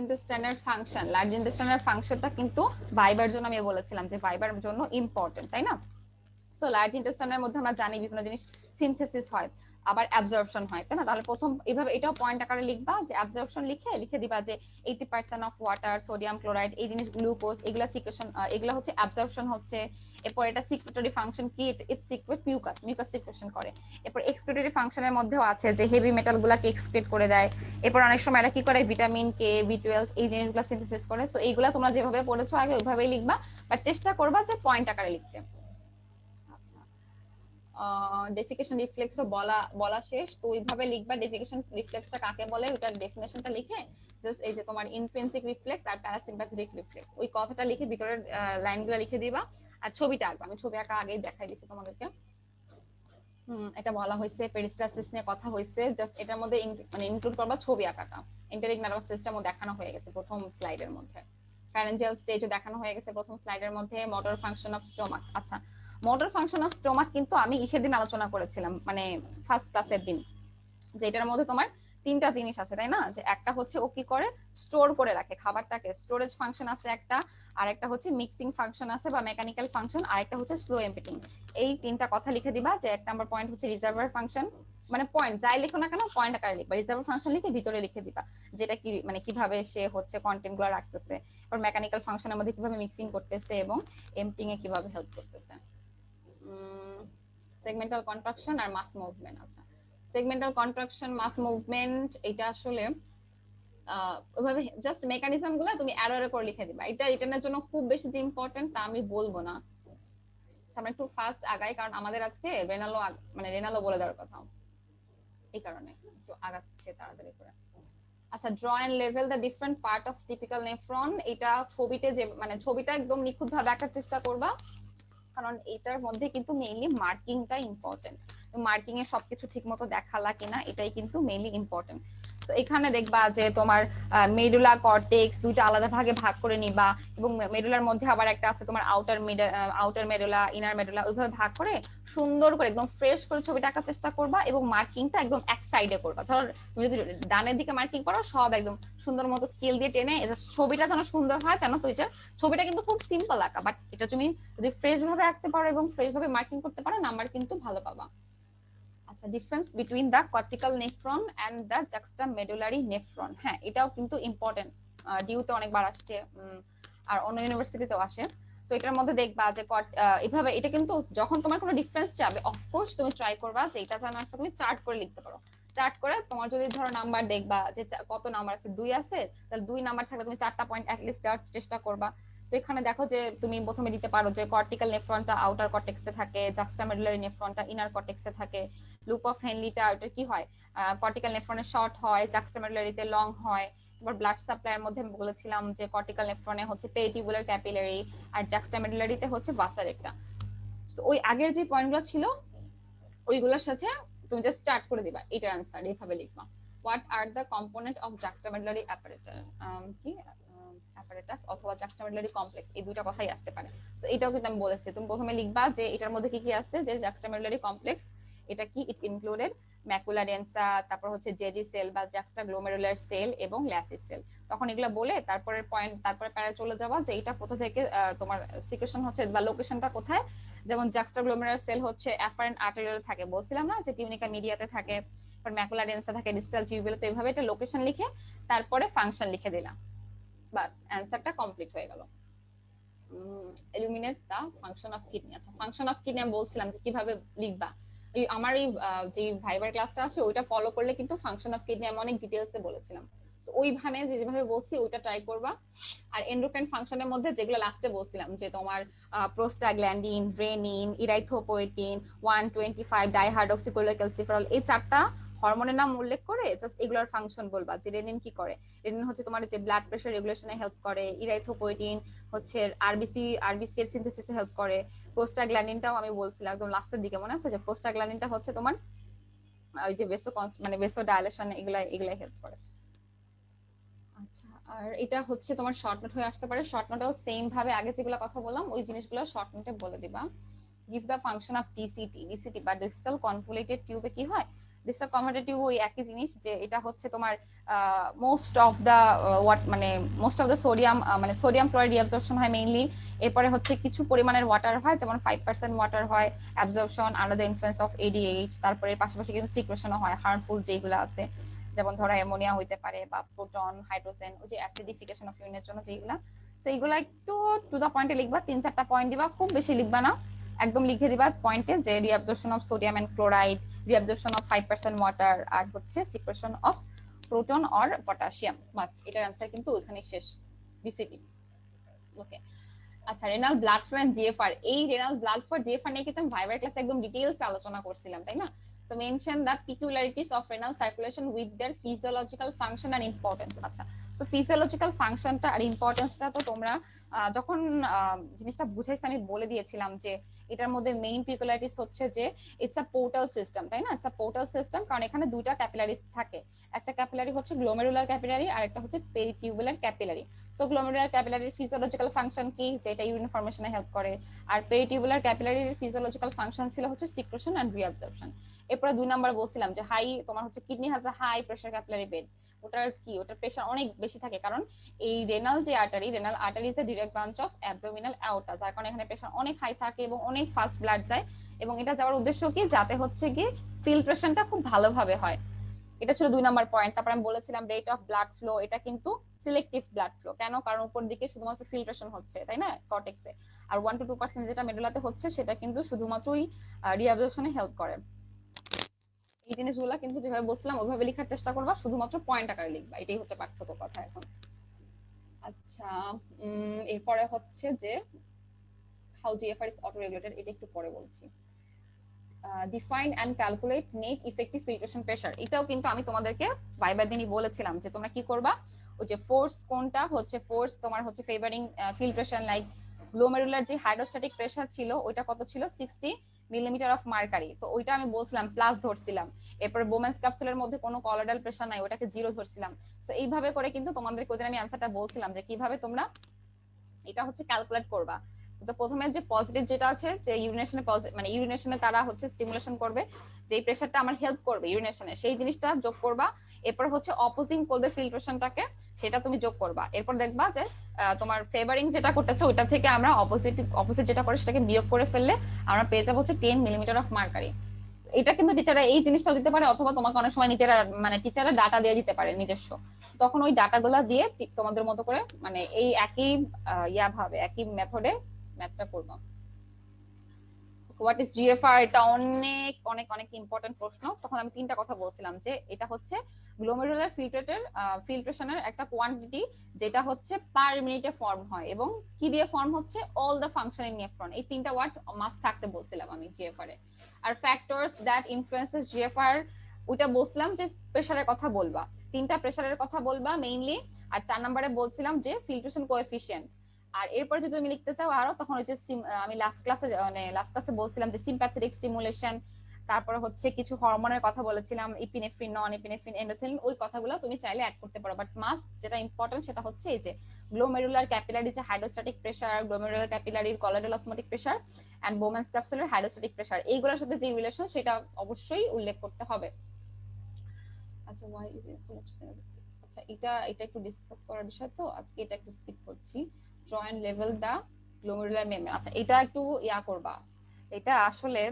ইন্টেস্টাইনের ফাংশনটা কিন্তু ভাইবার জন্য আমি বলেছিলাম যে ভাইবার জন্য ইম্পর্টেন্ট, তাই না? সো লার্জ ইন্টেস্টাইনের মধ্যে আমরা জানি বিভিন্ন জিনিস সিনথেসিস হয়, আবার অ্যাবজর্পশন হয়, তাই না? তাহলে প্রথম এইভাবে এটাও পয়েন্ট আকারে লিখবা যে অ্যাবজর্পশন লিখে দিবা যে 80% অফ ওয়াটার, সোডিয়াম ক্লোরাইড, এই জিনিস গ্লুকোজ, এগুলা সিক্রেশন, এগুলা হচ্ছে অ্যাবজর্পশন হচ্ছে। এরপর এটা সিক্রেটরি ফাংশন কি, ইট সিক্রেট মিউকাস সিক্রেশন করে। এরপর এক্সক্রিটরি ফাংশনের মধ্যেও আছে যে হেভি মেটাল গুলাকে এক্সক্রিট করে দেয়। এরপর অনেক সময় এটা কি করে, ভিটামিন কে, বি12 এই জিনিসগুলো সিনথেসিস করে। সো এইগুলা তোমরা যেভাবে পড়েছো আগে ওইভাবেই লিখবা, বাট চেষ্টা করবা যে পয়েন্ট আকারে লিখতে। ডেফিকেশন রিফ্লেক্সও বলা বলা শেষ, তো ওইভাবে লিখবা ডেফিকেশন রিফ্লেক্সটা কাকে বলে, ওটার ডেফিনেশনটা লিখে জাস্ট এই যে তোমার ইন্ট্রিনসিক রিফ্লেক্স আর প্যারাসিম্প্যাথেটিক রিফ্লেক্স ওই কথাটা লিখে ভিতরের লাইনগুলো লিখে দিবা। আর ছবিটা আঁকবা, আমি ছবি আঁকা আগেই দেখাই দিছি তোমাদেরকে। এটা বলা হয়েছে, পেরিস্টালসিস নিয়ে কথা হয়েছে, জাস্ট এটার মধ্যে মানে ইনক্লুড করবা ছবি আঁকাটা। এন্টারিক নার্ভাস সিস্টেমও দেখানো হয়ে গেছে প্রথম স্লাইডের মধ্যে, ফ্যারেঞ্জিয়াল স্টেজও দেখানো হয়ে গেছে প্রথম স্লাইডের মধ্যে, মোটর ফাংশন অফ স্টোমাক। আচ্ছা, মোটর ফাংশন অফ স্টোমাক কিন্তু আমি ইসের দিন আলোচনা করেছিলাম, মানে ফার্স্ট ক্লাসের দিন, যে এটার মধ্যে তোমার তিনটা জিনিস আছে, তাই না? যে একটা হচ্ছে ও কি করে, স্টোর করে রাখে খাবারটাকে, স্টোরেজ ফাংশন আছে একটা, আর একটা হচ্ছে মিক্সিং ফাংশন আছে বা মেকানিক্যাল ফাংশন, আর একটা হচ্ছে স্লো এম্পটিং। এই তিনটা কথা লিখে দিবা। যে এক নাম্বার পয়েন্ট হচ্ছে রিজার্ভার ফাংশন, মানে পয়েন্ট যাই লিখো না কেন পয়েন্ট আকারে লিখবা, রিজার্ভার ফাংশন লিখে ভিতরে লিখে দিবা যেটা কি, মানে কিভাবে সে হচ্ছে কন্টেন্ট গুলো রাখতেছে, আর মেকানিক্যাল ফাংশনের মধ্যে কিভাবে মিক্সিং করতেছে এবং এম্পটিং এ কিভাবে হেল্প করতেছে। সেগমেন্টাল কন্ট্রাকশন আর মাস মুভমেন্ট। আচ্ছা, সেগমেন্টাল কন্ট্রাকশন, মাস মুভমেন্ট, এটা আসলে ওইভাবে জাস্ট মেকানিজম গুলা তুমি অ্যারো করে লিখে দিবা। এটা রিটেনের জন্য খুব বেশি যে ইম্পর্টেন্ট তা আমি বলবো না। আমরা একটু ফাস্ট আগাই, কারণ আমাদের আজকে রেনালো বলে দেওয়ার কথা, এই কারণে একটু আগাচ্ছে তাড়াতাড়ি করে। আচ্ছা, ড্র এন্ড লেভেল the different part of typical nephron. এটা ছবিতে যে মানে ছবিটা একদম নিখুঁত ভাবে আঁকার চেষ্টা করবা, কারণ এটার মধ্যে কিন্তু মেইনলি মার্কিংটা ইম্পর্টেন্ট। মার্কিং এ সবকিছু ঠিক মতো দেখালা কিনা এটাই কিন্তু মেইনলি ইম্পর্টেন্ট। তো এখানে দেখবা যে তোমার মেডুলা কর্টেক্স দুইটা আলাদা ভাগে ভাগ করে নিবা, এবং মেডুলার মধ্যে আবার একটা আছে তোমার আউটার মেডুলা, ইনার মেডুলা, ওইভাবে ভাগ করে সুন্দর করে একদম ফ্রেশ করে ছবিটা আঁকার চেষ্টা করবা, এবং মার্কিংটা একদম এক সাইডে করবা। ধর তুমি যদি ডানের দিকে মার্কিং করো, সব একদম সুন্দর মতো স্কেল দিয়ে টেনে ছবিটা যেন সুন্দর হয়, যেন তুই ছবিটা কিন্তু খুব সিম্পল আঁকা, বাট এটা তুমি যদি ফ্রেশ ভাবে আঁকতে পারো এবং ফ্রেশ ভাবে মার্কিং করতে পারো, নাম্বার কিন্তু ভালো পাবা। আচ্ছা, difference between the cortical nephron and the juxtamedullary nephron, হ্যাঁ এটাও কিন্তু ইম্পর্টেন্ট, ডিউতে অনেকবার আসছে, আর অন্য ইউনিভার্সিটিতেও আসে। তো এটার মধ্যে দেখবা যে এভাবে এটা কিন্তু যখন তোমার কোনো ডিফারেন্স যাবে, অফকোর্স তুমি ট্রাই করবা যে এটা যেন একটা তুমি চার্ট করে লিখতে পারো। চার্ট করে তোমার যদি ধরো নাম্বার দেখবা যে কত নাম্বার আছে, 2 আছে, তাহলে 2 নাম্বার থাকলে তুমি 4টা পয়েন্ট অ্যাটলিস্ট দেওয়ার চেষ্টা করবা। তো এখানে দেখো যে তুমি প্রথমে দিতে পারো যে কর্টিক্যাল নেফ্রনটা আউটার কর্টেক্সে থাকে, জাক্সটামেডুলারি নেফ্রনটা ইনার কর্টেক্সে থাকে। লুপ অফ হেনলিটা ওটা কি হয়, কর্টিক্যাল নেফ্রনে শর্ট হয়, জাক্সটামেডুলারিতে লং হয়। এবার ব্লাড সাপ্লাইয়ের মধ্যে বলেছিলাম যে কর্টিক্যাল নেফ্রনে হচ্ছে পেরিটিউবুলার ক্যাপিলারি, আর জাক্সটামেডুলারিতে হচ্ছে ভাসা রেক্টা। ওই আগের যে পয়েন্টগুলো ছিল ওইগুলোর সাথে তুমি জাস্ট স্টার্ট করে দিবা, এটার आंसर এইভাবে লিখবা। What are the component of juxtamedullary apparatus, কি অ্যাপারেটাস অথবা জাক্সটামেডুলারি কমপ্লেক্স, এই দুইটা কথাই আসতে পারে। সো এটাও কিন্তু আমি বলেছি, তুমি প্রথমে লিখবা যে এটার মধ্যে কি কি আছে, যে জাক্সটামেডুলারি কমপ্লেক্স এটা কি, ইট ইনক্লুডেড ম্যাকুলা ডেন্সা, তারপর হচ্ছে জেজি সেল বা জাক্সটাগ্লোমেরুলার সেল এবং ল্যাসিস সেল। তখন এগুলো বলে তারপরে পয়েন্ট, তারপরে প্যারা চলে যাওয়া যে এটা কোথা থেকে তোমার সিক্রেশন হচ্ছে বা লোকেশনটা কোথায়। যেমন জাক্সটাগ্লোমেরুলার সেল হচ্ছে অ্যাফারেন্ট আর্টেরিয়ালে থাকে, বলছিলাম না যে টিউনিকা মিডিয়াতে থাকে, তারপর ম্যাকুলা ডেন্সা থাকে ডিস্টাল টিউবিউলে। তো এইভাবে এটা লোকেশন লিখে তারপরে ফাংশন লিখে দিলাম, বাস অ্যানসারটা কমপ্লিট হয়ে গেল। Eliminate the function of kidney. আচ্ছা, ফাংশন অফ কিডনি আমি বলছিলাম যে কিভাবে লিখবা, এই আমার এই যে ভাইবার ক্লাসটা আছে ওইটা ফলো করলে কিন্তু ফাংশন অফ কিডনি আমি অনেক ডিটেইলসে বলেছিলাম। ওইখানে যেভাবে বলছি ওইটা ট্রাই করবা। আর এন্ডোক্রাইন ফাংশনের মধ্যে যেগুলো লাস্টে বলছিলাম যে তোমার প্রোস্টাগ্ল্যান্ডিন, রেনিন, ইরাইথ্রোপোয়েটিন, 125 ডাইহাইড্রক্সিক্লোরোক্যালসিফেরল, এই 4টা হরমোনের নাম উল্লেখ করে জাস্ট এগুলোর ফাংশন বলবা। যে রেনিন কি করে, রেনিন হচ্ছে তোমার যে ব্লাড প্রেশার রেগুলেশনে হেল্প করে, ইরাইথ্রোপোয়েটিন হচ্ছে আরবিসি এর সিনথেসিসে হেল্প করে, প্রোস্টাগ্ল্যান্ডিনটাও আমি বলছিলাম একদম লাস্টের দিকে, মনে আছে যে প্রোস্টাগ্ল্যান্ডিনটা হচ্ছে তোমার ওই যে ভেসো ডাইলেশন এগুলাই হেল্প করে। আচ্ছা, আর এটা হচ্ছে তোমার শর্ট নোট হয়ে আসতে পারে, শর্ট নোটেও সেম ভাবে আগে যেগুলো কথা বললাম ওই জিনিসগুলো শর্ট নোটে বলে দিবা। গিভ দা ফাংশন অফ ডিসিটি বা ডিজিটাল কনভলিউটেড টিউবে কি হয়, ডিস্টাল কনভার্টেড ওই একই জিনিস, যে এটা হচ্ছে তোমার মোস্ট অফ দা মানে মোস্ট অফ দা সোডিয়াম, মানে সোডিয়াম ক্লোরাইড রিঅ্যাবজর্পশন হয় মেইনলি। এরপরে হচ্ছে কিছু পরিমাণের ওয়াটার হয়, যেমন 5% ওয়াটার হয় absorption under the influence of ADH. তারপরে পাশাপাশি কিন্তু সিক্রেশনও হয় হার্মফুল যেগুলো আছে, যেমন ধরো অ্যামোনিয়া হইতে পারে বা প্রোটন, হাইড্রোজেন, ওই যে অ্যাসিডিফিকেশন অফ ইউরিনের জন্য যেগুলা। তো এইগুলা একটু টু দা পয়েন্টে লিখবা, 3-4টা পয়েন্ট দিবা, খুব বেশি লিখবা না, একদম লিখে দিবা পয়েন্টে যে reabsorption of sodium and chloride, reabsorption of 5% water, আর হচ্ছে secretion of proton or potassium। বাস, এটার आंसर কিন্তু ওখানে শেষ, বিসিটি। ওকে, আচ্ছা, renal blood flow and GFR. এই রেনাল ব্লাড ফ্লো জিএফআর নিয়ে কিন্তু আমি ভাইবার ক্লাসে একদম ডিটেইলস আলোচনা করছিলাম, তাই না? So mention the peculiarities of renal circulation with their physiological function and importance. আচ্ছা, তো ফিজিওলজিক্যাল ফাংশনটা আর ইম্পর্টেন্সটা তো তোমরা যখন জিনিসটা বুঝাইছি আমি বলে দিয়েছিলাম যে এটার মধ্যে মেইন পিকুলারিটিস হচ্ছে যে ইটস আ পোর্টাল সিস্টেম, তাই না? ইটস আ পোর্টাল সিস্টেম, কারণ এখানে দুইটা ক্যাপিলারিস থাকে। একটা ক্যাপিলারি হচ্ছে গ্লোমেরুলার ক্যাপিলারি, আর একটা হচ্ছে পেরিটিউবুলার ক্যাপিলারি। সো গ্লোমেরুলার ক্যাপিলারির ফিজিওলজিক্যাল ফাংশন কি, যেটা ইউরিন ফরমেশনে হেল্প করে। আর পেরিটিউবুলার ক্যাপিলারির ফিজিওলজিক্যাল ফাংশন ছিল হচ্ছে সিক্রেশন এন্ড রিঅ্যাবজর্পশন। এরপরে 2 নাম্বার বলছিলাম যে হাই, তোমার হচ্ছে kidney has a high pressure capillary bed. ওটার কি, ওটার প্রেসার অনেক বেশি থাকে, কারণ এই রেনাল যে artery, renal artery is a direct branch of abdominal aorta, যার কারণে এখানে প্রেসার অনেক হাই থাকে এবং অনেক ফাস্ট ব্লাড যায়। এবং এটা যাওয়ার উদ্দেশ্য কি, যাতে হচ্ছে কি ফিল্ট্রেশনটা খুব ভালোভাবে হয়। এটা ছিল 2 নাম্বার পয়েন্ট। তারপর আমি বলেছিলাম রেট অফ ব্লাড ফ্লো, এটা কিন্তু সিলেক্টিভ ব্লাড ফ্লো। কেন? কারণ উপর দিকে শুধুমাত্র ফিল্ট্রেশন হচ্ছে, তাই না, কর্টেক্সে। আর 1-2% যেটা মেডুলাতে হচ্ছে, সেটা কিন্তু শুধুমাত্রই রিঅ্যাবজর্পশনে হেল্প করে। এই জিনিসগুলো কিন্তু যেভাবে বলছিলাম ওইভাবে লেখার চেষ্টা করবা, শুধুমাত্র পয়েন্ট আকারে লিখবা, এটাই হচ্ছে পার্থক্য কথা এখন। আচ্ছা, এরপরে হচ্ছে যে how GFR is auto regulated, এটা একটু পরে বলছি। Define and calculate net effective filtration pressure. এটাও কিন্তু আমি তোমাদেরকে ভাইবার দিনই বলেছিলাম যে তোমরা কি করবা, ওই যে ফোর্স কোনটা হচ্ছে, ফোর্স তোমার হচ্ছে ফেভারিং ফিল্ট্রেশন, লাইক গ্লোমেরুলার যে হাইড্রোস্ট্যাটিক প্রেসার ছিল ওইটা কত ছিল, 60 মিলিমিটার অফ মার্কারি। তো ওইটা আমি বলছিলাম প্লাস ধরছিলাম। এরপর বোমেন্স ক্যাপসুলের মধ্যে কোনো কলোয়েডাল প্রেসার নাই, ওটাকে জিরো ধরছিলাম। তো এইভাবে করে কিন্তু তোমাদের কোদিন আমি অ্যান্সারটা বলছিলাম যে কিভাবে তোমরা এটা হচ্ছে ক্যালকুলেট করবা। তো প্রথমে যে পজিটিভ যেটা আছে, যে ইউরিনেশনে মানে ইউরিনেশনে তারা হচ্ছে স্টিমুলেশন করবে, যে প্রেসারটা আমার হেল্প করবে ইউরিনেশনে, সেই জিনিসটা যোগ করবা। এরপর হচ্ছে অপোজিং করবে ফিল্ট্রেশনটাকে, সেটা তুমি যোগ করবা। এরপর দেখবা যে তোমার ফেভারিং যেটা করতেছে ওইটা থেকে আমরা অপোজিট যেটা করে সেটাকে বিয়োগ করে ফেললে আমরা পেয়ে যাবো হচ্ছে 10 মিলিমিটার অফ মার্কারি। এটা কিন্তু টিচাররা এই জিনিসটাও দিতে পারে, অথবা তোমাকে অনেক সময় নিজেরা মানে টিচাররা ডাটা দিয়ে দিতে পারে নিজস্ব। তখন ওই ডাটাগুলা দিয়ে তোমাদের মতো করে মানে এই একই ভাবে একই মেথডে ম্যাথটা করবা। হোয়াট ইজ জিএফআর, এটা অনেক অনেক অনেক ইম্পর্টেন্ট প্রশ্ন। তখন আমি 3টা কথা বলছিলাম যে এটা হচ্ছে গ্লোমেরুলার ফিল্ট্রেশনের একটা কোয়ান্টিটি, যেটা হচ্ছে পার মিনিটে ফর্ম হয়, এবং কি দিয়ে ফর্ম হচ্ছে, all the function in nephron. এই 3টা ওয়ার্ড মাস্ট থাকতে বলছিলাম আমি জিএফআর এ। আর ফ্যাক্টরস দ্যাট ইনফ্লুয়েন্সেস জিএফআর, ওইটা বলছিলাম যে প্রেসারের কথা বলবা, 3টা প্রেসারের কথা বলবা মেইনলি। আর 4 নম্বরে বলছিলাম যে ফিল্ট্রেশন কোএফিসিয়েন্ট। আর এরপর যদি তুমি লিখতে চাও আরো, তখন হচ্ছে আমি লাস্ট ক্লাসে বলছিলাম যে সিম্প্যাথেটিক স্টিমুলেশন, তারপরে হচ্ছে কিছু হরমোনের কথা বলেছিলাম, ইপিনেফ্রিন, নন ইপিনেফ্রিন, এন্ডোথেলিন, ওই কথাগুলো তুমি চাইলে অ্যাড করতে পারো। বাট মাস্ট যেটা ইম্পর্টেন্ট সেটা হচ্ছে এই যে গ্লোমেরুলার ক্যাপিলারি যে হাইড্রোস্ট্যাটিক প্রেসার, গ্লোমেরুলার ক্যাপিলারির colloidal osmotic pressure and Bowman's ক্যাপসুলের হাইড্রোস্ট্যাটিক প্রেসার, এইগুলোর সাথে যে রিলেশন সেটা অবশ্যই উল্লেখ করতে হবে। আচ্ছা, ওয়াই ইজ ইট, আচ্ছা এটা এটা একটু ডিসকাস করার বিষয়, তো আজকে এটা একটু স্কিপ করছি। draw and level the glomerular membrane। আচ্ছা, এটা একটু করবা, এটা আসলে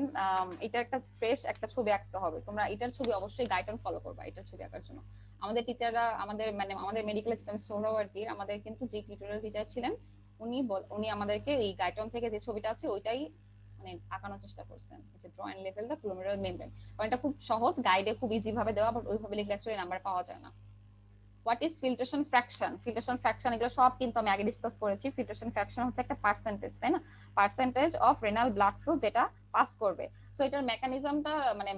এটা একটা ফ্রেশ একটা ছবি আঁকতে হবে। তোমরা এটার ছবি অবশ্যই গাইডলাইন ফলো করবা এটার ছবি আঁকার জন্য। আমাদের টিচাররা আমাদের মেডিকেল সোহরাওয়ার্দীর আমাদের কিন্তু যে টিউটোরিয়াল টিচার ছিলেন, উনি আমাদেরকে এই গাইডলাইন থেকে যে ছবিটা আছে ওইটাই মানে আঁকানোর চেষ্টা করছেন, যে draw and level the glomerular membrane। কারণ এটা খুব সহজ, গাইডে খুব ইজি ভাবে দেওয়া, বাট ওইভাবে লিখলে অ্যাকচুয়ালি নাম্বার পাওয়া যায় না। What is filtration fraction, filtration fraction এগুলো সব কিন্তু আমি আগে ডিসকাস করেছি। ফিল্ট্রেশন ফ্র্যাকশন হচ্ছে একটা পার্সেন্টেজ, তাই না, percentage of renal blood flow যেটা পাস করবে। সো এটার মেকানিজমটা মানে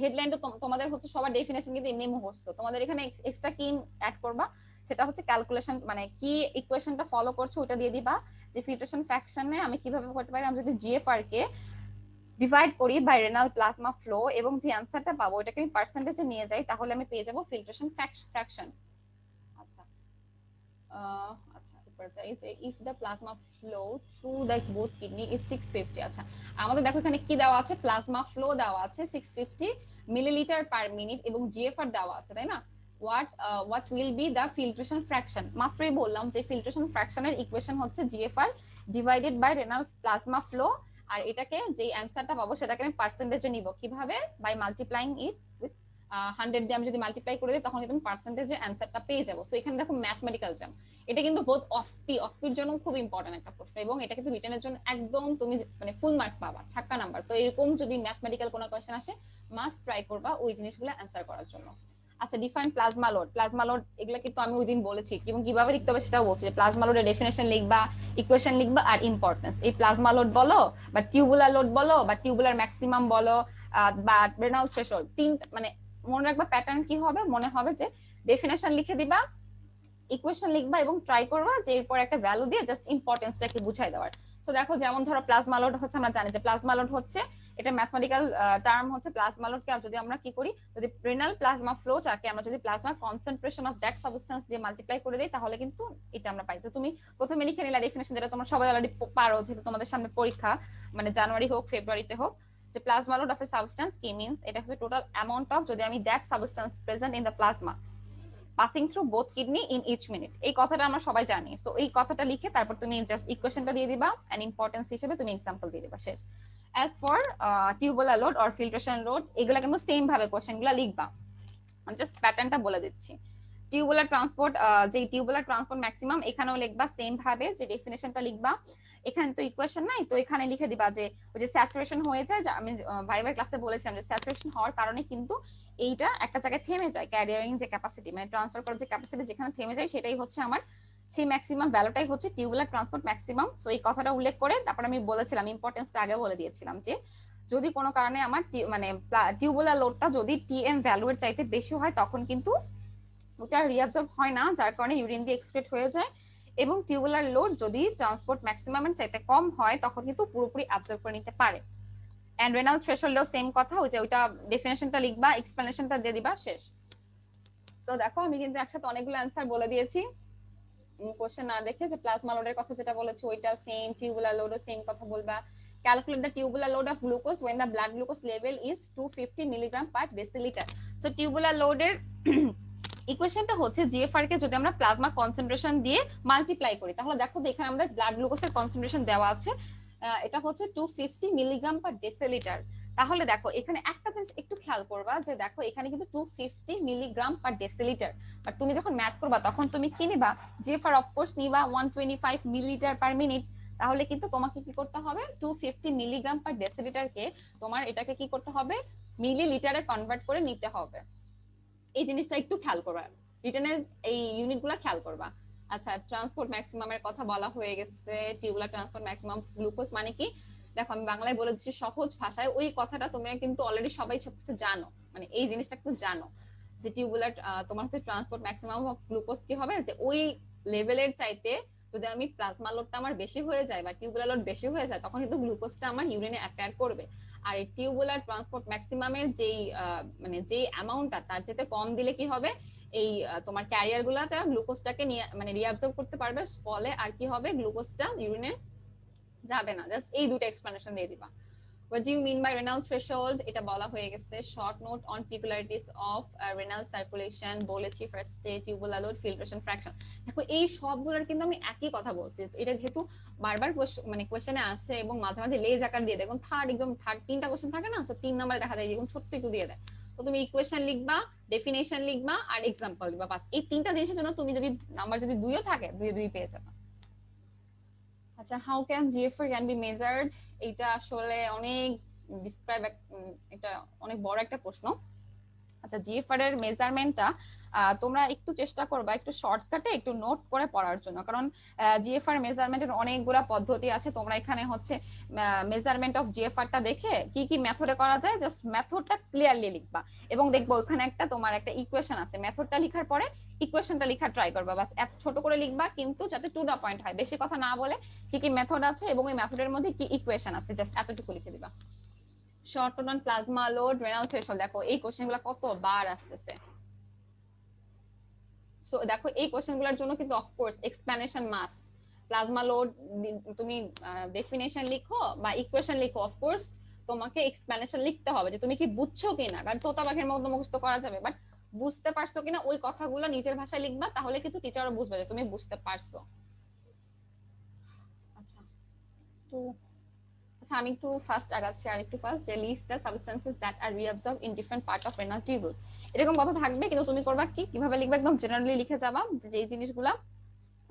হেডলাইনটা তোমাদের হচ্ছে সবার ডেফিনেশন কিন্তু এমনি মুখস্থ, তোমাদের এখানে এক্সট্রা কি অ্যাড করবা সেটা হচ্ছে ক্যালকুলেশন, মানে কি ইকুয়েশনটা ফলো করছো ওটা দিয়ে দিবা, যে ফিল্ট্রেশন ফ্র্যাকশনে আমি কিভাবে করতে পারি, আমি যদি জিএফআর কে ডিভাইড করি বাই রেনাল প্লাজমা ফ্লো এবং যে অ্যান্সারটা পাবো ওটাকে আমি পার্সেন্টেজে নিয়ে যাই, তাহলে আমি পেয়ে যাবো ফিল্ট্রেশন ফ্র্যাকশন। আচ্ছা, করে যাই যে if the plasma flow through the both kidney is 650। আচ্ছা আমাদের দেখো এখানে কি দেওয়া আছে, প্লাজমা ফ্লো দেওয়া আছে 650 মিলিলিটার পার মিনিট এবং জিএফআর দেওয়া আছে, তাই না? What will be the filtration fraction, মাত্রই বললাম যে ফিল্ট্রেশন ফ্র্যাকশনের ইকুয়েশন হচ্ছে GFR divided by renal plasma flow, আর এটাকে যে অ্যান্সারটা পাবো সেটাকে আমি পার্সেন্টেজে নিব, কিভাবে? বাই মাল্টিপ্লাইং ইট উইথ 100 দিয়ে আমি যদি মাল্টিপ্লাই করে দিই তখন তুমি পার্সেন্টেজে অ্যান্সারটা পেয়ে যাবো। সো এখানে দেখো ম্যাথমেটিক্যাল জাম, এটা কিন্তু বহুত অস্পির জন্য খুব ইম্পর্টেন্ট একটা প্রশ্ন, এবং এটা কিন্তু রিটেনের জন্য একদম তুমি মানে ফুল মার্ক পাবা, ছাক্কা নাম্বার। তো এরকম যদি ম্যাথমেটিক্যাল কোনো কোয়েশ্চেন আসে মাস্ট ট্রাই করবা ওই জিনিসগুলো অ্যান্সার করার জন্য। আচ্ছা define plasma load, plasma load এগুলো কিন্তু আমি ওই দিন বলেছি এবং কিভাবে লিখতে হবে সেটাও বলছি, যে প্লাজমা লোডের ডেফিনেশন লিখবা, ইকুয়েশন লিখবা আর ইম্পর্টেন্স। এই প্লাজমা লোড বলো বা টিউবুলার লোড বলো বা টিউবুলার ম্যাক্সিমাম বলো বা রেনাল থ্রেশহোল্ড, তিন মানে মনে রাখবা প্যাটার্ন কি হবে, মনে হবে যে ডেফিনেশন লিখে দিবা, ইকুয়েশন লিখবা এবং ট্রাই করবা যে এরপর একটা ভ্যালু দিয়ে জাস্ট ইম্পর্টেন্সটাকে বুঝাই দেওয়ার। তো দেখো যেমন ধরো প্লাজমা লোড হচ্ছে, আমরা জানি যে প্লাজমা লোড হচ্ছে, এটা ম্যাথমেটিক্যাল টার্ম হচ্ছে প্লাজমা লোডকে যদি আমরা কি করি, যদি রেনাল প্লাজমা ফ্লোটাকে আমরা যদি plasma concentration of that substance দিয়ে মাল্টিপ্লাই করে দেই তাহলে কিন্তু এটা আমরা পাই। তো তুমি প্রথমে লিখে নিলা ডেফিনেশন, যেটা তোমরা সবাই অলরেডি পারো যেহেতু তোমাদের সামনে পরীক্ষা, মানে জানুয়ারি হোক ফেব্রুয়ারিতে হোক, যে plasma load of a substance কি মিন্স, এটা হচ্ছে টোটাল অ্যামাউন্ট অফ, যদি আমি that substance present in the plasma passing through both kidney in each minute, এই কথাটা আমরা সবাই জানি। সো এই কথাটা লিখে তারপর তুমি জাস্ট ইকুয়েশনটা দিয়ে দিবা এন্ড ইম্পর্টেন্স হিসেবে তুমি এক্সাম্পল দিয়ে দিবা, শেষ। As for tubular load or filtration load, এগুলা কিন্তু সেম ভাবে কোশ্চেনগুলো লিখবা, আমি জাস্ট প্যাটার্নটা বলে দিচ্ছি। টিউবুলার ট্রান্সপোর্ট, যে টিউবুলার ট্রান্সপোর্ট ম্যাক্সিমাম, এখানেও লিখবা সেম ভাবে, যে ডেফিনেশনটা লিখবা, এখানে তো ইকুয়েশন নাই তো এখানে লিখে দিবা যে ওই যে স্যাচুরেশন হয়ে যায়, আমি ভাইবার ক্লাসে বলেছিলাম যে স্যাচুরেশন হওয়ার কারণে কিন্তু এইটা একটা জায়গায় থেমে যায়, ক্যারিয়ারিং যে ক্যাপাসিটি মানে ট্রান্সফার করার যে ক্যাপাসিটি যেখানে থেমে যায় সেটাই হচ্ছে আমার সেই ম্যাক্সিমাম ভ্যালুটাই হচ্ছে টিউবুলার ট্রান্সপোর্ট ম্যাক্সিমাম। সো এই কথাটা উল্লেখ করে তারপর আমি বলেছিলাম ইম্পর্টেন্সটা আগে বলে দিয়েছিলাম যে যদি কোনো কারণে আমার মানে টিউবুলার লোডটা যদি টিএম ভ্যালুর চাইতে বেশি হয় তখন কিন্তু ওটা রিঅ্যাবজর্ব হয় না, যার কারণে ইউরিন দিয়ে এক্সক্রিট হয়ে যায়, এবং টিউবুলার লোড যদি ট্রান্সপোর্ট ম্যাক্সিমামের চাইতে কম হয় তখন কিন্তু পুরোপুরি অ্যাবজর্ব করে নিতে পারে। এন্ড রেনাল থ্রেশহোল্ডেও সেম কথা, ওই যে ওইটা ডেফিনেশনটা লিখবা, এক্সপ্লেনেশনটা দিয়ে দিবা, শেষ। সো দেখো আমি কিন্তু একসাথে অনেকগুলো অ্যান্সার বলে দিয়েছি কোশ্চেন না দেখে, যে প্লাজমা লোডের কথা যেটা বলেছি ওইটা সেম, টিউবুলার লোডও সেম কথা বলবা। Calculate the tubular load of glucose when the blood glucose level is 250 milligram per decilitre. So tubular লোডের ইকুয়েশনটা হচ্ছে জিএফআর কে যদি আমরা প্লাজমা কনসেন্ট্রেশন দিয়ে মাল্টিপ্লাই করি তাহলে দেখো এখানে আমাদের ব্লাড গ্লুকোজের কনসেন্ট্রেশন দেওয়া আছে, এটা হচ্ছে 250 মিলিগ্রাম পার ডেসিলিটার। তাহলে দেখো এখানে একটা জিনিস একটু খেয়াল করবা, যে দেখো এখানে কিন্তু 250 মিলিগ্রাম পার ডেসিলিটার, বাট তুমি যখন ম্যাথ করবা তখন তুমি কি নিবা, জিএফআর অফকোর্স নিবা 125 মিলিলিটার পার মিনিট, তাহলে কিন্তু তোমাকে কি করতে হবে 250 মিলিগ্রাম পার ডেসিলিটার কে তোমার এটাকে কি করতে হবে মিলিলিটারে কনভার্ট করে নিতে হবে। এই জিনিসটা একটু খেয়াল করবা, রিটেনের এই ইউনিটগুলো খেয়াল করবা। আচ্ছা ট্রান্সপোর্ট ম্যাক্সিমামের কথা বলা হয়ে গেছে, টিউবুলার ট্রান্সপোর্ট ম্যাক্সিমাম গ্লুকোজ মানে কি, দেখো আমি বাংলায় বলে দিচ্ছি সহজ ভাষায়, ওই কথাটা তোমরা কিন্তু অলরেডি সবাই সবকিছু জানো, মানে এই জিনিসটা একটু জানো যে টিউবুলার তোমার হচ্ছে ট্রান্সপোর্ট ম্যাক্সিমাম অফ গ্লুকোজ কি হবে, যে ওই লেভেলের চাইতে যদি আমি প্লাজমা লোডটা আমার বেশি হয়ে যায় বা টিউবুলার লোড বেশি হয়ে যায় তখন কিন্তু গ্লুকোজটা আমার ইউরিনে অ্যাপিয়ার করবে। আর এই টিউবুলার ট্রান্সপোর্ট ম্যাক্সিমামের যেই মানে যেই অ্যামাউন্টটা তার চেয়ে কম দিলে কি হবে, এই তোমার ক্যারিয়ার গুলাতে গ্লুকোজটাকে নিয়ে মানে রিঅ্যাবজর্ব করতে পারবে, ফলে আর কি হবে গ্লুকোজটা ইউরিনে যাবে না। জাস্ট এই দুটো এক্সপ্লেনেশন দিয়ে দিবা। What do you mean by renal threshold? এটা বলা হয়ে গেছে। Short note on peculiarities of renal circulation বলেছি ফার্স্টে, টিউবুলার লোড, ফিল্ট্রেশন ফ্র্যাকশন। দেখো এই সবগুলোর কিন্তু আমি একই কথা বলছি, এটা যেহেতু বারবার মানে কোশ্চেনে আসে এবং মাঝে মাঝে লেজ আকার দিয়ে দেয়, এখন থার্ড তিনটা কোশ্চেন থাকে না, তো 3 নম্বরে দেখা যায় এরকম ছোট্ট একটু দিয়ে দেয়। তো তুমি ইকুয়েশন লিখবা, ডেফিনেশন লিখবা আর এক্সাম্পল লিখবা, বাস এই তিনটা জিনিসের জন্য তুমি যদি নাম্বার যদি 2ও থাকে 2 পেয়ে যাবে। আচ্ছা how can GFR can be measured, এটা আসলে অনেক ডিসক্রাইব, এটা অনেক বড় একটা প্রশ্ন। আচ্ছা জিএফআর এর মেজারমেন্টটা তোমরা একটু চেষ্টা করবা একটু শর্টকাটে একটু নোট করে পড়ার জন্য, কারণ জিএফআর মেজারমেন্টের অনেকগুলা পদ্ধতি আছে। তোমরা এখানে হচ্ছে মেজারমেন্ট অফ জিএফআরটা দেখে কি কি মেথডে করা যায় জাস্ট মেথডটা ক্লিয়ারলি লিখবা, এবং দেখবো ওখানে একটা তোমার একটা ইকুয়েশন আছে, মেথডটা লেখার পরে ইকুয়েশনটা লেখা ট্রাই করবা, বাস এত ছোট করে লিখবা কিন্তু যাতে টু দা পয়েন্ট হয়, বেশি কথা না বলে কি কি মেথড আছে এবং এই মেথডের মধ্যে কি ইকুয়েশন আছে জাস্ট এতটুকু লিখে দিবা। Short note on plasma load, renal threshold, দেখো এই কোশ্চেনগুলো কতবার আসতেছে। সো দেখো এই কোশ্চেনগুলোর জন্য কিন্তু of course explanation must, plasma load তুমি ডেফিনেশন লিখো বা ইকুয়েশন লিখো, অফকোর্স তোমাকে এক্সপ্লেনেশন লিখতে হবে যে তুমি কি বুঝছো কিনা, কারণ তোতা পাখির মতো মুখস্থ করা যাবে, বাট বুঝতে পারছো কিনা ওই কথাগুলো নিজের ভাষায় লিখবা, তাহলে কিন্তু টিচারও বুঝবে যে তুমি বুঝতে পারছো। আচ্ছা তো আমি একটু ফাস্ট আগাচ্ছি, আর একটু ফাস্ট, যে list the substances that are reabsorb in different part of renal tubules. এরকম কথা থাকবে, কিন্তু তুমি করবা কি, কিভাবে লিখবে, একদম জেনারেলি লিখে যাবা যে এই জিনিসগুলা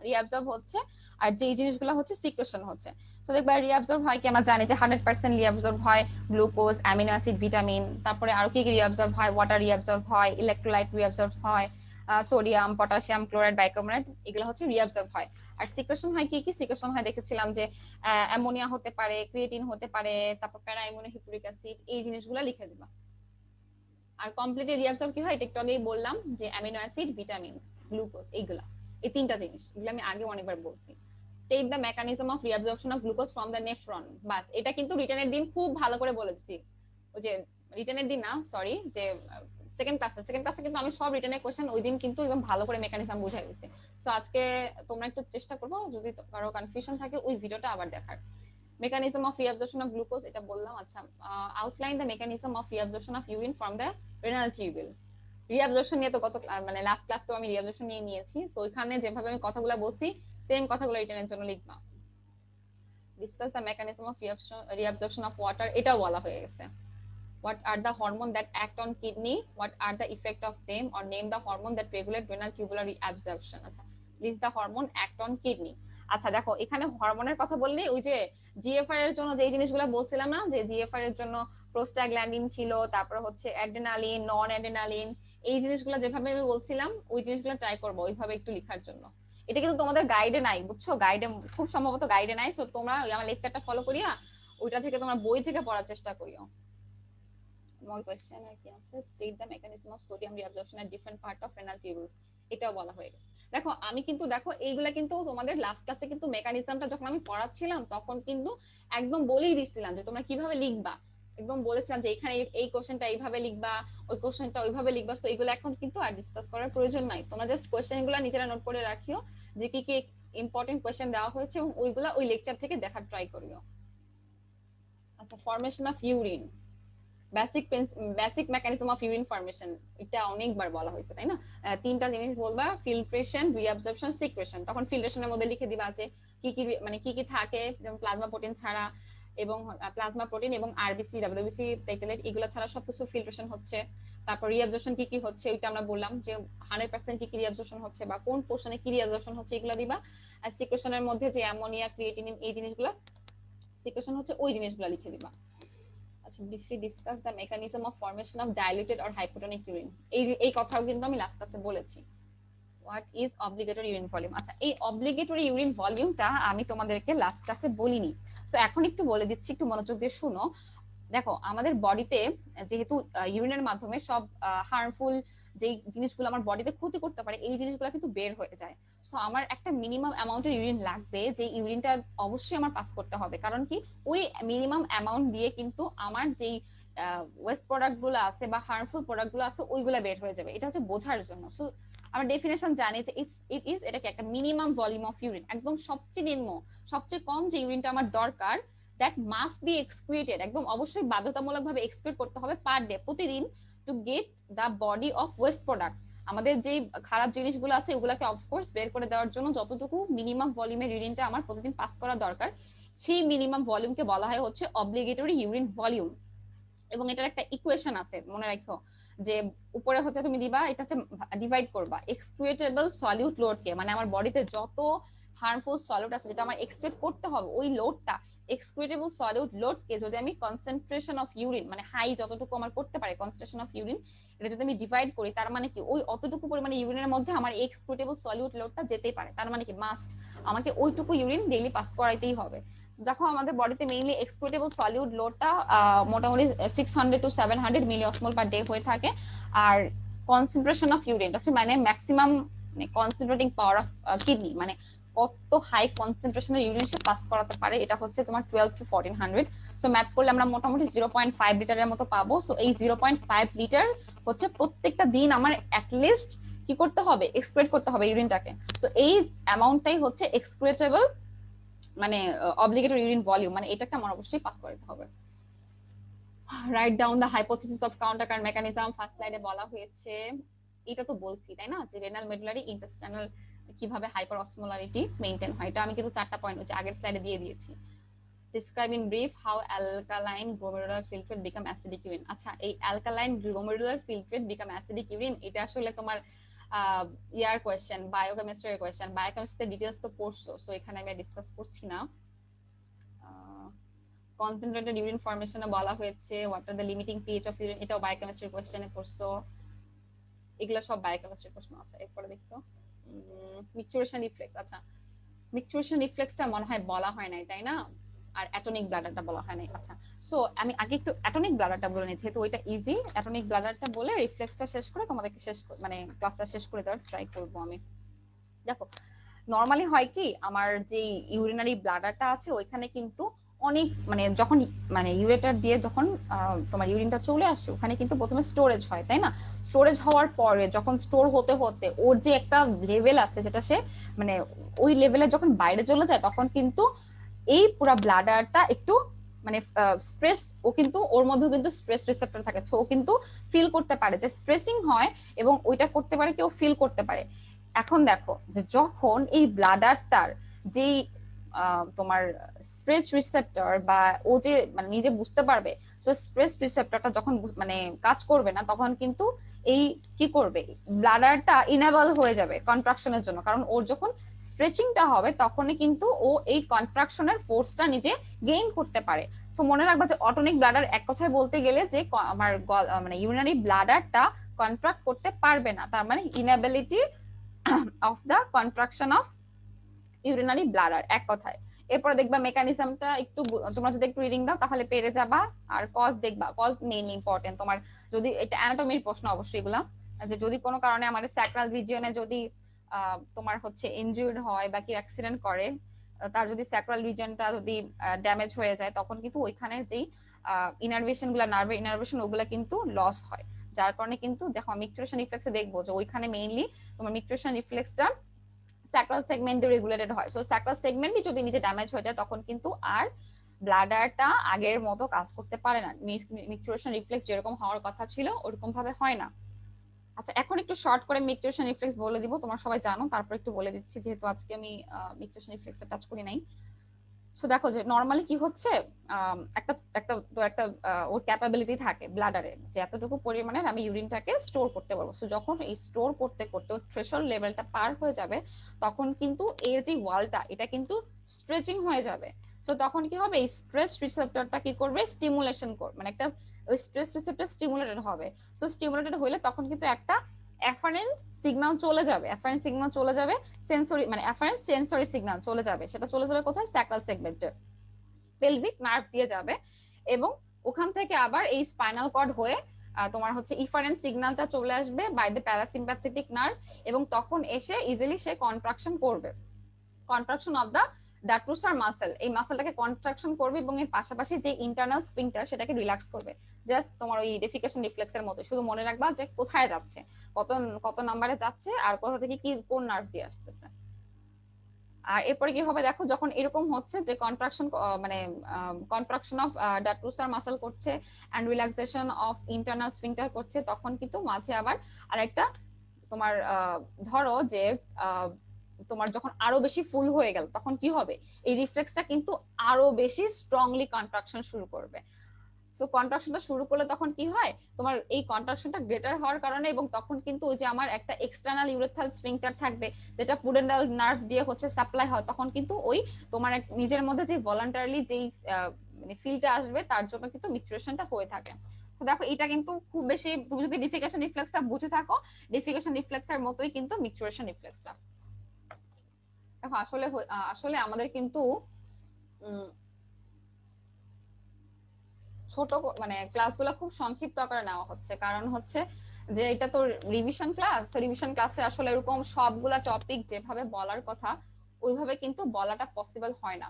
রিঅ্যাবসর্ব হচ্ছে আর যে জিনিসগুলো হচ্ছে সিক্রেশন হচ্ছে। তো দেখবা রিঅ্যাবসর্ব হয় কি, আমরা জানি যে 100% রিঅ্যাবসর্ব হয় গ্লুকোজ, অ্যামিনো অ্যাসিড, ভিটামিন, তারপরে আরো কি কি রিঅ্যাবসর্ব হয়, ওয়াটার রিঅ্যাবসর্ব হয়, ইলেকট্রোলাইট রিঅ্যাবসর্ব হয়, সোডিয়াম, পটাশিয়াম, ক্লোরাইড, বাইকার্বনেট, এগুলো হচ্ছে রিঅ্যাবসর্ব হয়। আর সিক্রেশন হয় কি কি, সিক্রেশন হয় দেখেছিলাম যে অ্যামোনিয়া হতে পারে, ক্রিয়েটিন হতে পারে, তারপর প্যারা অ্যামিনোহিপুরিক অ্যাসিড, এই জিনিসগুলো লিখে দিবা। আর কমপ্লিটলি রিঅ্যাবসর্ব কি হয়, এটা একটু আগেই বললাম যে অ্যামিনো অ্যাসিড, ভিটামিন, গ্লুকোজ, এইগুলা, এই তিনটা জিনিস, এগুলো আমি আগে অনেকবার বলছি। State the mechanism of reabsorption of glucose from the nephron, বাস এটা কিন্তু রিটেনের দিন খুব ভালো করে বলেছি। ওই যে রিটেনের দিন না, সরি, যে সেকেন্ড ক্লাসে কিন্তু আমি সব রিটেনের কোশ্চেন ওই দিন কিন্তু একদম ভালো করে মেকানিজম বুঝাই দিয়েছি। সো আজকে তোমরা একটু চেষ্টা করবো, যদি কারো কনফিউশন থাকে ওই ভিডিওটা আবার দেখার। Mechanism of reabsorption of glucose এটা বললাম। আচ্ছা, outline the mechanism of reabsorption of urine from the renal tubule. Reabsorption নিয়ে তো মানে লাস্ট ক্লাস তো আমি রিঅ্যাবসর্পশন নিয়ে নিয়েছি, সো ওইখানে যেভাবে আমি কথাগুলো বলছি সেম কথাগুলো রিটেনের জন্য লিখবা। Discuss the mechanism of reabsorption of water, এটাও বলা হয়ে গেছে। What are the hormones that act on kidney? What are the effect of them? Or name the hormone that regulate renal tubular reabsorption. আচ্ছা, list the hormone act on kidney. আচ্ছা দেখো, এখানে হরমোনের কথা বললে ওই যে জিএফআর এর জন্য যে জিনিসগুলো বলছিলাম না, যে জিএফআর এর জন্য প্রোস্টাগ্ল্যান্ডিন ছিল, তারপর হচ্ছে অ্যাড্রেনালিন, নন অ্যাড্রেনালিন, এই জিনিসগুলো যেভাবে আমি বলছিলাম ওই জিনিসগুলো ট্রাই করবো ওইভাবে একটু লেখার জন্য। এটা কিন্তু তোমাদের গাইডে নাই, বুঝছো, গাইডে খুব সম্ভবত গাইডে নাই, সো তোমরা আমার লেকচারটা ফলো করিয়া ওইটা থেকে তোমরা বই থেকে পড়ার চেষ্টা করিও। More question আর কি আছে, state the mechanism of sodium reabsorption at different part of renal tubules, এটাও বলা হয়ে গেছে। দেখো আমি কিন্তু দেখো এইগুলা কিন্তু তোমাদের লাস্ট ক্লাসে কিন্তু মেকানিজমটা যখন আমি পড়াচ্ছিলাম তখন কিন্তু একদম বলেই দিছিলাম যে তোমরা কিভাবে লিখবা, একদম বলেছিলাম যে এখানে এই কোশ্চেনটা এইভাবে লিখবা, ওই কোশ্চেনটা ওইভাবে লিখবা। তো এগুলো এখন কিন্তু আর ডিসকাস করার প্রয়োজন নাই, তোমরা জাস্ট কোশ্চেনগুলো নিজেরা নোট করে রাখিও যে কি কি ইম্পর্টেন্ট কোশ্চেন দেওয়া হয়েছে, এবং ওইগুলা ওই লেকচার থেকে দেখার ট্রাই করিও। আচ্ছা, formation of urine, basic mechanism of urine formation, এটা অনেকবার বলা হয়েছে তাই না। তিনটা জিনিস বলবা, ফিল্ট্রেশন, রিঅ্যাবসর্পশন, সিক্রেশন। তখন ফিল্ট্রেশনের মধ্যে লিখে দিবা যে কি কি মানে কি কি থাকে, যেমন প্লাজমা প্রোটিন ছাড়া, এবং প্লাজমা প্রোটিন এবং আরবিসি, ডাব্লিউবিসি, প্লেটলেট, এগুলো ছাড়া সবকিছু ফিল্ট্রেশন হচ্ছে। তারপর রিঅ্যাবসর্পশন কি কি হচ্ছে ওইটা আমরা বললাম যে 100% কি কি রিঅ্যাবসর্পশন হচ্ছে বা কোন পোরশনে কি রিঅ্যাবসর্পশন হচ্ছে এগুলো দিবা। আর সিক্রেশনের মধ্যে যে অ্যামোনিয়া, ক্রিয়েটিনিন, এই জিনিসগুলো সিক্রেশন হচ্ছে, ওই জিনিসগুলো লিখে দিবা। আচ্ছা, briefly discuss the mechanism of formation of diluted or hypotonic urine, এই কথাও কিন্তু আমি লাস্ট ক্লাসে বলেছি। What is obligatory urine volume? আচ্ছা, এই অব্লিগেটরি ইউরিন ভলিউমটা আমি তোমাদেরকে লাস্ট ক্লাসে বলিনি, সো এখন একটু বলে দিচ্ছি, একটু মনোযোগ দিয়ে শুনো। দেখো আমাদের বডিতে যেহেতু ইউরিনের মাধ্যমে সব হার্মফুল যে জিনিসগুলো আমার বডিতে ক্ষতি করতে পারে এই জিনিসগুলো কিন্তু বের হয়ে যায়। সো আমার একটা মিনিমাম অ্যামাউন্টের ইউরিন লাগবে, যে ইউরিনটা অবশ্যই আমার পাস করতে হবে, কারণ কি ওই মিনিমাম অ্যামাউন্ট দিয়ে কিন্তু আমার যেই ওয়েস্ট প্রোডাক্ট গুলো আছে বা হার্মফুল প্রোডাক্ট গুলো আছে ওইগুলো বের হয়ে যাবে। এটা হচ্ছে বোঝার জন্য। সো আমরা ডেফিনেশন জানি যে ইট ইজ, এটাকে একটা মিনিমাম ভলিউম অফ ইউরিন, একদম সবচেয়ে নিম্ন, সবচেয়ে কম যে ইউরিনটা আমার দরকার, that must be excreted, একদম অবশ্যই বাধ্যতামূলকভাবে এক্সক্রিট করতে হবে পার ডে, প্রতিদিন, to get the body of waste product. আমাদের যে খারাপ জিনিসগুলো আছে ওগুলোকে অফকোর্স বের করে দেওয়ার জন্য যতটুকু মিনিমাম ভলিউমের ইউরিনটা আমার প্রতিদিন পাস করা দরকার, সেই মিনিমাম ভলিউমকে বলা হয় হচ্ছে অব্লিগেটরি ইউরিন ভলিউম। এবং এটার একটা ইকুয়েশন আছে, মনে রাখো, যে উপরে হচ্ছে তুমি দিবা, এটা হচ্ছে ডিভাইড করবা এক্সক্রিয়েটেবল সলিউট লোডকে, মানে আমার বডিতে যত হার্মফুল সলিউট আছে যেটা আমার এক্সক্রিয়েট করতে হবে ওই লোডটা, এক্সক্রিয়েটেবল সলিউট লোডকে যদি আমি কনসেন্ট্রেশন অফ ইউরিন, মানে হাই যতটুকু আমার করতে পারে কনসেন্ট্রেশন অফ ইউরিন, এটা যদি আমি ডিভাইড করি, তার মানে কি ওই অতটুকু পরিমাণে ইউরিনের মধ্যে আমার এক্সক্রিয়েটেবল সলিউট লোডটা যেতেই পারে, তার মানে কি মাস্ট আমাকে ওইটুকু ইউরিন ডেইলি পাস করাইতেই হবে। দেখো আমাদের বডিতে মেইনলি এক্সক্রিয়েটেবল সলিউট লোডটা মোটামুটি 600 to 700 মিলিঅসমোল পার ডে হয়ে থাকে। আর কনসেন্ট্রেশন অফ ইউরিন হচ্ছে মানে maximum concentrating power of kidney, মানে কত হাই কনসেন্ট্রেশনের ইউরিন সে পাস করাতে পারে, এটা হচ্ছে তোমার 12 to 1400। সো ম্যাথ করলে আমরা মোটামুটি 0.5 লিটারের মতো পাবো। সো এই 0.5 লিটার হচ্ছে প্রত্যেকটা দিন আমার অ্যাটলিস্ট কি করতে হবে, এক্সক্রিয়েট করতে হবে ইউরিনটাকে। সো এই অ্যামাউন্টটাই হচ্ছে এক্সক্রিয়েটেবল মানে অব্লিগেটরি ইউরিন ভলিউম, মানে এটাকে আমার অবশ্যই পাস করতে হবে। Write down the hypothesis of counter current mechanism, first স্লাইডে বলা হয়েছে। এটা তো বলছি তাই না, যে রেনাল মেডুলারি ইন্টেস্টাইনাল কিভাবে হাইপার অসমোলারিটি মেইনটেইন হয়, এটা আমি কিন্তু 4টা পয়েন্ট হচ্ছে আগের স্লাইডে দিয়ে দিয়েছি। Describe in brief how alkaline glomerular filtrate become acidic urine. আচ্ছা, এই alkaline glomerular filtrate become acidic urine এটা আসলে তোমার ইয়ার কোয়েশ্চেন, বায়োকেমিস্ট্রির কোয়েশ্চেন। বায়োকেমিস্ট্রি ডিটেইলস তো পড়ছো, সো এখানে আমি ডিসকাস করছি না। কনসেন্ট্রেটেড ইউরিন ফর্মেশনে বলা হয়েছে what are the limiting pH of urine, এটাও বায়োকেমিস্ট্রির কোয়েশ্চেনে পড়ছো। এগুলো সব বায়োকেমিস্ট্রির প্রশ্ন আছে। এরপরে দেখো মিক্সচুরেশন রিফ্লেক্স। আচ্ছা, মিক্সচুরেশন রিফ্লেক্সটা মনে হয় বলা হয় নাই তাই না, আর অ্যাটনিক ব্লাডারটা বলা হয় নাই। আচ্ছা, সো আমি আগে একটু অ্যাটনিক ব্লাডারটা বলে নিই, যেহেতু ওইটা ইজি। অ্যাটনিক ব্লাডারটা বলে রিফ্লেক্সটা শেষ করে তোমাদেরকে মানে ক্লাসটা শেষ করে দেওয়ার ট্রাই করবো আমি। দেখো, নরমালি হয় কি, আমার যে ইউরিনারি ব্লাডারটা আছে ওইখানে কিন্তু অনেক মানে যখন মানে ইউরেটার দিয়ে যখন তোমার ইউরিনটা চলে আসছে, ওখানে কিন্তু প্রথমে স্টোরেজ হয় তাই না। স্টোরেজ হওয়ার পরে যখন স্টোর হতে হতে ওর যে একটা লেভেল আছে, যেটা সে মানে ওই লেভেলে যখন বাইরে চলে যায়, তখন কিন্তু এই পুরো ব্লাডারটা একটু মানে স্ট্রেস, ও কিন্তু ওর মধ্যে কিন্তু স্ট্রেস রিসেপ্টর থাকে, ও কিন্তু ফিল করতে পারে যে স্ট্রেসিং হয়, এবং ওইটা করতে পারে কেউ ফিল করতে পারে। এখন দেখো যে যখন এই ব্লাডারটার যেই তোমার স্ট্রেস রিসেপ্টর বা ও যে মানে নিজে বুঝতে পারবে, সো স্ট্রেস রিসেপ্টরটা যখন মানে কাজ করবে না, তখন কিন্তু এই কি করবে, ব্লাডারটা ইনেবল হয়ে যাবে কন্ট্রাকশনের জন্য, কারণ ওর যখন স্ট্রেচিংটা হবে তখনই কিন্তু ও এই কন্ট্রাকশনের ফোর্সটা নিজে গেইন করতে পারে। সো মনে রাখবা যে অটনিক ব্লাডার এক কথায় বলতে গেলে যে আমার মানে ইউরিনারি ব্লাডারটা কন্ট্রাক্ট করতে পারবে না, তার মানে inability of the contraction of urinary bladder এক কথায়। এরপর দেখবা মেকানিজমটা একটু তোমরা যদি একটু রিডিং দাও তাহলে পেরে যাবা। আর কজ দেখবা, কজ মেইনলি ইম্পর্টেন্ট তোমার, যদি এটা অ্যানাটমির প্রশ্ন অবশ্যই এগুলা, যে যদি কোনো কারণে আমাদের স্যাক্রাল রিজিয়নে যদি তোমার হচ্ছে ইনজুর্ড হয় বা কি অ্যাক্সিডেন্ট করে, তার যদি স্যাক্রাল রিজিয়নটা যদি ড্যামেজ হয়ে যায়, তখন কিন্তু ওইখানে যেই ইনারভেশন গুলা, নার্ভের ইনারভেশন, ওগুলা কিন্তু লস হয়। যার কারণে কিন্তু দেখো মিক্সচুরেশন রিফ্লেক্সে দেখবো যে ওইখানে মেইনলি তোমার মিক্সচুরেশন রিফ্লেক্সটা স্যাক্রাল সেগমেন্টে রেগুলেটেড হয়। সো স্যাক্রাল সেগমেন্টই যদি নিজে ড্যামেজ হয়ে যায়, তখন কিন্তু আর ব্লাডারটা আগের মতো কাজ করতে পারে না, মিক্সচুরেশন রিফ্লেক্স যেরকম হওয়ার কথা ছিল ওরকম ভাবে হয় না। আচ্ছা, এখন একটু শর্ট করে মিক্সচুরেশন রিফ্লেক্স বলে দিব, তোমরা সবাই জানো, তারপর একটু বলে দিচ্ছি যেহেতু আজকে আমি মিক্সচুরেশন রিফ্লেক্সটা টাচ করি নাই। সো দেখো যে নরমালি কি হচ্ছে, একটা একটা তো একটা ওর ক্যাপাবিলিটি থাকে ব্লাডারে যে এতটুকু পরিমাণে আমি ইউরিনটাকে স্টোর করতে পারবো। সো যখন এই স্টোর করতে করতে ওর থ্রেশহোল্ড লেভেলটা পার হয়ে যাবে, তখন কিন্তু এর যে ওয়ালটা এটা কিন্তু স্ট্রেচিং হয়ে যাবে। সো তখন কি হবে, এই স্ট্রেস রিসেপ্টরটা কি করবে, স্টিমুলেশন করবে, মানে একটা ওই স্ট্রেস রিসেপ্টর স্টিমুলেটেড হবে। সো স্টিমুলেটেড হইলে তখন কিন্তু একটা অ্যাফারেন্ট সিগন্যাল চলে যাবে, অ্যাফারেন্ট সিগন্যাল চলে যাবে, সেন্সরি মানে অ্যাফারেন্ট সেন্সরি সিগন্যাল চলে যাবে, সেটা চলে যাবে কোথায়, স্যাক্রাল সেগমেন্টে, পেলভিক নার্ভ দিয়ে যাবে, এবং ওখান থেকে আবার এই স্পাইনাল কর্ড হয়ে তোমার হচ্ছে ইফারেন্ট সিগন্যালটা চলে আসবে বাই দ্য প্যারাসিম্প্যাথেটিক নার্ভ, এবং তখন এসে ইজিলি সে কন্ট্রাকশন করবে, কন্ট্রাকশন অফ দা ডাট্রুসার মাসেল, এই মাসেলটাকে কন্ট্রাকশন করবে, এবং এর পাশাপাশি যে ইন্টারনাল স্ফিংটার সেটাকে রিল্যাক্স করবে। জাস্ট তোমার ওই ডেফিকেশন রিফ্লেক্সের মতো, শুধু মনে রাখবা যে কোথায় যাচ্ছে, কত কত নাম্বারে যাচ্ছে, আর কোথা থেকে কি কোন নার্ভ দিয়ে আসতেছে। আর এরপরে কি হবে দেখো, যখন এরকম হচ্ছে যে কন্ট্রাকশন মানে কন্ট্রাকশন অফ ডাট্রুসার মাসেল করছে and relaxation of internal sphincter করছে, তখন কিন্তু মাঝে আবার আরেকটা তোমার ধরো যে তোমার যখন আরো বেশি ফুল হয়ে গেল, তখন কি হবে, এই রিফ্লেক্সটা কিন্তু আরো বেশি স্ট্রংলি কন্ট্রাকশন শুরু করবে। সো কন্ট্রাকশনটা শুরু করলে তখন কি হয়, তোমার এই কন্ট্রাকশনটা গ্রেটার হওয়ার কারণে, এবং তখন কিন্তু ওই যে আমার একটা এক্সটার্নাল ইউরেথ্রাল স্ফিংটার থাকবে যেটা পুডেন্টাল নার্ভ দিয়ে হচ্ছে সাপ্লাই হয়, তখন কিন্তু ওই তোমার নিজের মধ্যে যে ভলান্টারিলি যেই মানে ফিলটা আসবে, তার জন্য কিন্তু মিক্সচুরেশনটা হয়ে থাকে। তো দেখো এটা কিন্তু খুব বেশি, তুমি যদি ডিফিকেশন রিফ্লেক্সটা বুঝে থাকো, ডিফিকেশন রিফ্লেক্সের মতোই কিন্তু মিক্সচুরেশন রিফ্লেক্সটা। দেখো আসলে আসলে আমাদের কিন্তু ছোট মানে ক্লাসগুলো খুব সংক্ষিপ্ত আকারে নেওয়া হচ্ছে, কারণ হচ্ছে যে এটা তো রিভিশন ক্লাস, রিভিশন ক্লাসে আসলে এরকম সবগুলা টপিক যেভাবে বলার কথা ওইভাবে কিন্তু বলাটা পসিবল হয় না।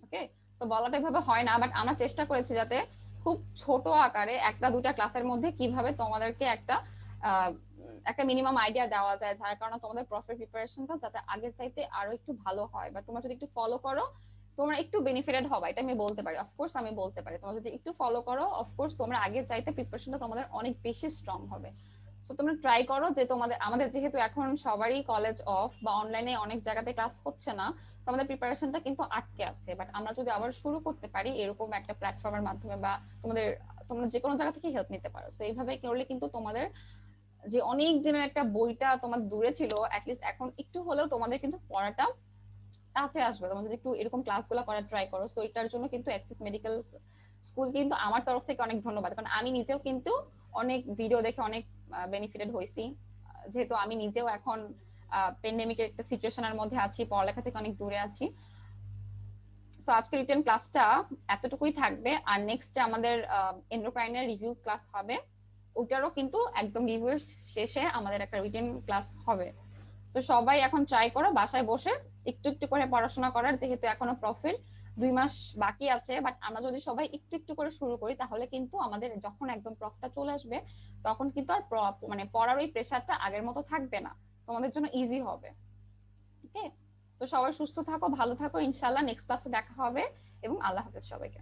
ওকে, তো বলাটা এভাবে হয় না, বাট আমরা চেষ্টা করেছি যাতে খুব ছোট আকারে একটা দুটা ক্লাসের মধ্যে কিভাবে তোমাদেরকে একটা একটা মিনিমাম আইডিয়া দেওয়া যায়, যার কারণে তোমাদের প্রফের প্রিপারেশনটা যাতে আগের চাইতে আরো একটু ভালো হয়, বা তোমরা যদি একটু ফলো করো তোমরা একটু বেনিফিটেড হবে, এটা আমি বলতে পারি। অফকোর্স আমি বলতে পারি তোমরা যদি একটু ফলো করো অফকোর্স তোমরা আগের চাইতে প্রিপারেশনটা তোমাদের অনেক বেশি স্ট্রং হবে। তো তোমরা ট্রাই করো যে আমাদের যেহেতু এখন সবারই কলেজ অফ বা অনলাইনে অনেক জায়গাতে ক্লাস হচ্ছে না, তো আমাদের প্রিপারেশনটা কিন্তু আটকে আছে, বাট আমরা যদি আবার শুরু করতে পারি এরকম একটা প্ল্যাটফর্মের মাধ্যমে, বা তোমরা যে কোনো জায়গা থেকে হেল্প নিতে পারো, তো এইভাবে করলে কিন্তু তোমাদের যে অনেক দিনের একটা বইটা তোমার দূরে ছিল, অ্যাটলিস্ট এখন একটু হলেও তোমাদের কিন্তু পড়াটা কাছে আসবে। তোমরা যদি একটু এরকম ক্লাসগুলো করার ট্রাই করো, তো এটার জন্য কিন্তু অ্যাক্সিস মেডিকেল স্কুল কিন্তু আমার তরফ থেকে অনেক ধন্যবাদ, কারণ আমি নিজেও কিন্তু অনেক ভিডিও দেখে অনেক বেনিফিটেড হয়েছি, যেহেতু আমি নিজেও এখন পেন্ডেমিকের একটা সিচুয়েশনের মধ্যে আছি, পড়ালেখা থেকে অনেক দূরে আছি। সো আজকে রিটেন ক্লাসটা এতটুকুই থাকবে, আর নেক্সট আমাদের এন্ডোক্রাইনের রিভিউ ক্লাস হবে, ওটারও কিন্তু একদম রিভিউ শেষে আমাদের একটা রিটেন ক্লাস হবে। তো সবাই এখন ট্রাই করো বাসায় বসে একটু একটু করে পড়াশোনা করার, যেহেতু এখনো প্রফের 2 মাস বাকি আছে, বাট আমরা যদি সবাই একটু একটু করে শুরু করি তাহলে কিন্তু আমাদের যখন একদম প্রফটা চলে আসবে তখন কিন্তু আর মানে পড়ার ওই প্রেশারটা আগের মতো থাকবে না, তোমাদের জন্য ইজি হবে। ওকে, তো সবাই সুস্থ থাকো, ভালো থাকো, ইনশাল্লাহ নেক্সট ক্লাসে দেখা হবে, এবং আল্লাহ হাফেজ সবাইকে।